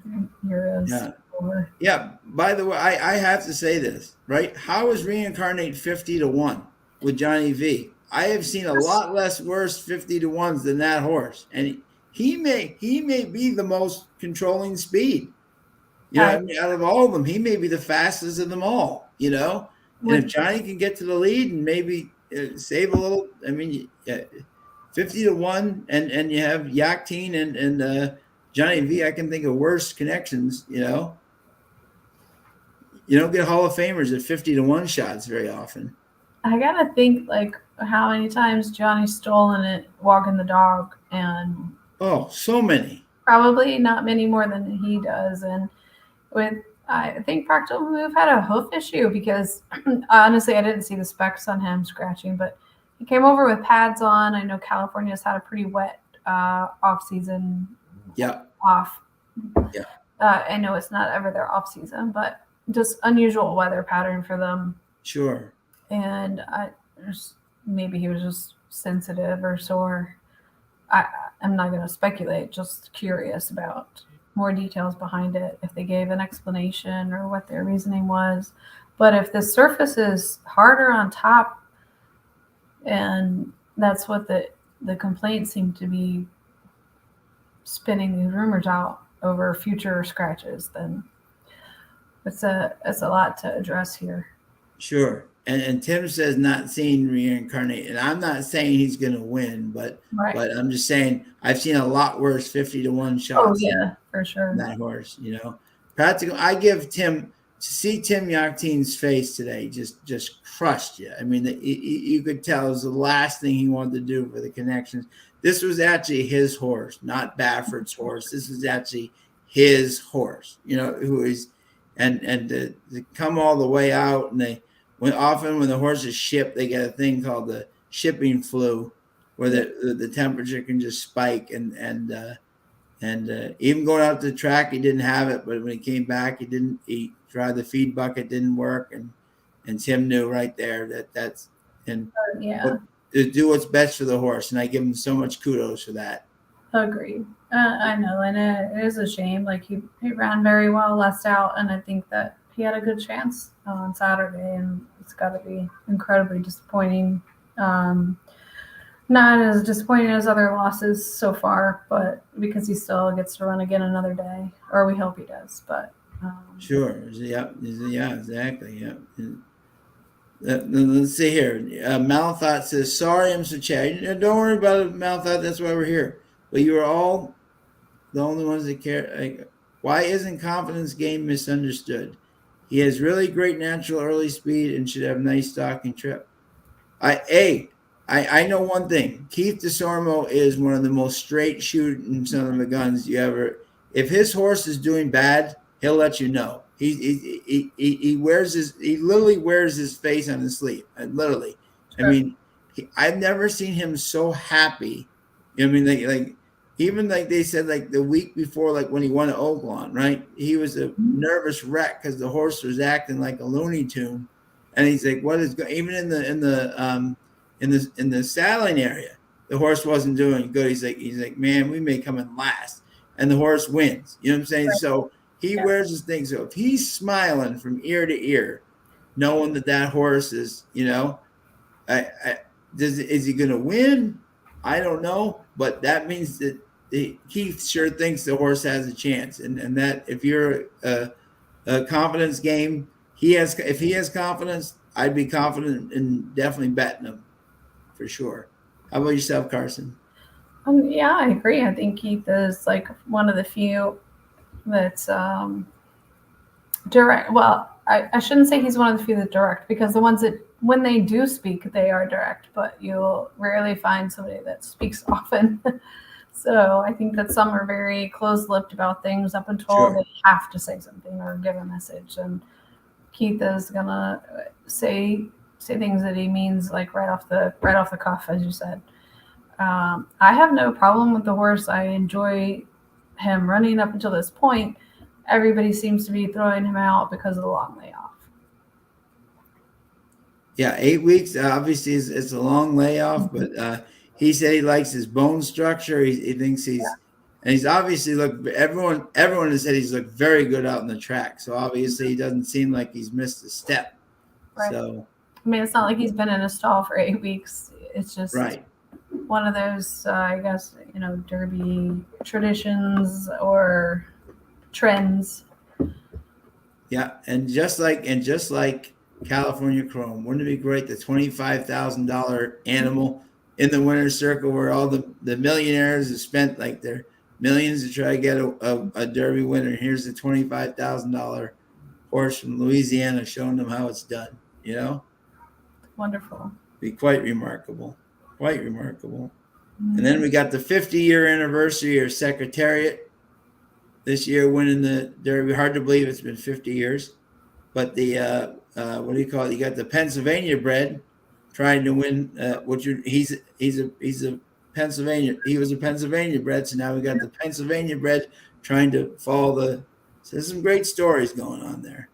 year. Yeah. By the way, I have to say this, right? How is Reincarnate 50-1 with Johnny V? I have seen a lot less worse 50-1s than that horse, and he may be the most controlling speed. I mean, out of all of them, he may be the fastest of them all. And if Johnny can get to the lead and maybe save a little, I mean, 50-1, and you have Yachtine and Johnny V. I can think of worse connections. You don't get Hall of Famers at 50-1 shots very often. I gotta think like how many times Johnny's stolen it walking the dog, and so many. Probably not many more than he does. And I think Practical Move had a hoof issue because honestly I didn't see the specs on him scratching, but he came over with pads on. I know California's had a pretty wet off season. Yeah. Off. Yeah. I know it's not ever their off season, but just unusual weather pattern for them. Sure. And maybe he was just sensitive or sore. I'm not going to speculate, just curious about more details behind it, if they gave an explanation or what their reasoning was. But if the surface is harder on top, and that's what the complaints seem to be spinning these rumors out over future scratches, then it's a lot to address here. Sure. And Tim says not seeing Reincarnate, and I'm not saying he's going to win, but I'm just saying I've seen a lot worse 50-1 shots. Oh yeah, for sure. That horse, Practical. I give Tim to see Tim Yachtine's face today, just crushed you. I mean, you could tell it was the last thing he wanted to do for the connections. This was actually his horse, not Bafford's horse. This was actually his horse. Who is, and to come all the way out, and when the horse is shipped, they get a thing called the shipping flu, where the temperature can just spike, and even going out to the track, he didn't have it, but when he came back, he tried the feed bucket, didn't work, and Tim knew right there that's to do what's best for the horse, and I give him so much kudos for that. Agreed. I know, and it is a shame. Like he ran very well last out, and I think that he had a good chance on Saturday, and it's got to be incredibly disappointing. Not as disappointing as other losses so far, but because he still gets to run again another day, or we hope he does. But sure, yeah, exactly, yeah. Let's see here. Malthot says, "Sorry, I'm so chatty." Don't worry about it, Malthot. That's why we're here. But you are all the only ones that care. Why isn't Confidence Game misunderstood? He has really great natural early speed and should have nice stalking trip. I know one thing. Keith DeSormo is one of the most straight shooting son of a guns you ever. If his horse is doing bad, he'll let you know. He literally wears his face on his sleeve. Literally. Sure. I mean, I've never seen him so happy. I mean, like even like they said, like the week before, like when he won at Oaklawn, right? He was a nervous wreck because the horse was acting like a Looney Tune, and he's like, "What is going?" Even in the saddling area, the horse wasn't doing good. He's like, "Man, we may come in last," and the horse wins. You know what I'm saying? Right. So He wears his thing. So if he's smiling from ear to ear, knowing that horse is, is he going to win? I don't know, but that means that he sure thinks the horse has a chance, and that if you're a confidence game, if he has confidence, I'd be confident in definitely betting him for sure. How about yourself, Carson? Yeah, I agree. I think Keith is like one of the few that's direct. Well, I shouldn't say he's one of the few that direct, because the ones that when they do speak, they are direct, but you'll rarely find somebody that speaks often. So I think that some are very close-lipped about things up until they have to say something or give a message. And Keith is gonna say things that he means, like right off the cuff, as you said. I have no problem with the horse. I enjoy him running up until this point. Everybody seems to be throwing him out because of the long layoff. Yeah, 8 weeks obviously it's a long layoff, but he said he likes his bone structure. He thinks and he's obviously everyone has said he's looked very good out in the track. So obviously he doesn't seem like he's missed a step. Right. So I mean, it's not like he's been in a stall for 8 weeks. It's just one of those, I guess, Derby traditions or trends. Yeah, and just like California Chrome, wouldn't it be great? The $25,000 animal in the winner's circle, where all the millionaires have spent like their millions to try to get a Derby winner. Here's the $25,000 horse from Louisiana showing them how it's done. Wonderful. Be quite remarkable. Quite remarkable. And then we got the 50-year anniversary of Secretariat this year winning the Derby. Hard to believe it's been 50 years. But the what do you call it? You got the Pennsylvania bred trying to win. He's a Pennsylvania. He was a Pennsylvania bred, so now we got the Pennsylvania bred trying to follow the. So there's some great stories going on there.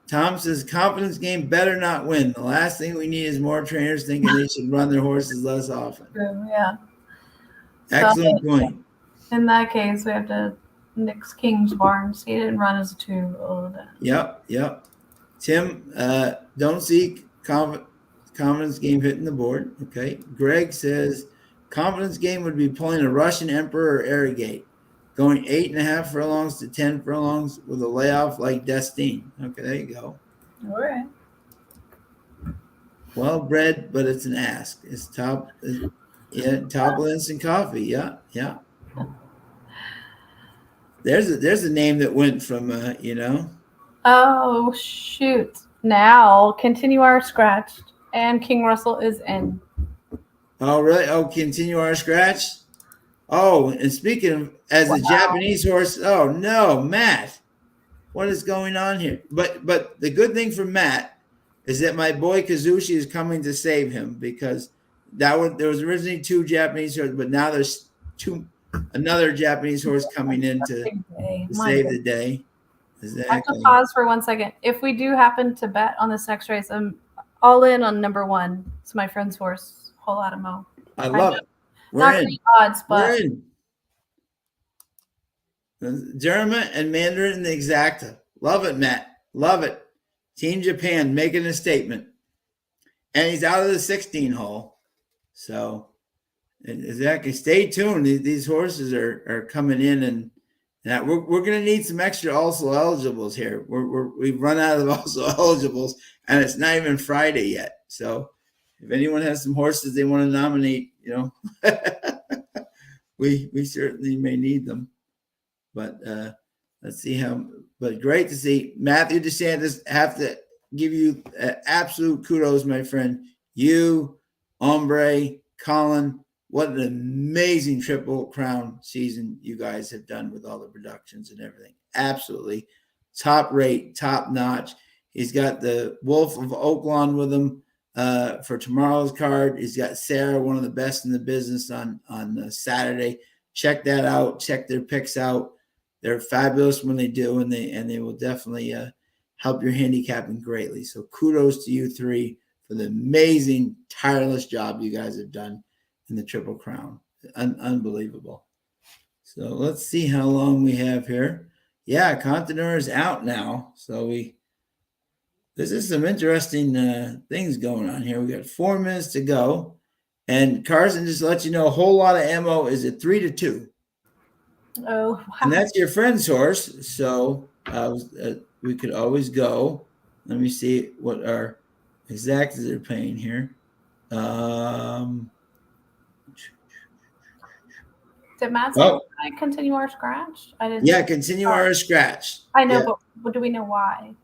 Tom says confidence game better not win. The last thing we need is more trainers thinking they should run their horses less often. Yeah. Excellent point. In that case, we have to nix King's Barnes. He didn't run as a 2-year-old. Yep. Tim, don't see confidence game hitting the board. Okay. Greg says confidence game would be pulling a Russian Emperor or Arrogate, going 8.5 furlongs to 10 furlongs with a layoff like Destine. Okay, there you go. All right. Well bred, but it's an ask. It's top of instant coffee. Yeah. There's a name that went from Oh shoot! Now continue our scratch, and King Russell is in. Oh really? Oh, continue our scratch. Oh, and speaking of as a Japanese horse, oh no, Matt, what is going on here? But the good thing for Matt is that my boy Kazushi is coming to save him, because there was originally 2 Japanese horses, but now there's another Japanese horse coming in to save the day. Exactly. I have to pause for 1 second. If we do happen to bet on this next race, I'm all in on number 1. It's my friend's horse, Whole Lotta Mo. I love it. Not great odds, but we're in. Derma and Mandarin and the Exacta. Love it, Matt. Love it. Team Japan making a statement. And he's out of the 16 hole. So exactly. Stay tuned. These horses are coming in, and we're going to need some extra also eligibles here. We've run out of also eligibles, and it's not even Friday yet. So if anyone has some horses they want to nominate, we certainly may need them. But let's see how. But great to see Matthew DeSantis. Have to give you absolute kudos, my friend. You, Ombre, Colin. What an amazing Triple Crown season you guys have done with all the productions and everything. Absolutely top rate, top notch. He's got the Wolf of Oaklawn with him for tomorrow's card. He's got Sarah, one of the best in the business, on Saturday. Check that out. Check their picks out. They're fabulous when they do, and they will definitely help your handicapping greatly. So kudos to you 3 for the amazing, tireless job you guys have done in the Triple Crown. Unbelievable. So let's see how long we have here. Yeah, Contendor is out now. So this is some interesting things going on here. We got 4 minutes to go. And Carson, just to let you know, a whole lot of ammo is at 3-2. Oh, wow. And that's your friend's horse. So we could always go. Let me see what our exactas are paying here. Did Matt say I continue our scratch? I didn't. Yeah, continue our scratch. I know, Yeah. but do we know why?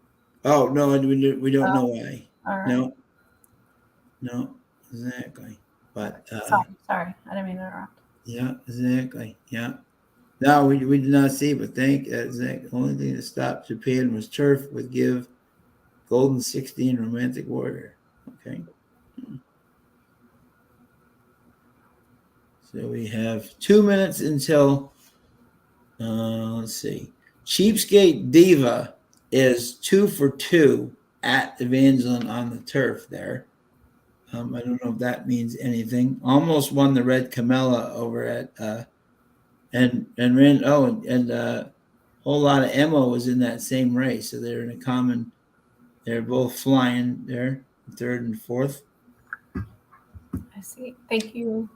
Oh, no, we don't know why. All right. No, exactly. But sorry, I didn't mean to interrupt. Yeah, exactly. Yeah. No, we did not see, but the only thing that stopped Japan was turf would give Golden 16 Romantic Warrior. Okay. So we have 2 minutes until let's see. Cheapskate Diva is 2 for 2 at Evangeline on the turf there. I don't know if that means anything. Almost won the Red Camella over at and ran a whole lot of Emma was in that same race. So they're in a common, they're both flying there, third and fourth. I see. Thank you.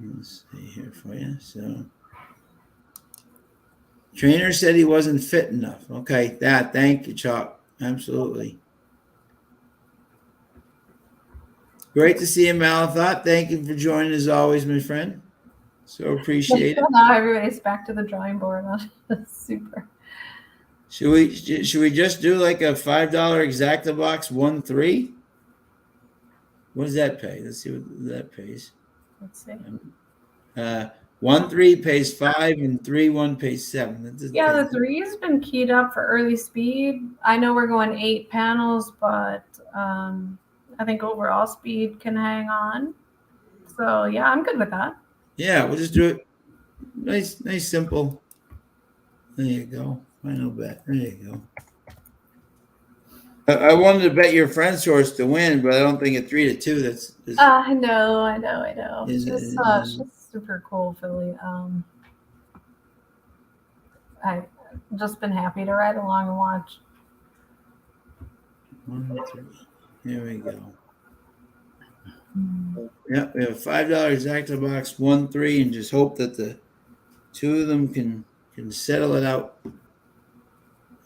Let's see here for you. So trainer said he wasn't fit enough. Okay, thank you, Chalk. Absolutely. Great to see you, Malathot. Thank you for joining as always, my friend. So appreciate it. Now everybody's back to the drawing board. That's super. Should we just do like a $5 exacta box 1-3? What does that pay? Let's see what that pays. Let's see. 1-3 pays 5 and 3-1 pays 7. Yeah, the 3 has been keyed up for early speed. I know we're going 8 panels, but I think overall speed can hang on. So yeah, I'm good with that. Yeah, we'll just do it. Nice, simple. There you go. Final bet. There you go. I wanted to bet your friend's horse to win, but I don't think at 3-2. That's. I know. She's super cool, Philly. I've just been happy to ride along and watch. 1, 3. There we go. Yeah, we have a $5 exacta box 1-3, and just hope that the two of them can settle it out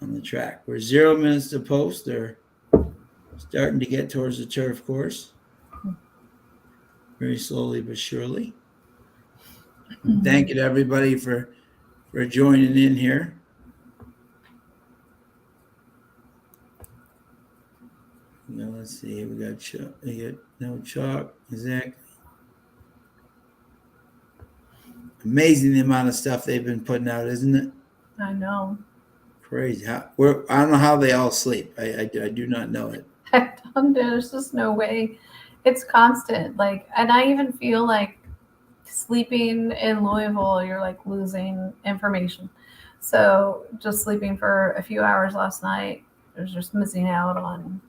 on the track. We're 0 minutes to post. They're starting to get towards the turf course, very slowly but surely. Thank you to everybody for joining in here. Now let's see. We got no chalk. Exactly. Amazing the amount of stuff they've been putting out, isn't it? I know. Crazy. I don't know how they all sleep. I do not know it. There's just no way. It's constant. And I even feel like sleeping in Louisville, you're like losing information. So just sleeping for a few hours last night, I was just missing out on.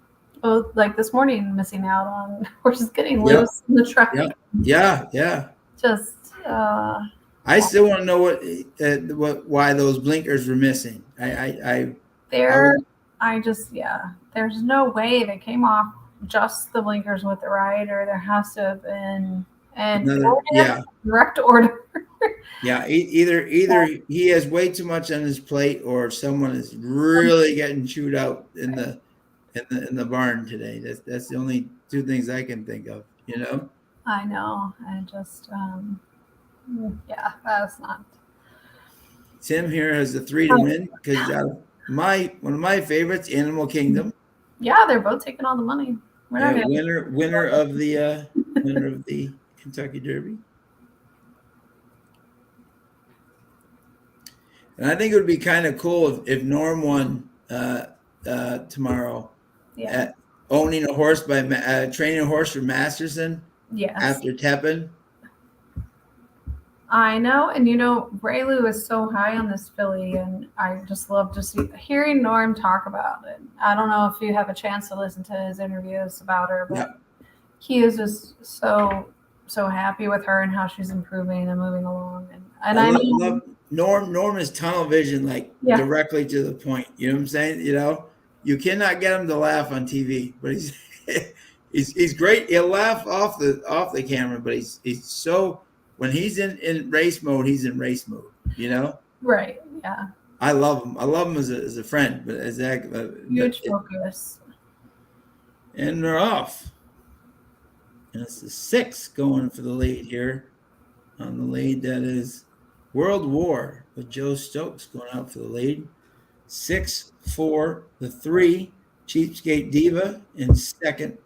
Oh, like this morning, missing out on horses getting loose in the track. Yeah. Just. I still want to know why those blinkers were missing. There's no way they came off just the blinkers with the rider. There has to have been direct order. Yeah, either he has way too much on his plate, or someone is really getting chewed out in the barn today. That's the only two things I can think of. I know. I just that's not. Tim here has the 3 to win because one of my favorites, Animal Kingdom. Yeah, they're both taking all the money. Winner of the Kentucky Derby. And I think it would be kind of cool if Norm won tomorrow. Yeah. Owning a horse training a horse for Masterson. Yes. After Tepin. I know, and Ray Lou is so high on this filly, and I just love hearing Norm talk about it. I don't know if you have a chance to listen to his interviews about her, but he is just so happy with her and how she's improving and moving along. And And I I love, know, love Norm is tunnel vision, like yeah, directly to the point. You know what I'm saying? You know, you cannot get him to laugh on TV, but he's he's great. He'll laugh off the camera, but he's so when he's in race mode, he's in race mode. You know, right, yeah, I love him. I love him as a friend, but huge focus. and they're off. And it's the 6 going for the lead here. On the lead, that is World War with Joe Stokes going out for the lead. 6-4, the 3, Cheapskate Diva in second.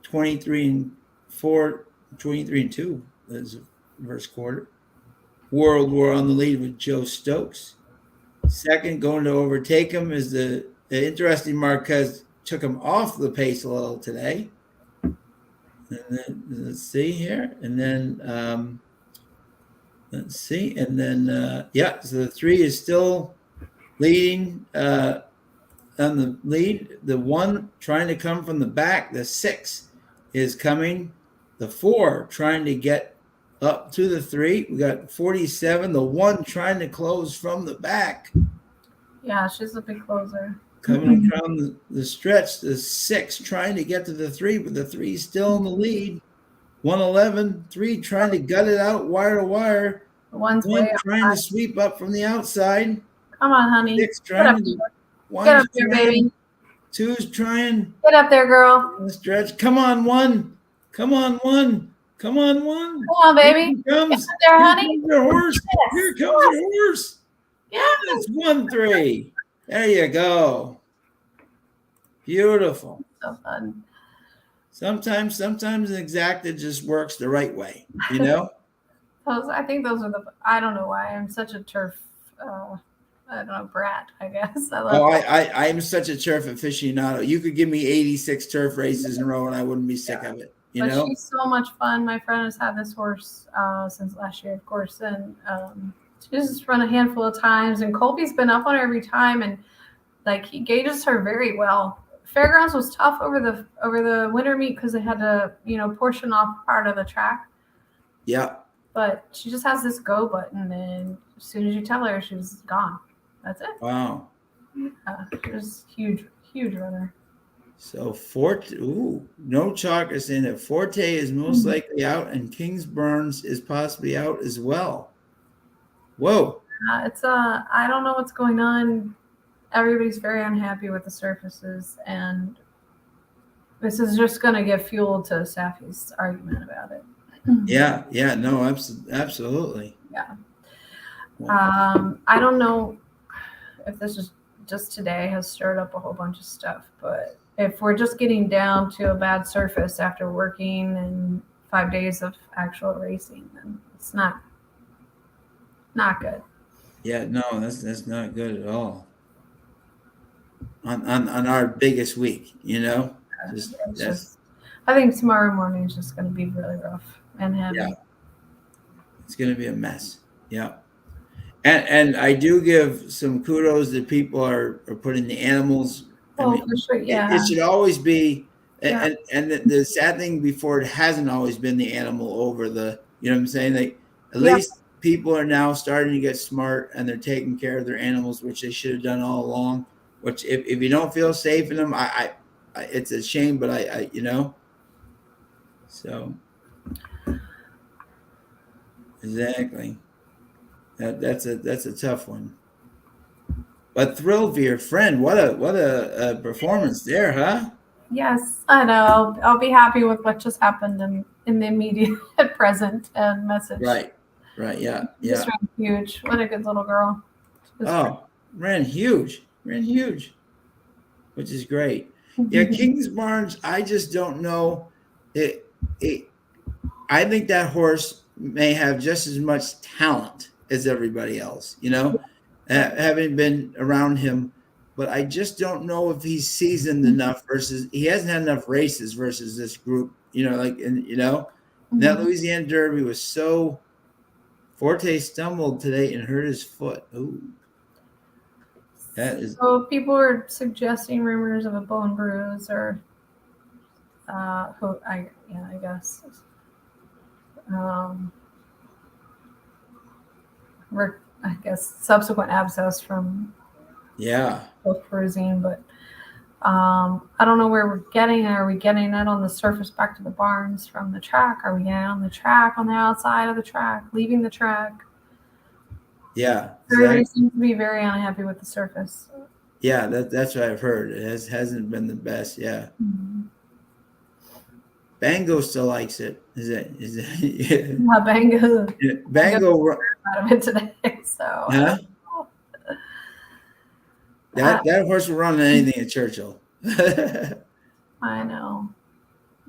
23 and 4, 23 and 2 is the first quarter. World War on the lead with Joe Stokes. Second, going to overtake him is the interesting Marquez took him off the pace a little today. And then let's see here. And then let's see. And then so the 3 is still leading on the lead. The 1 trying to come from the back. The 6 is coming. The 4 trying to get up to the 3. We got 47. The 1 trying to close from the back. Yeah, she's a big closer. Coming around the stretch, the 6 trying to get to the 3, but the 3 is still in the lead. 111, 3 trying to gut it out wire to wire. The one's 1 way trying to sweep up from the outside. Come on, honey. 6 Get up trying to. there. 1's Get up there, trying, baby. 2's trying. Get up there, girl. On the stretch. Come on, 1. Come on, 1. Come on, 1. Come on, baby. Here comes. Get up there, Here honey. comes your horse. Yes. Here comes your horse. Yes. It's 1-3. There you go. Beautiful. So fun. Sometimes an exacta just works the right way, you know? I think those are I don't know why I'm such a turf, I don't know, brat, I guess. I'm such a turf aficionado. You could give me 86 turf races in a row and I wouldn't be sick of it, you know? She's so much fun. My friend has had this horse since last year, of course, and she's just run a handful of times, and Colby's been up on her every time, and like he gauges her very well. Fairgrounds was tough over the winter meet because they had to, portion off part of the track. Yeah. But she just has this go button, and as soon as you tell her, she's gone. That's it. Wow. She's huge runner. So Forte, no chalkers in it. Forte is most likely out, and Kings Burns is possibly out as well. Whoa. I don't know what's going on. Everybody's very unhappy with the surfaces, and this is just going to give fuel to Safi's argument about it. Yeah, no, absolutely. Yeah. I don't know if this is just today has stirred up a whole bunch of stuff, but if we're just getting down to a bad surface after working and 5 days of actual racing, then it's not good. Yeah, no, that's not good at all. On our biggest week, I think tomorrow morning is just going to be really rough and heavy. Yeah, it's going to be a mess. Yeah, and I do give some kudos that people are putting the animals. For sure, yeah. It should always be, and the sad thing before, it hasn't always been the animal over the. You know what I'm saying? Like at least people are now starting to get smart and they're taking care of their animals, which they should have done all along. Which if you don't feel safe in them, I it's a shame, but I so exactly that's a tough one. But thrilled for your friend. What a performance there, huh? Yes, I know. I'll be happy with what just happened in the immediate present and message. Right, yeah. Just ran huge. What a good little girl. Ran huge, which is great. Yeah, Kings Barnes, I just don't know. I think that horse may have just as much talent as everybody else, having been around him. But I just don't know if he's seasoned enough versus he hasn't had enough races versus this group, that Louisiana Derby was so. Forte stumbled today and hurt his foot. Ooh. So people were suggesting rumors of a bone bruise or I guess. I guess, subsequent abscess from perusing, but I don't know where we're getting it. Are we getting it on the surface back to the barns from the track? Are we getting it on the track, on the outside of the track, leaving the track? Yeah. Everybody seems to be very unhappy with the surface. Yeah, that's what I've heard. It hasn't been the best. Yeah. Mm-hmm. Bango still likes it. Is it? Yeah, Bango. Bango out of it today. So yeah. That horse will run on anything at Churchill. I know.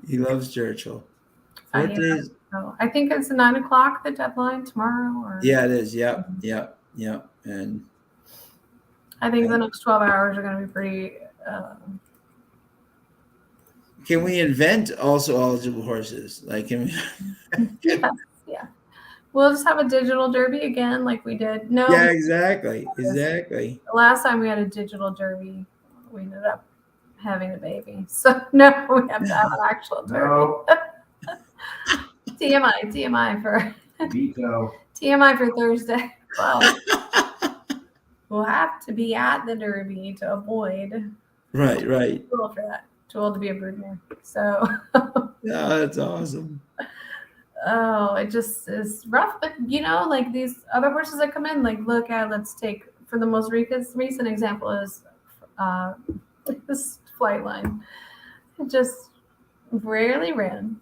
He loves Churchill. I think it's 9 o'clock, the deadline tomorrow. Or yeah, it is. Yep. And I think the next 12 hours are going to be pretty. Can we invent also eligible horses? Like, can we? Yeah. We'll just have a digital derby again, like we did. No. Yeah, exactly. The last time we had a digital derby, we ended up having a baby. So no, we have to have an actual derby. No. TMI for Veto. TMI for Thursday. Well, we'll have to be at the derby to avoid. Right. Too old for that. Too old to be a broodmare. So. Yeah, that's awesome. Oh, it just is rough. But like these other horses that come in, like let's take for the most recent example is this flight line. It just rarely ran.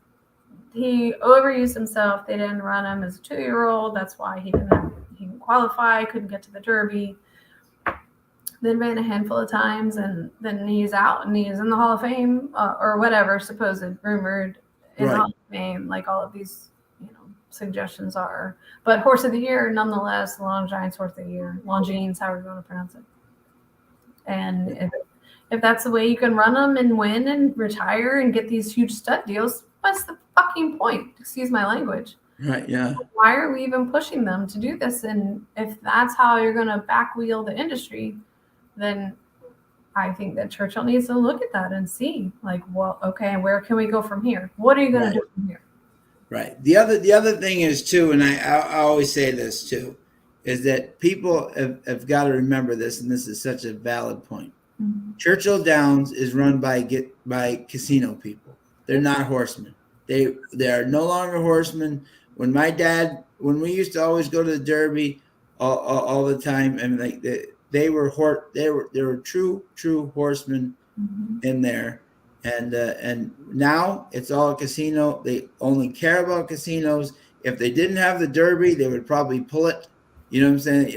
He overused himself. They didn't run him as a 2-year-old. That's why he didn't qualify, couldn't get to the Derby. Then ran a handful of times, and then he's out and he's in the Hall of Fame or whatever, supposed rumored in the Hall of Fame, like all of these suggestions are. But Horse of the Year, nonetheless, Longines Horse of the Year, Longines, however you want to pronounce it. And if that's the way you can run them and win and retire and get these huge stud deals, what's the fucking point? Excuse my language. Right, yeah. Why are we even pushing them to do this? And if that's how you're going to backwheel the industry, then I think that Churchill needs to look at that and see, like, well, okay, where can we go from here? What are you going to do from here? Right. The other thing is too, and I always say this too, is that people have got to remember this, and this is such a valid point. Mm-hmm. Churchill Downs is run by casino people. They're not horsemen. They are no longer horsemen. When we used to always go to the Derby all the time, and like they were true horsemen in there. And now it's all a casino. They only care about casinos. If they didn't have the Derby, they would probably pull it. You know what I'm saying?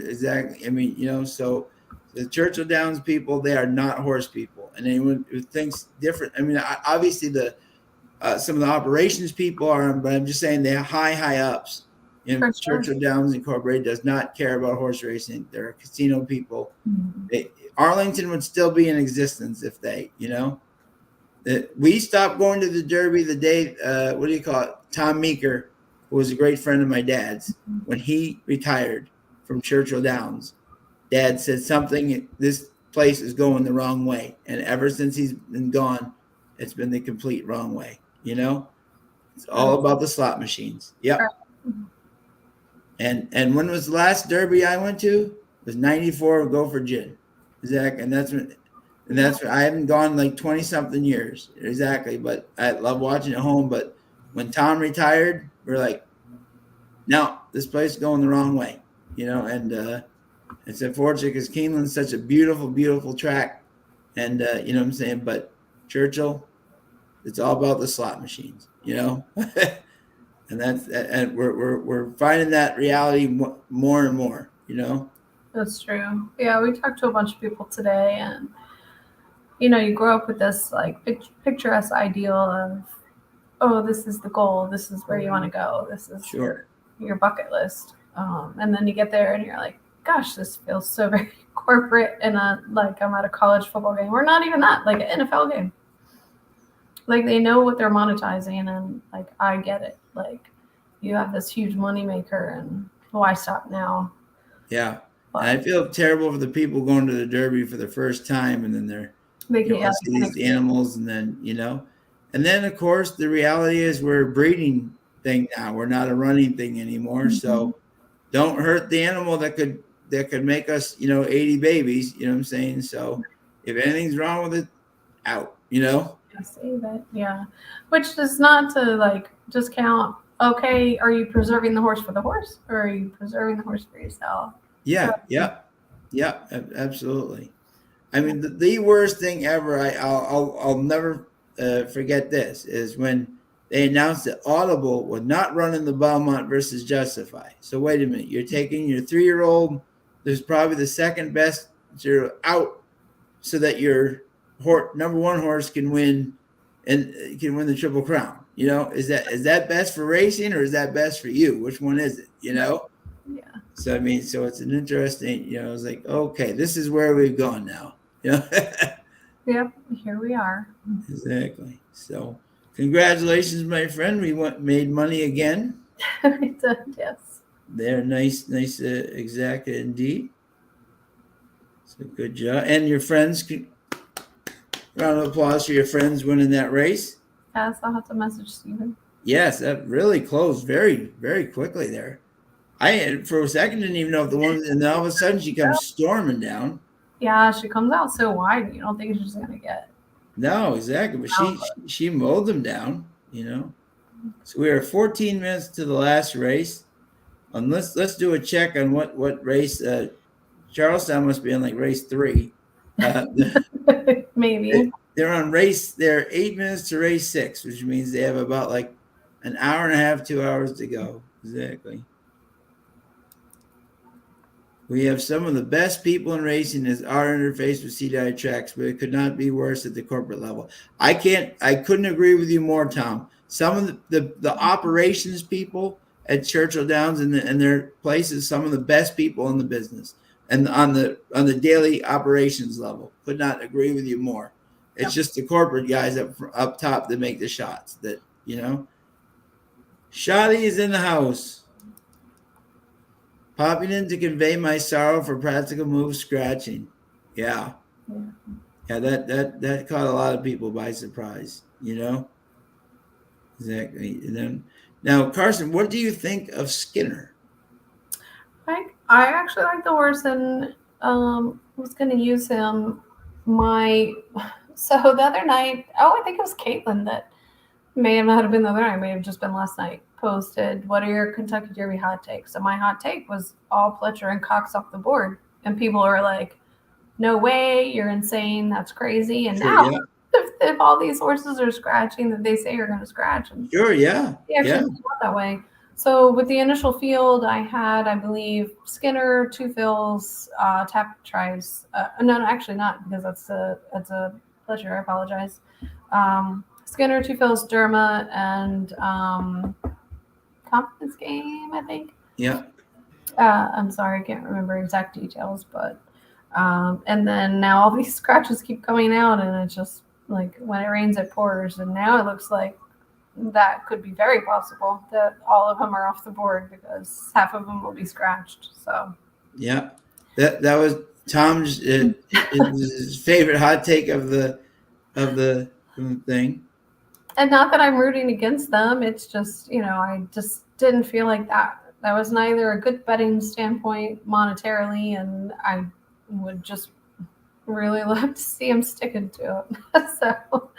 Exactly. I mean, so the Churchill Downs people, they are not horse people. And anyone who thinks different, I mean, obviously some of the operations people are, but I'm just saying they're high ups. Churchill Downs Incorporated does not care about horse racing. They're casino people. Mm-hmm. Arlington would still be in existence if they, we stopped going to the Derby the day, Tom Meeker, who was a great friend of my dad's, when he retired from Churchill Downs. Dad said this place is going the wrong way. And ever since he's been gone, it's been the complete wrong way. It's all about the slot machines. Yep. And when was the last Derby I went to? It was 94 Go for Gin. Exactly. And that's when I haven't gone like 20 something years. Exactly. But I love watching at home. But when Tom retired, we're like, no, this place is going the wrong way, and it's unfortunate because Keeneland's such a beautiful, beautiful track. And you know what I'm saying? But Churchill, it's all about the slot machines, and we're finding that reality more and more, That's true. Yeah, we talked to a bunch of people today, and you grow up with this like picturesque ideal of, oh, this is the goal, this is where you want to go, this is your bucket list, and then you get there and you're like, gosh, this feels so very corporate, and like I'm at a college football game, or not even that, like an NFL game. Like they know what they're monetizing, and like I get it. Like you have this huge money maker, and why stop now? Yeah, but I feel terrible for the people going to the Derby for the first time, and then they see these animals, and then and then of course the reality is we're a breeding thing now. We're not a running thing anymore. Mm-hmm. So don't hurt the animal that could make us, 80 babies. You know what I'm saying? So if anything's wrong with it, out. I see that. Yeah, which is not to like discount. Okay, are you preserving the horse for the horse, or are you preserving the horse for yourself? Yeah, yeah, absolutely. I mean, the worst thing ever. I'll never forget this is when they announced that Audible would not run in the Belmont versus Justify. So wait a minute, you're taking your 3-year-old, there's probably the second best, out so that your number one horse can win and can win the Triple Crown. Is that best for racing or is that best for you? Which one is it? Yeah. So I mean, so it's an interesting. I was like, okay, this is where we've gone now. Yep. Here we are. Exactly. So, congratulations, my friend. We made money again. Yes. They're nice, exact indeed. So good job, and your friends. Round of applause for your friends winning that race. Yes, I'll have to message Steven. Yes, that really closed very, very quickly there. I for a second didn't even know if the one, and then all of a sudden she comes storming down. Yeah, she comes out so wide, you don't think she's gonna get. No, exactly, but she mowed them down. So we are 14 minutes to the last race. And let's do a check on what race. Charlestown must be on like race 3. Maybe They're on race. They're 8 minutes to race 6, which means they have about like an hour and a half, 2 hours to go. Exactly. We have some of the best people in racing as our interface with CDI tracks, but it could not be worse at the corporate level. I couldn't agree with you more, Tom. Some of the operations people at Churchill Downs and their places, some of the best people in the business and on the daily operations level. Could not agree with you more. It's just the corporate guys up top that make the shots that, Shotty is in the house. Popping in to convey my sorrow for practical move scratching. Yeah. That caught a lot of people by surprise, Exactly. And then now, Carson, what do you think of Skinner? I actually like the horse and was going to use him. So the other night, I think it was Caitlin that may not have been the other night, may have just been last night, posted, what are your Kentucky Derby hot takes? So my hot take was all Pletcher and Cox off the board. And people are like, no way, you're insane, that's crazy. And Sure, now, yeah. if all these horses are scratching that they say are going to scratch, and Sure, yeah. not that way. So with the initial field, I had, I believe, Skinner, Two Fills, Tap Tries. No, actually not, because that's a Pletcher. I apologize. Skinner, Two Fills, Derma, and Confidence Game, I think. Yeah. I'm sorry, I can't remember exact details, but and then now all these scratches keep coming out, and it's just like when it rains, it pours, and now it looks like that could be very possible that all of them are off the board because half of them will be scratched. So yeah, that was Tom's his favorite hot take of the thing. And not that I'm rooting against them. It's just, I just didn't feel like that was neither a good betting standpoint monetarily, and I would just really love to see him sticking to it. So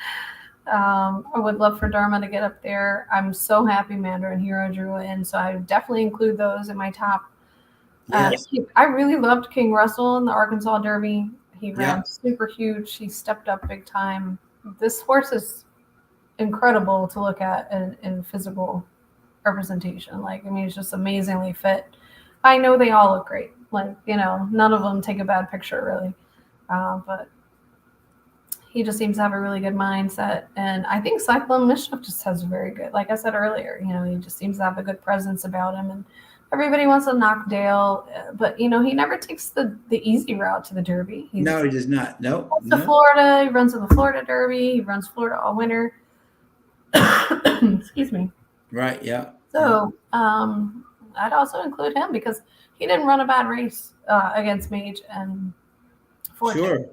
I would love for Dharma to get up there. I'm so happy Mandarin Hero drew in, so I would definitely include those in my top. Yes. I really loved King Russell in the Arkansas Derby. He ran super huge. He stepped up big time. This horse is incredible to look at in physical representation. He's just amazingly fit. I know they all look great. None of them take a bad picture really. But he just seems to have a really good mindset. And I think Cyclone Mischief just has very good, like I said earlier, he just seems to have a good presence about him. And everybody wants to knock Dale, but he never takes the easy route to the Derby. No, he does not. No. To Florida, he runs in the Florida Derby. He runs Florida all winter. Excuse me. Right. Yeah. So I'd also include him because he didn't run a bad race against Mage and Fortune. Sure.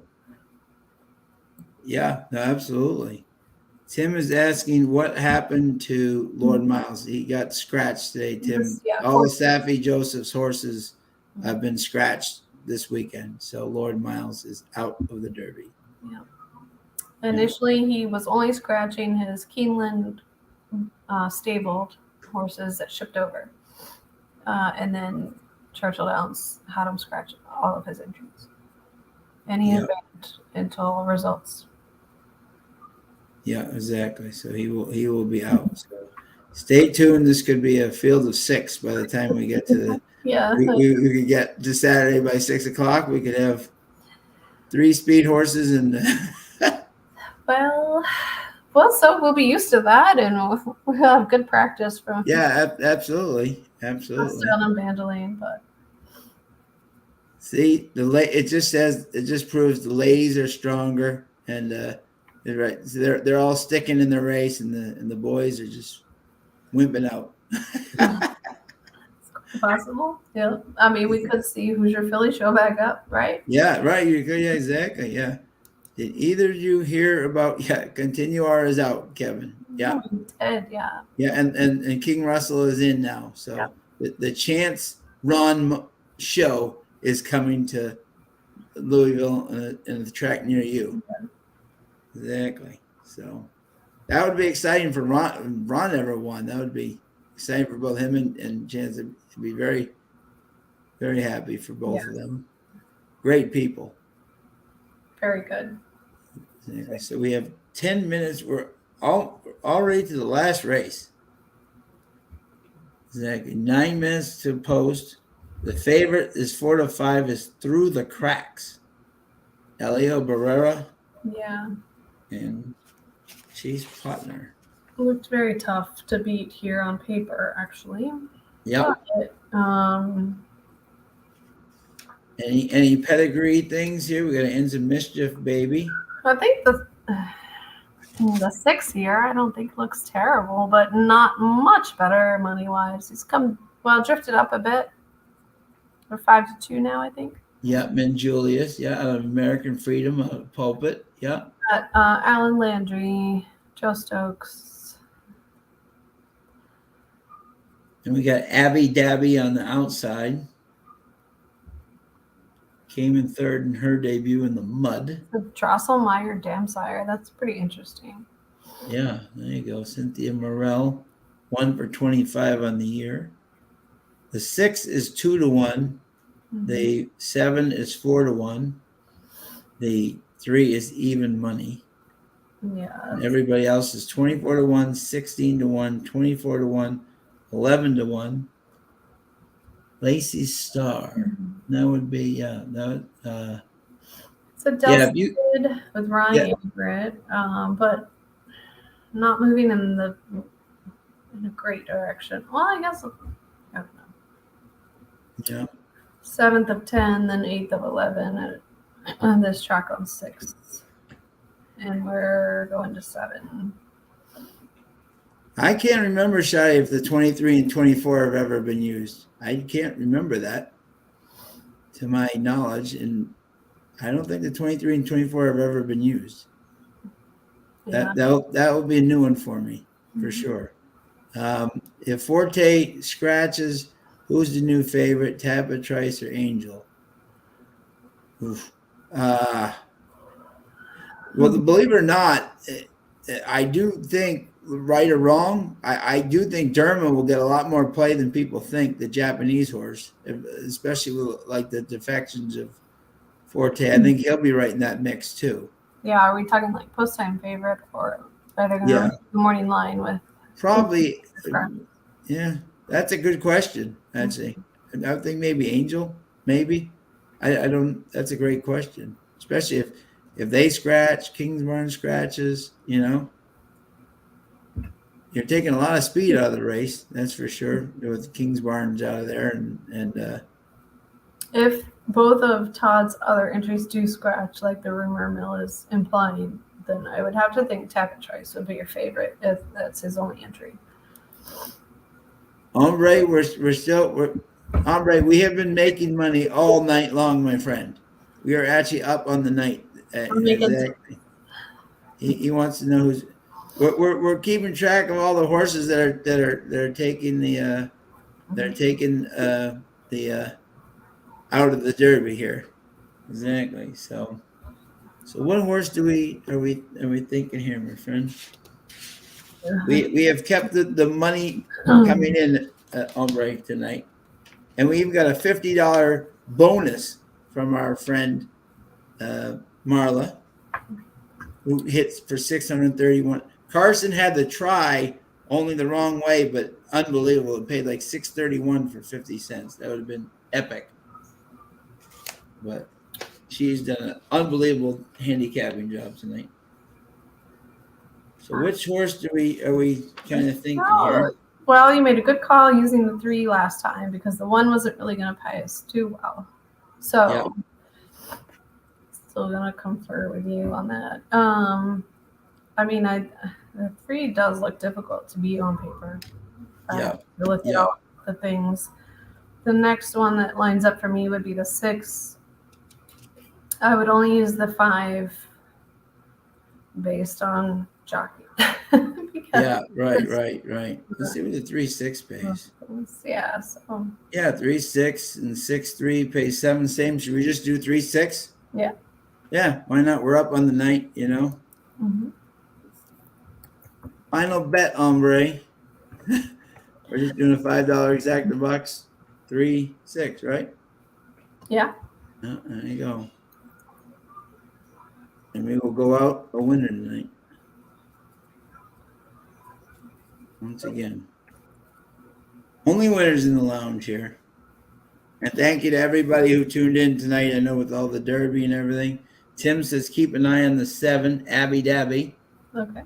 Yeah. No, absolutely. Tim is asking what happened to Lord Miles. He got scratched today, Tim. Yeah, All of Safi Joseph's horses have been scratched this weekend. So Lord Miles is out of the Derby. Yeah. Initially, he was only scratching his Keeneland stabled horses that shipped over. And then Churchill Downs had him scratch all of his entries. And he advanced until results. Yeah, exactly. So he will be out. So stay tuned. This could be a field of 6 by the time we get to the we could get to Saturday by 6 o'clock. We could have 3 speed horses and so we'll be used to that, and we'll have good practice from absolutely on Evangeline. But see, it just proves the ladies are stronger, and they're right. So they're all sticking in the race, and the boys are just wimping out. It's possible. Yeah, I mean, we could see Hoosier Philly show back up, right? Yeah, right. You could, yeah, exactly. Yeah. Did either of you hear about? Yeah, Continuar is out, Kevin. Yeah, Ted, yeah. Yeah, and King Russell is in now. So the Chance Run show is coming to Louisville and the track near you. Exactly. So that would be exciting for Ron. Ron never won. That would be exciting for both him and Chance. It'd be very, very happy for both of them. Great people. Very good. Exactly. So we have 10 minutes. We're already to the last race. Exactly. 9 minutes to post. The favorite is 4 to 5 is Through the Cracks. Elio Barrera. Yeah. And Chase Potner. It looked very tough to beat here on paper, actually. Yep. But, any pedigree things here? We got an Ends of Mischief baby. I think the 6 here, I don't think looks terrible, but not much better money-wise. He's drifted up a bit. We're 5-2 now, I think. Yeah, Ben Julius. Yeah, out of American Freedom, Pulpit. Yeah. Alan Landry, Joe Stokes. And we got Abby Dabby on the outside. Came in third in her debut in the mud. The Drosselmeyer Damsire. That's pretty interesting. Yeah, there you go. Cynthia Morel, 1 for 25 on the year. The 6 is 2 to 1. Mm-hmm. The 7 is 4 to 1. The 3 is even money. Yeah. And everybody else is 24 to 1, 16 to 1, 24 to 1, 11 to 1. Lacey Star. Mm-hmm. That would be so Delstead with Ronnie Everett, but not moving in a great direction. Well, I guess I don't know. Yeah. 7th of 10, then 8th of 11 on this track on 6th, and we're going to 7. I can't remember, Shai, if the 23 and 24 have ever been used. I can't remember that, to my knowledge, and I don't think the 23 and 24 have ever been used. Yeah. That will be a new one for me, for sure. If Forte scratches, who's the new favorite, Tappa, Trice, or Angel? Oof. Well, believe it or not, I do think, right or wrong, I do think Derma will get a lot more play than people think, the Japanese horse, especially with like the defections of Forte. I think he'll be right in that mix too. Yeah, are we talking like post-time favorite, or are they going to the morning line with? Probably, yeah, that's a good question, actually. I think maybe Angel, maybe. I don't, that's a great question, especially if they scratch, Kingsbarn scratches, You're taking a lot of speed out of the race, that's for sure, with Kingsbarns out of there. And if both of Todd's other entries do scratch, like the rumor mill is implying, then I would have to think Tappa Trice would be your favorite if that's his only entry. Hombre, Hombre, we have been making money all night long, my friend. We are actually up on the night. Exactly. He wants to know who's. we're keeping track of all the horses that are taking the out of the Derby here. Exactly. So what horse are we thinking here, my friend? We have kept the money coming in Ombre tonight, and we even got a $50 bonus from our friend Marla, who hits for 631. Carson had the try only the wrong way, but unbelievable. It paid like 631 for 50 cents. That would have been epic. But she's done an unbelievable handicapping job tonight. So which horse are we kind of thinking here? Well, you made a good call using the 3 last time because the 1 wasn't really going to pay us too well. So still going to confer with you on that. I mean, the 3 does look difficult to beat on paper. Look at all the things. The next one that lines up for me would be the 6. I would only use the 5 based on jockey. Right. Let's see what the 3-6 pays. Yeah, so. Yeah, 3-6 and 6-3 pays 7 same. Should we just do 3-6? Yeah. Yeah, why not? We're up on the night, you know. Mm-hmm. Final bet, hombre. We're just doing a $5 exactor bucks. 3-6, right? Yeah. Oh, there you go. And we will go out a winner tonight. Once again. Only winners in the lounge here. And thank you to everybody who tuned in tonight. I know with all the Derby and everything. Tim says keep an eye on the 7, Abby Dabby. Okay.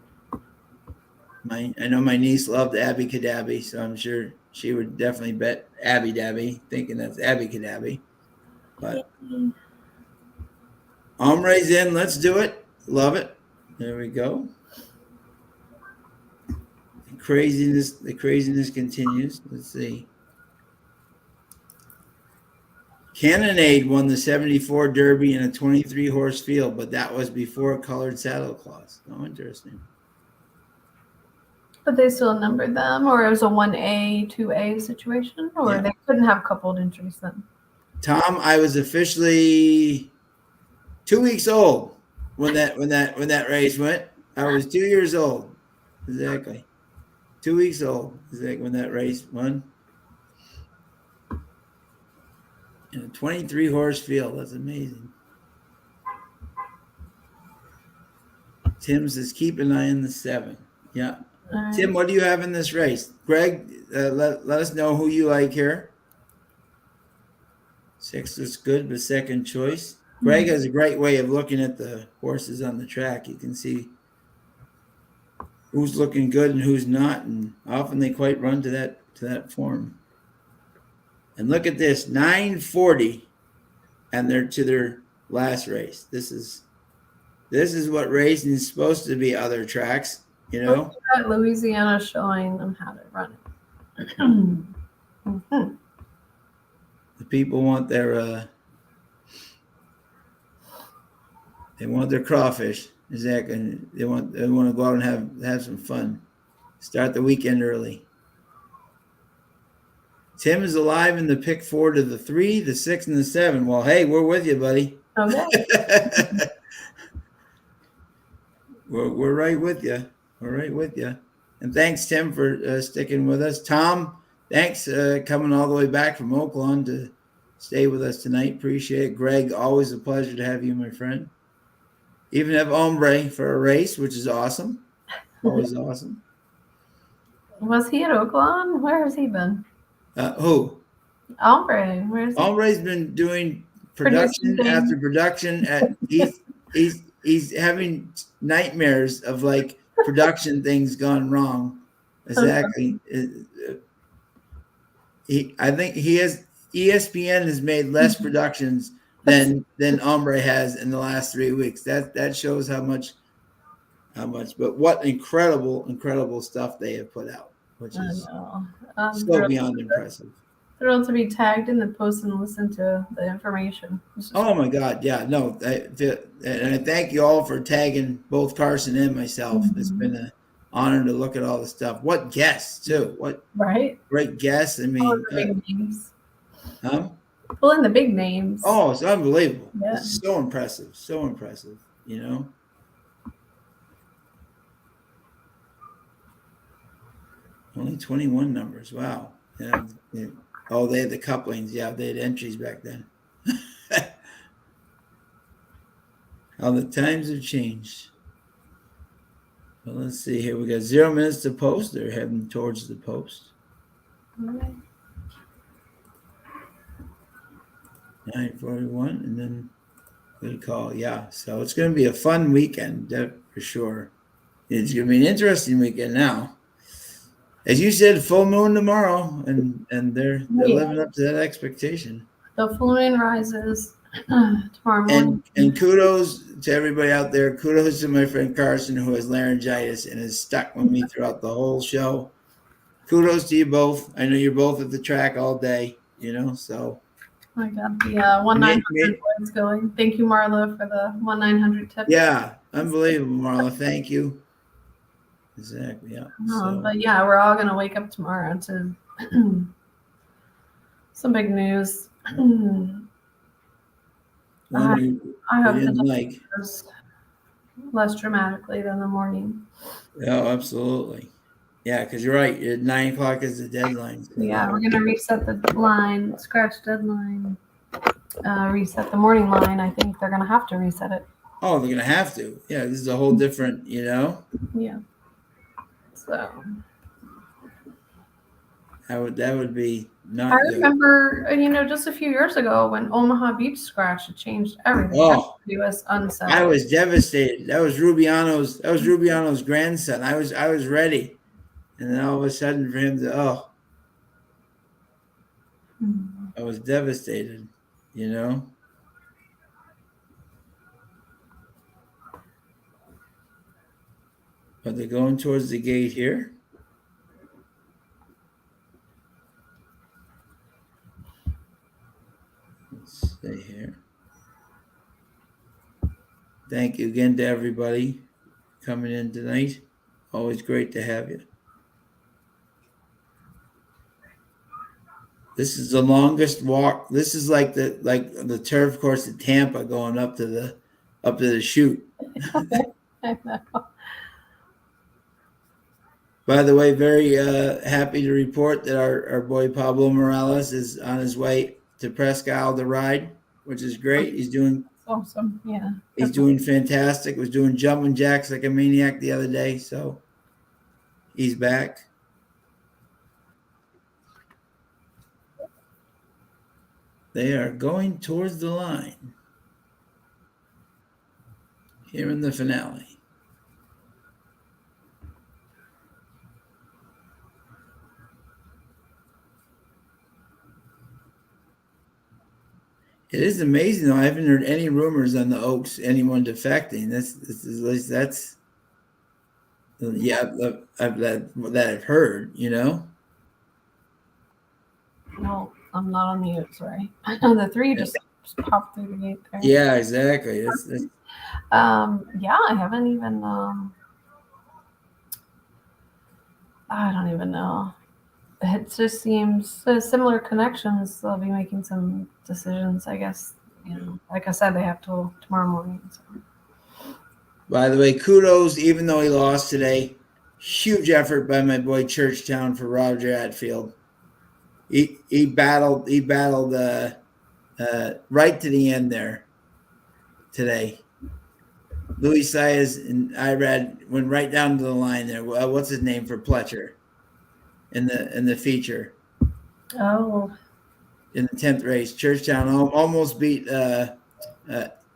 I know my niece loved Abby Cadabby, so I'm sure she would definitely bet Abby Dabby, thinking that's Abby Cadabby. But Omre's in. Let's do it. Love it. There we go. The craziness continues. Let's see. Cannonade won the 74 Derby in a 23 horse field, but that was before colored saddle cloths. Oh, interesting. But they still numbered them, or it was a 1A, 2A situation, or they couldn't have coupled entries then. Tom, I was officially 2 weeks old when that race went. I was 2 years old. Exactly. 2 weeks old. Exactly when that race won. In a 23 horse field. That's amazing. Tim says keep an eye on the 7. Yeah. Right. Tim, what do you have in this race? Greg, let us know who you like here. 6 is good, but second choice. Greg has a great way of looking at the horses on the track. You can see who's looking good and who's not, and often they quite run to that form. And look at this, 940, and they're to their last race. This is what racing is supposed to be. Other tracks, you know. Louisiana showing them how to run it. Mm-hmm. The people want their crawfish. Exactly. They want to go out and have some fun. Start the weekend early. Tim is alive in the pick 4 to the 3, the 6, and the 7. Well, hey, we're with you, buddy. Okay. we're right with you. We're right with you. And thanks, Tim, for sticking with us. Tom, thanks coming all the way back from Oakland to stay with us tonight. Appreciate it. Greg, always a pleasure to have you, my friend. Even have Ombre for a race, which is awesome. Always awesome. Was he at Oakland? Where has he been? Who? Ombre. Where's Ombre's been doing production after production. He's having nightmares of like production things gone wrong. Exactly. I think ESPN has made less productions than Ombre has in the last 3 weeks. That shows how much. But what incredible stuff they have put out, which is so beyond impressive. Thrilled to be tagged in the post and listen to the information. Oh my God, yeah, no, and I thank you all for tagging both Carson and myself. Mm-hmm. It's been honor to look at all the stuff. What guests too? What Right? great guests! I All mean, the big names. huh? Pulling the big names. Oh, it's unbelievable! Yeah. It's so impressive, so impressive. You know. Only 21 numbers. Wow. Yeah. Oh, they had the couplings. Yeah, they had entries back then. How the times have changed. Well, let's see here. We got 0 minutes to post. They're heading towards the post. Right. 9:41, and then good call. Yeah. So it's going to be a fun weekend, for sure. It's going to be an interesting weekend now. As you said, full moon tomorrow, and they're living up to that expectation. The full moon rises tomorrow morning. And kudos to everybody out there. Kudos to my friend Carson, who has laryngitis and is stuck with me throughout the whole show. Kudos to you both. I know you're both at the track all day, so. I got the 1-900 points going. Thank you, Marla, for the 1-900 tip. Yeah, unbelievable, Marla. Thank you. Exactly, yeah. But yeah, we're all going to wake up tomorrow to some big news. I hope the goes less dramatically than the morning. Oh, absolutely. Yeah, because you're right. 9 o'clock is the deadline. So yeah, we're going to reset the line, scratch deadline, reset the morning line. I think they're going to have to reset it. Oh, they're going to have to. Yeah, this is a whole different, Yeah. So that would be not. I remember, just a few years ago when Omaha Beach Scratch had changed everything. Oh, it was unsettled. I was devastated. That was Rubiano's grandson. I was ready, and then all of a sudden for him to I was devastated. But they're going towards the gate here. Let's stay here. Thank you again to everybody coming in tonight. Always great to have you. This is the longest walk. This is like the turf course at Tampa going up to the chute. I know. By the way, very happy to report that our boy Pablo Morales is on his way to Presque Isle to ride, which is great. He's doing awesome. Yeah. He's doing fantastic. Was doing jumping jacks like a maniac the other day, so he's back. They are going towards the line here in the finale. It is amazing, though. I haven't heard any rumors on the Oaks, anyone defecting. That's that I've heard. No, I'm not on mute. Sorry, the 3 just popped through the gate there. Yeah, exactly. Yeah, I haven't even. I don't even know. It just seems similar connections. They'll be making some decisions, I guess. Like I said, they have till tomorrow morning. So. By the way, kudos, even though he lost today, huge effort by my boy Churchtown for Roger Atfield. He battled right to the end there today. Louis Saez and Irad went right down to the line there. What's his name for Pletcher in the feature? Oh. In the 10th race, Churchtown almost beat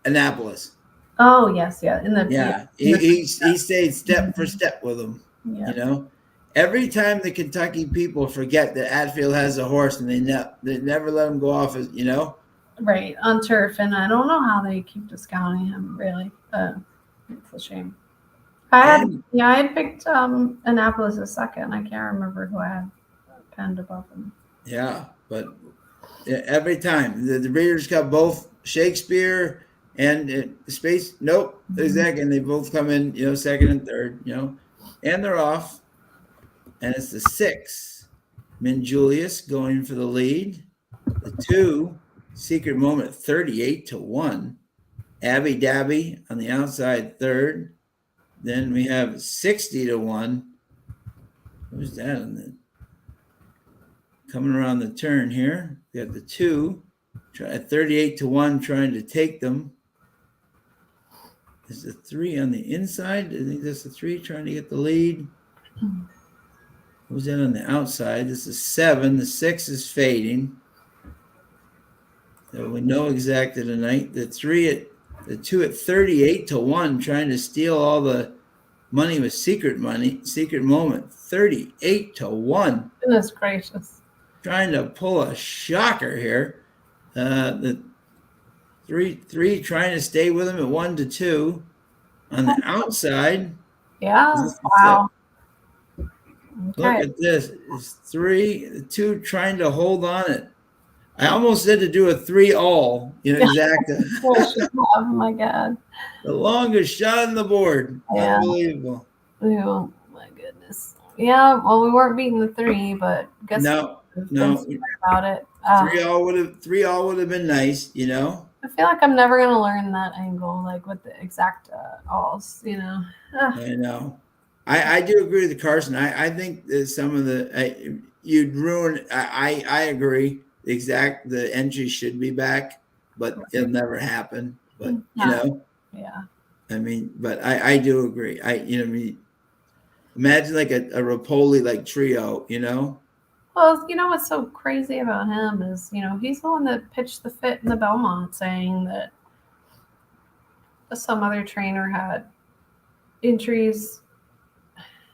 Annapolis. Oh yes, yeah. He stayed step for step with him. Yeah. Every time the Kentucky people forget that Atfield has a horse and they never let him go off as right on turf, and I don't know how they keep discounting him. Really, it's a shame. I had picked Annapolis as second. I can't remember who I had penned above him. Yeah, but every time the Breeders' Cup, both Shakespeare and Space. Nope, exactly. And they both come in, second and third. and they're off. And it's the 6, Min Julius going for the lead. The 2, Secret Moment, 38-1. Abby Dabby on the outside third. Then we have 60-1. Who's that on the coming around the turn here? We got the 2 at 38-1 trying to take them. Is the 3 on the inside? I think that's the 3 trying to get the lead. Who's that on the outside? This is 7. The 6 is fading. So we know exactly tonight. The 2 at 38-1 trying to steal all the money with Secret Moment, 38-1. Goodness gracious. Trying to pull a shocker here. The three trying to stay with him at 1-2. On the outside. Yeah. Wow. Look at this. It's 2 trying to hold on it. I almost said to do a 3-all, exactly. Oh my God. The longest shot on the board. Yeah. Unbelievable. Oh my goodness. Yeah, well, we weren't beating the 3, but guess No. about it. 3-all would have been nice, I feel like I'm never gonna learn that angle, like with the exact alls, I know. I do agree with Carson. I think that some of the you'd ruin. I agree. The entry should be back, but it'll never happen. But yeah. I mean, but I do agree. Imagine like a Rapoli like trio, Well, what's so crazy about him is, he's the one that pitched the fit in the Belmont, saying that some other trainer had entries.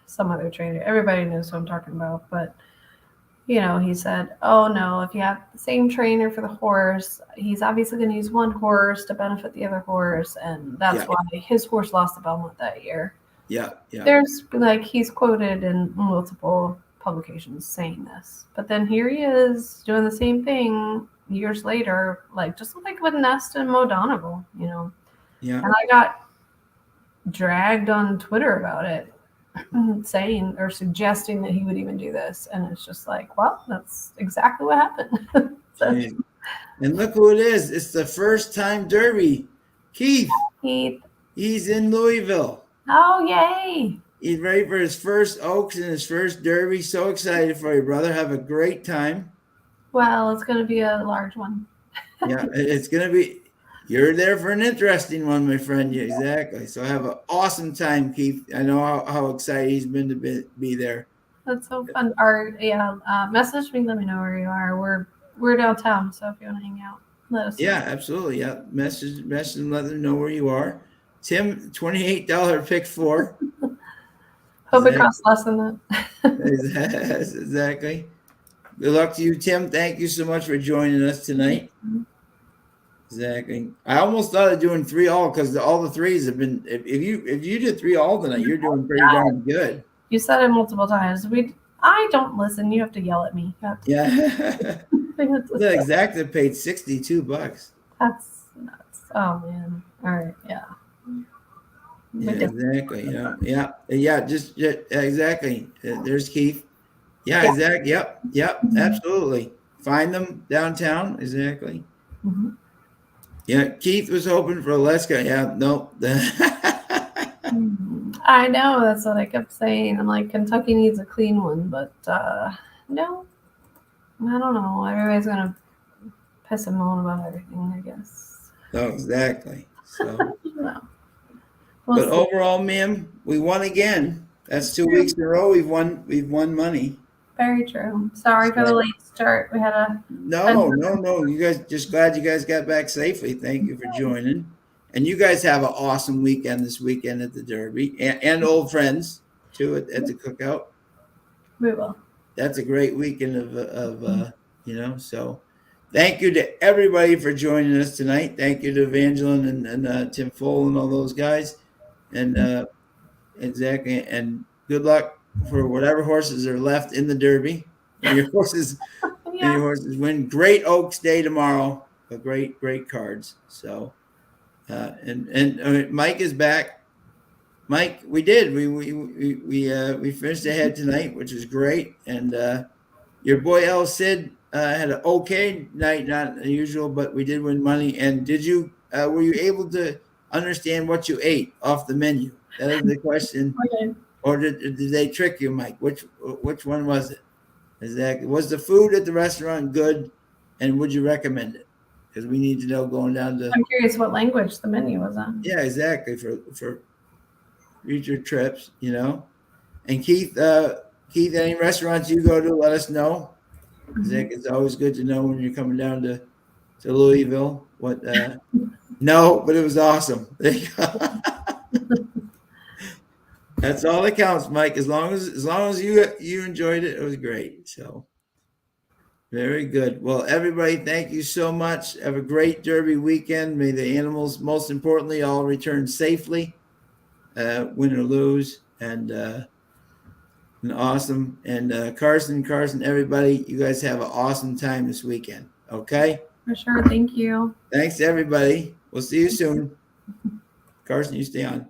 Some other trainer, everybody knows who I'm talking about, but he said, oh no, if you have the same trainer for the horse, he's obviously going to use one horse to benefit the other horse, and that's why his horse lost the Belmont that year. Yeah. There's he's quoted in multiple publications saying this, but then here he is doing the same thing years later, just like with Nesta and Mo Donegal, Yeah. And I got dragged on Twitter about it, saying or suggesting that he would even do this, and it's just well, that's exactly what happened. And look who it is. It's the first time Derby. Keith. He's in Louisville. Oh, yay. He's ready for his first Oaks and his first Derby. So excited for you, brother. Have a great time. Well, it's going to be a large one. Yeah, it's going to be. You're there for an interesting one, my friend. Yeah, exactly. So have an awesome time, Keith. I know how excited he's been to be there. That's so fun. Message me. Let me know where you are. We're downtown, so if you want to hang out, let us know. Yeah, absolutely. Yeah, message and let them know where you are. Tim, $28 pick 4. Hope it costs less than that. Exactly. Good luck to you, Tim. Thank you so much for joining us tonight. Mm-hmm. Exactly. I almost thought of doing 3-all because all the 3s have been. If you did 3-all tonight, you're doing pretty darn good. You said it multiple times. I don't listen. You have to yell at me. Yeah. The exacta paid $62. That's nuts. Oh man. All right. Yeah. Yeah, exactly. Yeah. Just exactly. There's Keith. Yeah. Exactly. Yep. Mm-hmm. Absolutely. Find them downtown. Exactly. Mm-hmm. Yeah. Keith was hoping for Alaska. Yeah. Nope. I know. That's what I kept saying. I'm like, Kentucky needs a clean one, but no. I don't know. Everybody's gonna piss and moan about everything, I guess. Oh, exactly. So. No. But overall, ma'am, we won again. That's 2 weeks in a row. We've won money. Very true. Sorry for the late start. We had a No. You guys, just glad you guys got back safely. Thank you for joining. And you guys have an awesome weekend this weekend at the Derby and old friends too at the cookout. We will. That's a great weekend of so thank you to everybody for joining us tonight. Thank you to Evangeline and Tim Fole and all those guys. And exactly. And good luck for whatever horses are left in the Derby. And your horses win. Great Oaks Day tomorrow. Great cards. So and Mike is back. Mike, we did. We finished ahead tonight, which was great. And your boy El Cid had an okay night, not unusual, but we did win money. And did you were you able to understand what you ate off the menu? That is the question. Okay. Or did they trick you, Mike? Which one was it? Exactly. Was the food at the restaurant good, and would you recommend it? Because we need to know going down to. I'm curious what language the menu was on. Yeah, exactly, for future trips, And Keith, any restaurants you go to, let us know. Zach, it's always good to know when you're coming down to Louisville. What? No, but it was awesome. There you go. That's all that counts, Mike. As long as you enjoyed it, it was great. So very good. Well, everybody, thank you so much. Have a great Derby weekend. May the animals, most importantly, all return safely, win or lose, and awesome. And Carson, everybody, you guys have an awesome time this weekend. Okay. For sure. Thank you. Thanks, everybody. We'll see you soon. Carson, you stay on.